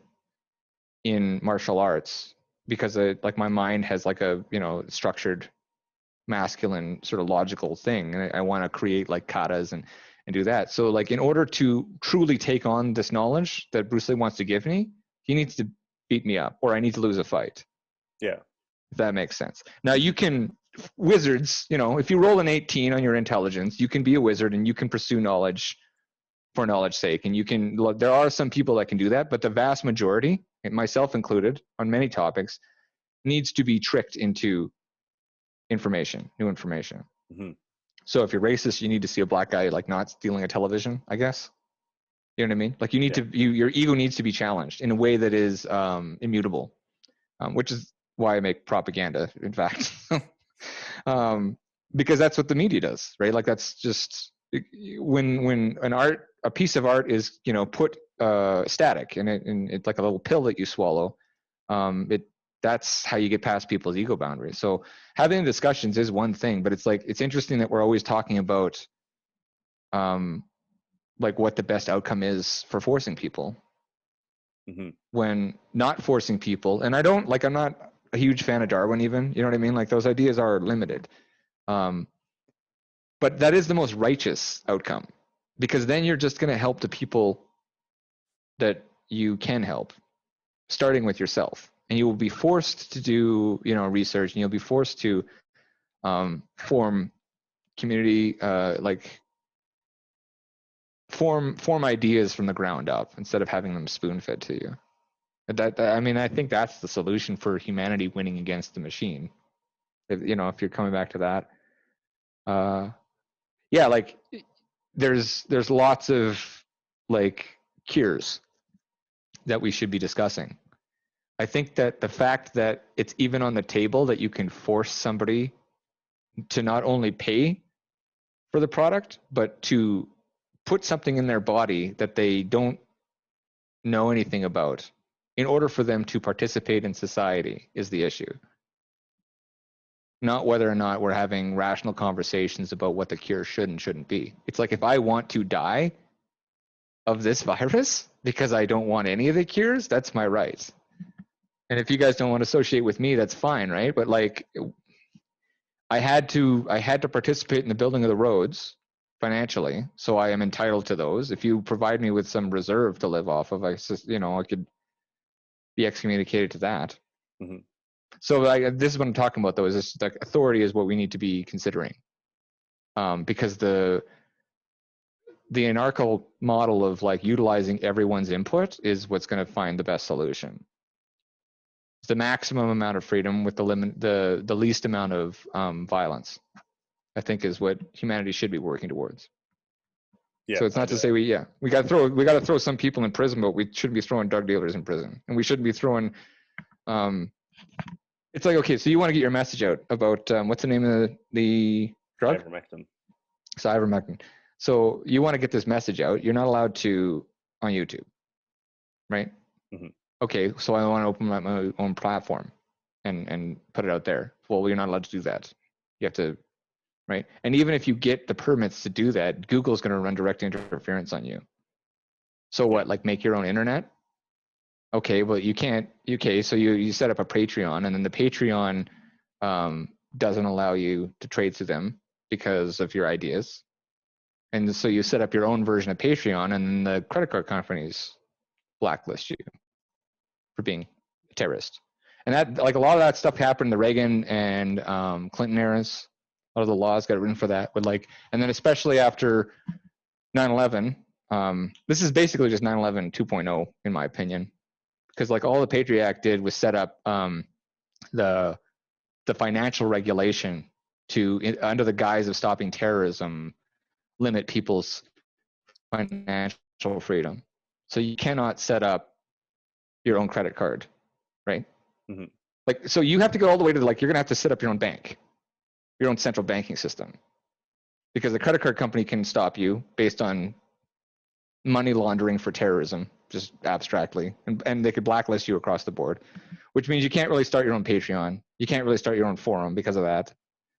in martial arts, because like my mind has like a structured masculine sort of logical thing, and I want to create like katas and do that. So like in order to truly take on this knowledge that Bruce Lee wants to give me, he needs to beat me up, or I need to lose a fight. Yeah. If that makes sense. Now wizards, if you roll an 18 on your intelligence, you can be a wizard and you can pursue knowledge for knowledge's sake. And there are some people that can do that, but the vast majority myself included, on many topics, needs to be tricked into information, new information. Mm-hmm. So if you're racist, you need to see a black guy like not stealing a television, I guess. You know what I mean? Like you need to, your ego needs to be challenged in a way that is immutable, which is why I make propaganda, in fact. Because that's what the media does, right? Like that's just, when a piece of art is, put static and it's like a little pill that you swallow, that's how you get past people's ego boundaries. So having discussions is one thing, but it's interesting that we're always talking about like what the best outcome is for forcing people, when not forcing people. And I'm not a huge fan of Darwin even, you know what I mean? Like those ideas are limited. But that is the most righteous outcome, because then you're just going to help the people that you can help, starting with yourself. And you will be forced to do, research, and you'll be forced to form community, form ideas from the ground up instead of having them spoon-fed to you. I think that's the solution for humanity winning against the machine. If you're coming back to that, like there's lots of like cures that we should be discussing. I think that the fact that it's even on the table that you can force somebody to not only pay for the product, but to put something in their body that they don't know anything about in order for them to participate in society is the issue. Not whether or not we're having rational conversations about what the cure should and shouldn't be. It's like, if I want to die of this virus because I don't want any of the cures, that's my right. And if you guys don't want to associate with me, that's fine, right? But like, I had to participate in the building of the roads financially, so I am entitled to those. If you provide me with some reserve to live off of, I could be excommunicated to that. Mm-hmm. So this is what I'm talking about, though, is this, like, authority is what we need to be considering, because the anarchical model of like utilizing everyone's input is what's going to find the best solution. It's the maximum amount of freedom with the least amount of violence, I think, is what humanity should be working towards. Yeah, so it's not to say we got to throw some people in prison, but we shouldn't be throwing drug dealers in prison, and we shouldn't be throwing. It's like, okay, so you want to get your message out about what's the name of the drug? Ivermectin. It's Ivermectin. So you want to get this message out. You're not allowed to on YouTube, right? Mm-hmm. Okay, so I want to open my own platform and put it out there. Well, you're not allowed to do that. You have to, right? And even if you get the permits to do that, Google's going to run direct interference on you. So what, like make your own internet? Okay, well you can't, okay, so you set up a Patreon, and then the Patreon doesn't allow you to trade through them because of your ideas. And so you set up your own version of Patreon, and then the credit card companies blacklist you for being a terrorist. And that, like, a lot of that stuff happened in the Reagan and Clinton eras. A lot of the laws got written for that. But like, and then especially after 9/11, this is basically just 9/11 2.0 in my opinion, because like all the Patriot Act did was set up the financial regulation to, under the guise of stopping terrorism, limit people's financial freedom. So you cannot set up your own credit card, right? Mm-hmm. Like, so you have to go all the way to, like, you're gonna have to set up your own bank, your own central banking system, because the credit card company can stop you based on money laundering for terrorism, just abstractly, and they could blacklist you across the board, which means you can't really start your own Patreon, you can't really start your own forum because of that.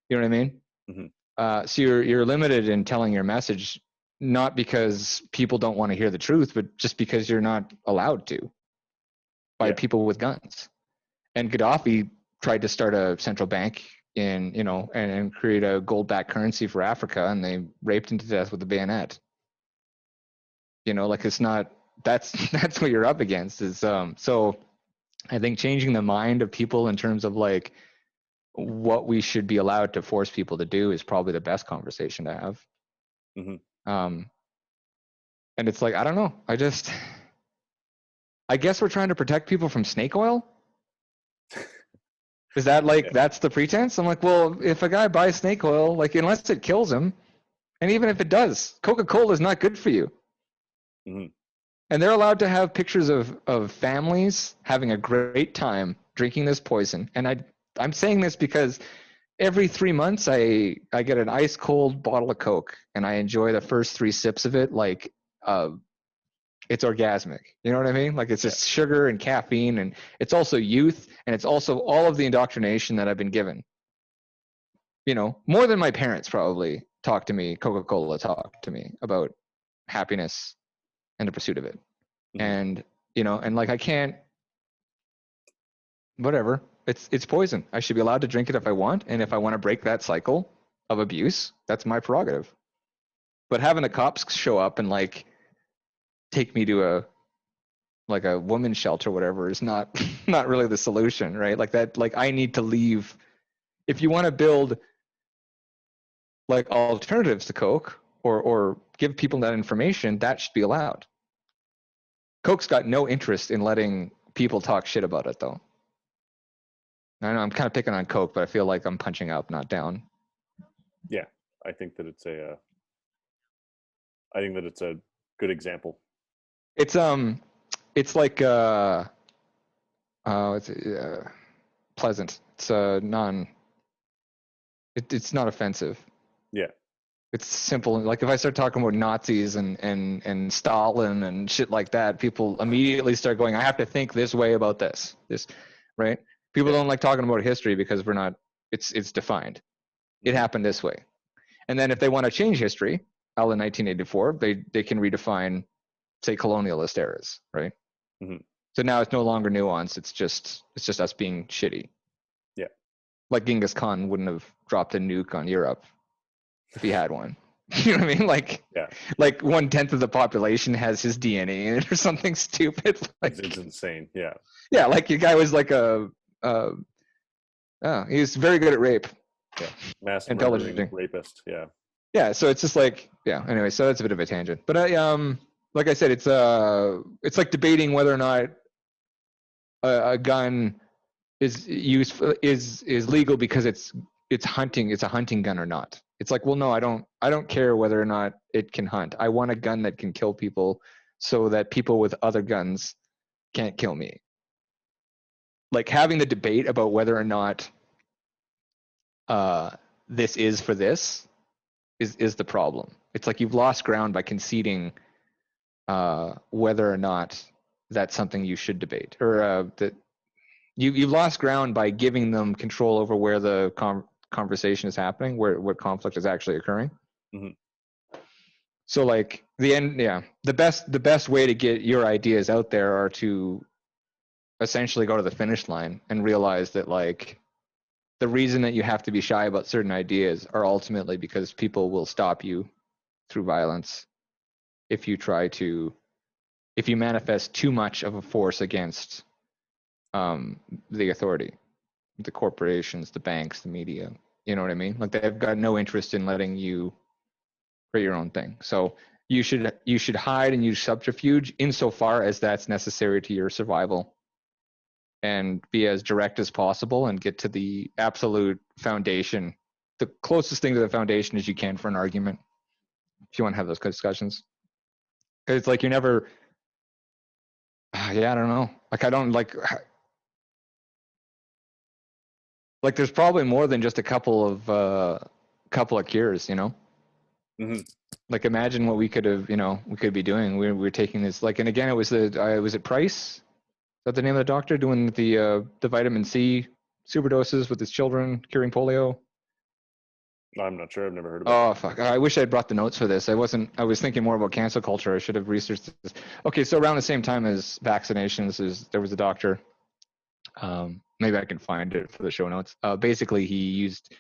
You know what I mean? Mm-hmm. So you're limited in telling your message, not because people don't want to hear the truth, but just because you're not allowed to by people with guns. And Gaddafi tried to start a central bank in, and create a gold-backed currency for Africa, and they raped him to death with a bayonet. Like, it's not, that's what you're up against is, so I think changing the mind of people in terms of like what we should be allowed to force people to do is probably the best conversation to have. Mm-hmm. And it's like, I don't know. I guess we're trying to protect people from snake oil. Is that like, that's the pretense? I'm like, well, if a guy buys snake oil, like, unless it kills him, and even if it does, Coca-Cola is not good for you. Mm-hmm. And they're allowed to have pictures of families having a great time drinking this poison. And I'm saying this because every 3 months I get an ice cold bottle of Coke and I enjoy the first 3 sips of it like it's orgasmic. You know what I mean? Like, it's just sugar and caffeine, and it's also youth, and it's also all of the indoctrination that I've been given. You know, more than my parents probably Coca-Cola talked to me about happiness and the pursuit of it. Mm-hmm. And, you know, and like, I can't, whatever, it's poison. I should be allowed to drink it if I want. And if I want to break that cycle of abuse, that's my prerogative. But having the cops show up and like take me to a women's shelter or whatever is not really the solution, right? Like that, like, I need to leave. If you want to build like alternatives to Coke or give people that information, that should be allowed. Coke's got no interest in letting people talk shit about it, though. I know I'm kind of picking on Coke, but I feel like I'm punching up, not down. Yeah, I think that it's a good example. It's like it's pleasant. It's it's not offensive. Yeah. It's simple. Like, if I start talking about Nazis and Stalin and shit like that, people immediately start going, I have to think this way about this, right? People don't like talking about history because it's defined. It happened this way. And then if they want to change history, in 1984, they can redefine, say, colonialist eras, right? Mm-hmm. So now it's no longer nuanced. It's just us being shitty. Yeah. Like, Genghis Khan wouldn't have dropped a nuke on Europe if he had one. You know what I mean? Like, like 1/10 of the population has his DNA in it or something stupid. Like, it's insane. Yeah. Yeah, like, your guy was like he was very good at rape. Yeah. Mass murdering rapist. Yeah. Yeah. So it's just like, anyway, so that's a bit of a tangent. But like I said, it's like debating whether or not a gun is legal because it's hunting. It's a hunting gun or not. It's like, well, no, I don't care whether or not it can hunt. I want a gun that can kill people so that people with other guns can't kill me. Like, having the debate about whether or not this is for this is the problem. It's like you've lost ground by conceding whether or not that's something you should debate, or that you've lost ground by giving them control over where the conversation is happening, where conflict is actually occurring. Mm-hmm. So, like, the best way to get your ideas out there are to essentially go to the finish line and realize that, like, the reason that you have to be shy about certain ideas are ultimately because people will stop you through violence if you manifest too much of a force against the authority, the corporations, the banks, the media. You know what I mean? Like, they've got no interest in letting you create your own thing. So you should hide and use subterfuge insofar as that's necessary to your survival, and be as direct as possible and get to the absolute foundation, the closest thing to the foundation as you can for an argument, if you want to have those discussions. Because it's like, you're never, I don't know. Like, I don't like there's probably more than just a couple of cures, you know? Mm-hmm. Like, imagine what we could be doing. We're taking this, like, and again, it was was it Price? Is that the name of the doctor doing the vitamin C superdoses with his children, curing polio? I'm not sure. I've never heard about it. Oh, fuck. I wish I'd brought the notes for this. I was thinking more about cancel culture. I should have researched this. Okay, so around the same time as vaccinations, there was a doctor. Maybe I can find it for the show notes. Basically, he used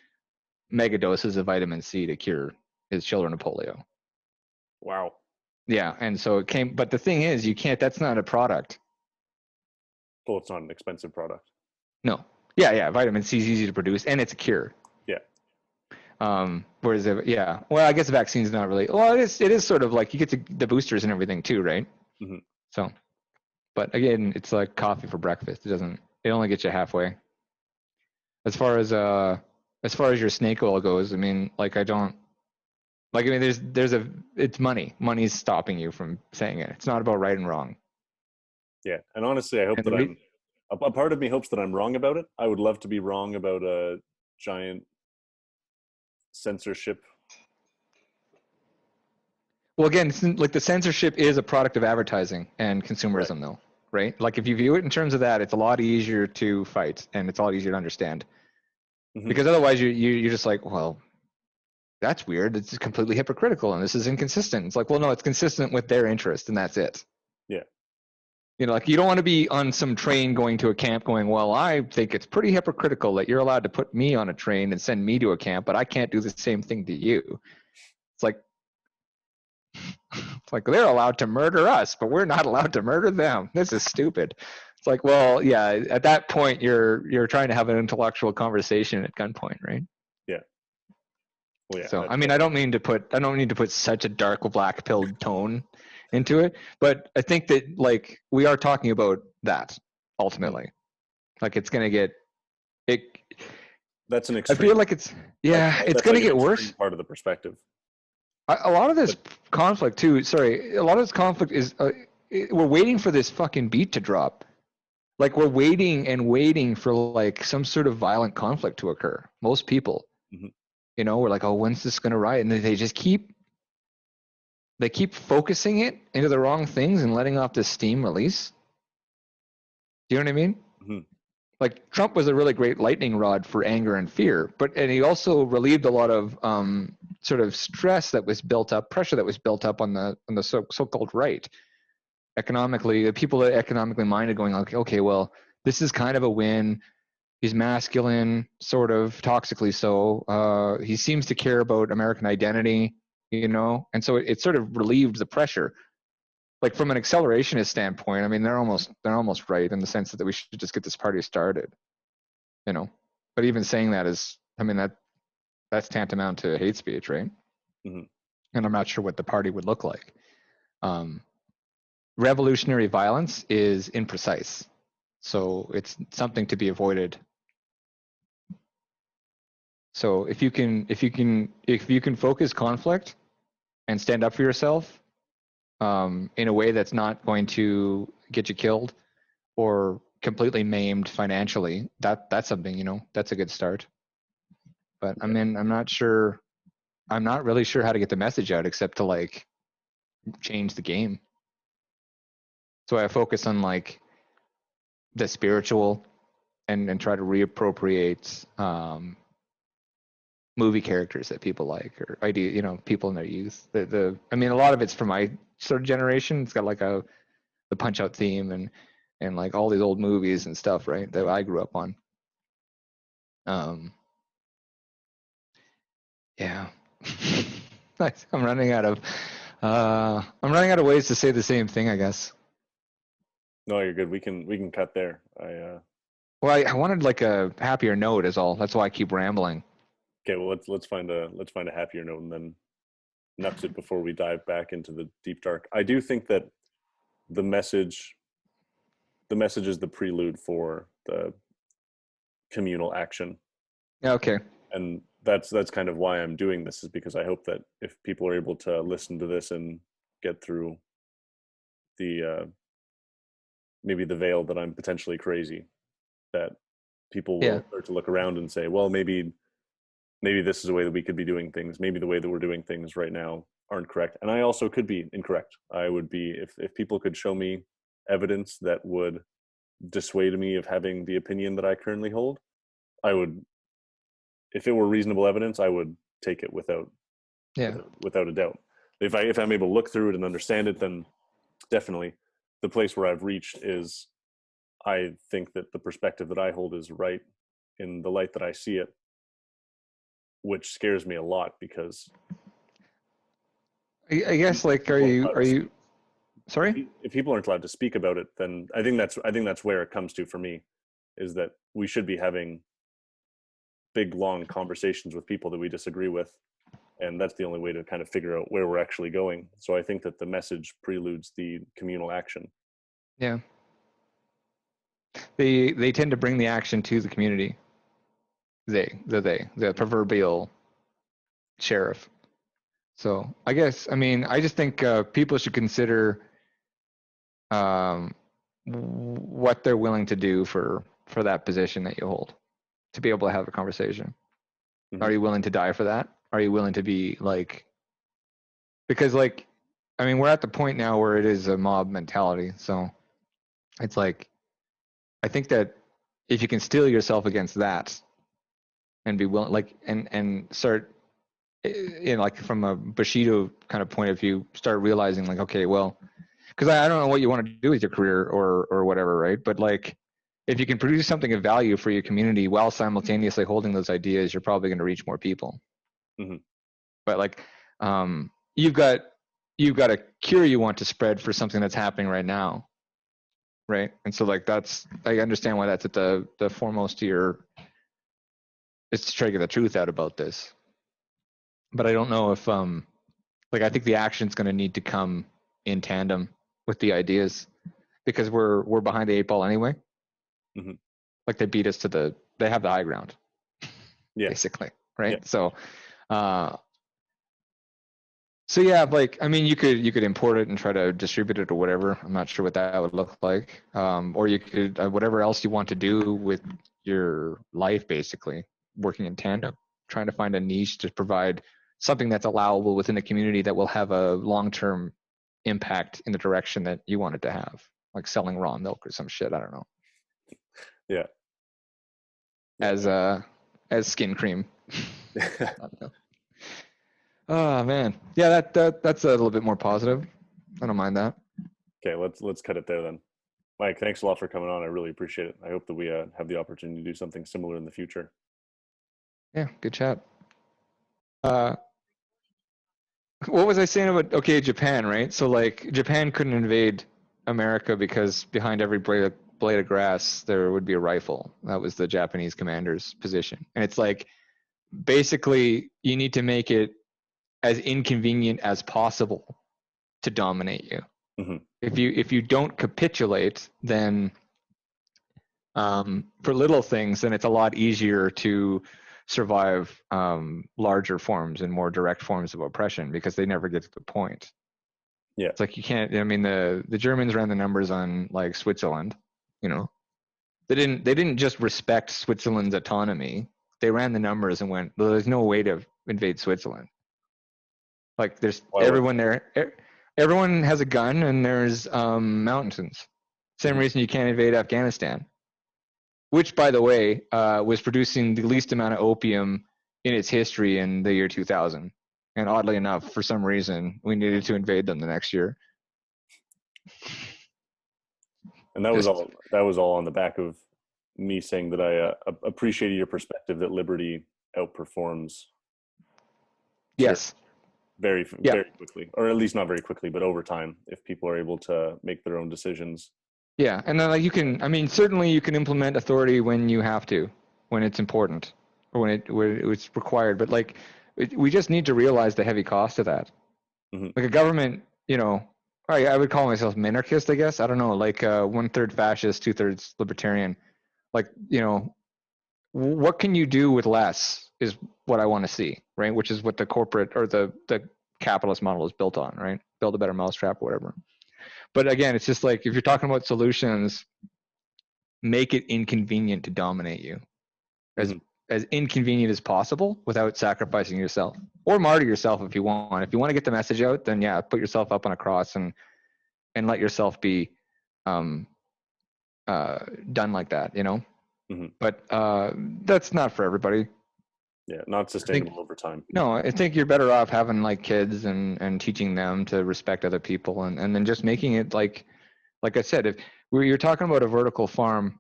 mega doses of vitamin C to cure his children of polio. Wow. Yeah, and so it came, but the thing is, you can't, that's not a product. Well, it's not an expensive product. No. Yeah, vitamin C is easy to produce, and it's a cure. Yeah. Whereas, well, I guess the vaccine's not really, well, it is sort of like, you get the boosters and everything too, right? Mm-hmm. So, But again, it's like coffee for breakfast. It only gets you halfway. As far as your snake oil goes, I mean, like it's money. Money's stopping you from saying it. It's not about right and wrong. Yeah, and honestly, I hope And that a part of me hopes that I'm wrong about it. I would love to be wrong about a giant censorship. Well, again, like the censorship is a product of advertising and consumerism, though, right? Like if you view it in terms of that, it's a lot easier to fight and it's a lot easier to understand. Mm-hmm. Because otherwise, you're just like, well, that's weird. It's completely hypocritical and this is inconsistent. It's like, well, no, it's consistent with their interest and that's it. Yeah. You know, like you don't want to be on some train going to a camp going, well, I think it's pretty hypocritical that you're allowed to put me on a train and send me to a camp, but I can't do the same thing to you. It's like they're allowed to murder us, but we're not allowed to murder them. This is stupid. It's like, well, yeah, at that point you're trying to have an intellectual conversation at gunpoint, right? Yeah. Well, yeah. So I mean, I don't need to put such a dark black pilled tone into it, but I think that like we are talking about that ultimately. Like it's gonna get it. That's an extreme. I feel like it's it's gonna get worse. Part of the perspective. A lot of this conflict too. Sorry, a lot of this conflict is we're waiting for this fucking beat to drop. Like we're waiting and waiting for like some sort of violent conflict to occur. Most people, you know, we're like, oh, when's this gonna riot? And they just keep focusing it into the wrong things and letting off this steam release. Do you know what I mean? Mm-hmm. Like Trump was a really great lightning rod for anger and fear, and he also relieved a lot of sort of stress that was built up, pressure that was built up on the so-called right. Economically, the people that economically minded going, okay, well, this is kind of a win. He's masculine, sort of toxically so. He seems to care about American identity, you know, and so it sort of relieved the pressure. Like from an accelerationist standpoint, I mean, they're almost right in the sense that we should just get this party started, you know. But even saying that is, I mean, that's tantamount to hate speech, right? Mm-hmm. And I'm not sure what the party would look like. Revolutionary violence is imprecise, so it's something to be avoided. So if you can focus conflict and stand up for yourself in a way that's not going to get you killed or completely maimed financially, that's something, you know, that's a good start. But I mean, I'm not really sure how to get the message out except to like change the game. So I focus on like the spiritual and try to reappropriate movie characters that people like or idea, you know, people in their youth. I mean, a lot of it's from my sort of generation. It's got like the Punch Out theme and like all these old movies and stuff, right, that I grew up on. Yeah. I'm running out of ways to say the same thing, I guess. No, you're good. We can cut there. Well, I wanted like a happier note is all. That's why I keep rambling. Okay, well let's find a happier note and then nuts it before we dive back into the deep dark. I do think that the message is the prelude for the communal action. Okay. And that's kind of why I'm doing this, is because I hope that if people are able to listen to this and get through the maybe the veil that I'm potentially crazy, that people will start to look around and say, well, maybe this is a way that we could be doing things. Maybe the way that we're doing things right now aren't correct. And I also could be incorrect. I would be, if people could show me evidence that would dissuade me of having the opinion that I currently hold, I would, if it were reasonable evidence, I would take it without a doubt. If I'm able to look through it and understand it, then definitely the place where I've reached is, I think that the perspective that I hold is right in the light that I see it, which scares me a lot because I guess like are you sorry? If people aren't allowed to speak about it, then I think that's where it comes to for me, is that we should be having big long conversations with people that we disagree with, and that's the only way to kind of figure out where we're actually going. So I think that the message preludes the communal action. Yeah. They tend to bring the action to the community. The proverbial sheriff. So I guess, I mean, I just think people should consider what they're willing to do for that position that you hold, to be able to have a conversation. Mhm. Are you willing to die for that? Are you willing to be like, because like, I mean, we're at the point now where it is a mob mentality. So it's like, I think that if you can steel yourself against that and be willing, like, and start, you know, like from a Bushido kind of point of view, start realizing like, okay, well, because I don't know what you want to do with your career or whatever, right? But like, if you can produce something of value for your community while simultaneously holding those ideas, you're probably going to reach more people. Mhm. But like, you've got a cure you want to spread for something that's happening right now, right? And so like, that's, I understand why that's at the foremost to your, it's to try to get the truth out about this. But I don't know if like, I think the action's going to need to come in tandem with the ideas, because we're behind the 8 ball anyway. Mhm. Like, they beat us to they have the high ground, Yeah. basically, right? Yeah. So yeah, like, I mean, you could import it and try to distribute it or whatever. I'm not sure what that would look like. Or you could whatever else you want to do with your life, basically working in tandem, trying to find a niche to provide something that's allowable within the community that will have a long-term impact in the direction that you want it to have, like selling raw milk or some shit. I don't know. Yeah. As skin cream. I don't know. Oh man, yeah, that's a little bit more positive. I don't mind that. Okay, let's cut it there then. Mike, thanks a lot for coming on. I really appreciate it. I hope that we have the opportunity to do something similar in the future. Yeah, good chat. What was I saying about, okay, Japan, right? So like, Japan couldn't invade America because behind every blade of grass there would be a rifle. That was the Japanese commander's position. And it's like, basically, you need to make it as inconvenient as possible to dominate you. Mm-hmm. If you don't capitulate, then for little things, then it's a lot easier to survive larger forms and more direct forms of oppression, because they never get to the point. Yeah. It's like, you can't, I mean, the Germans ran the numbers on like Switzerland, you know. They didn't just respect Switzerland's autonomy. They ran the numbers and went, well, there's no way to invade Switzerland. Like, there's everyone there. Everyone has a gun, and there's mountains. Same reason you can't invade Afghanistan, which, by the way, was producing the least amount of opium in its history in the year 2000. And oddly enough, for some reason, we needed to invade them the next year. And that was all on the back of me saying that I appreciated your perspective that liberty outperforms. Yes. Very quickly, or at least not very quickly, but over time, if people are able to make their own decisions. Yeah, and then like, you can, I mean, certainly you can implement authority when you have to, when it's important, or when it's required. But like, we just need to realize the heavy cost of that. Mm-hmm. Like, a government, you know, I would call myself minarchist, I guess. I don't know, like 1/3 fascist, 2/3 libertarian. Like, you know, what can you do with less is what I want to see, right? Which is what the corporate or the capitalist model is built on, right? Build a better mousetrap, or whatever. But again, it's just like, if you're talking about solutions, make it inconvenient to dominate you, as inconvenient as possible, without sacrificing yourself, or martyr yourself if you want. If you want to get the message out, then yeah, put yourself up on a cross and let yourself be done like that, you know. Mm-hmm. But that's not for everybody. Yeah, not sustainable over time. No, I think you're better off having like kids and teaching them to respect other people, and then just making it like I said, if you're talking about a vertical farm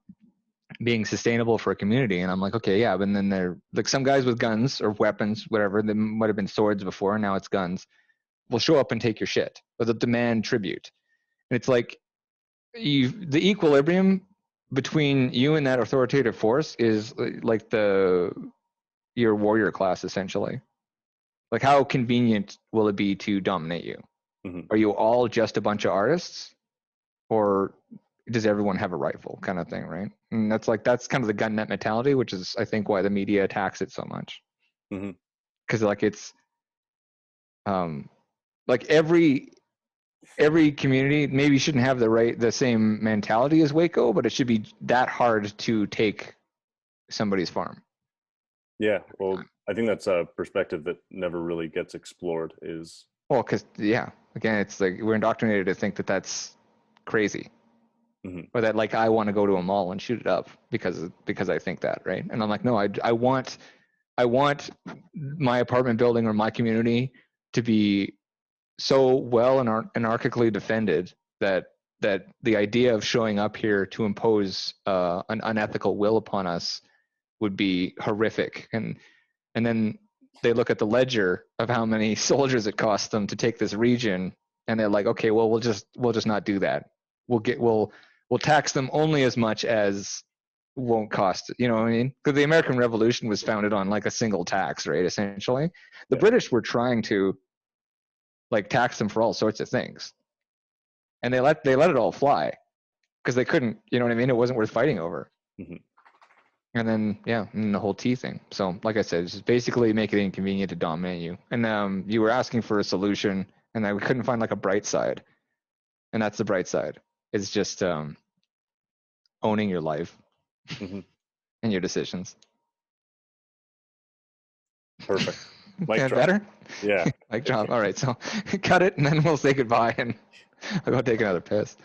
being sustainable for a community, and I'm like, okay, yeah, but then they're like, some guys with guns or weapons, whatever, that might have been swords before, now it's guns, will show up and take your shit, or they'll demand tribute. And it's like, the equilibrium between you and that authoritative force is like your warrior class, essentially. Like, how convenient will it be to dominate you? Mm-hmm. Are you all just a bunch of artists, or does everyone have a rifle kind of thing, right? And that's kind of the gun nut mentality, which is I think why the media attacks it so much. Because like it's like every community maybe shouldn't have the same mentality as Waco, but it should be that hard to take somebody's farm. Yeah, well, I think that's a perspective that never really gets explored. Is well, because again, it's like we're indoctrinated to think that that's crazy, or that like I want to go to a mall and shoot it up because I think that, right? And I'm like, no, I want my apartment building or my community to be so well and anarchically defended that the idea of showing up here to impose an unethical will upon us would be horrific. And then they look at the ledger of how many soldiers it costs them to take this region, and they're like, okay, well, we'll just not do that. We'll tax them only as much as won't cost, you know what I mean? Because the American Revolution was founded on like a single tax, right? Essentially, the British were trying to like tax them for all sorts of things, and they let it all fly because they couldn't, you know what I mean? It wasn't worth fighting over. And then and the whole tea thing. So like I said, it's just basically make it inconvenient to dominate you. And you were asking for a solution, and we couldn't find like a bright side, and that's the bright side. It's just owning your life and your decisions. Perfect. Mic drop. Better? Yeah. Mic drop. All right, so cut it, and then we'll say goodbye, and I'll go take another piss.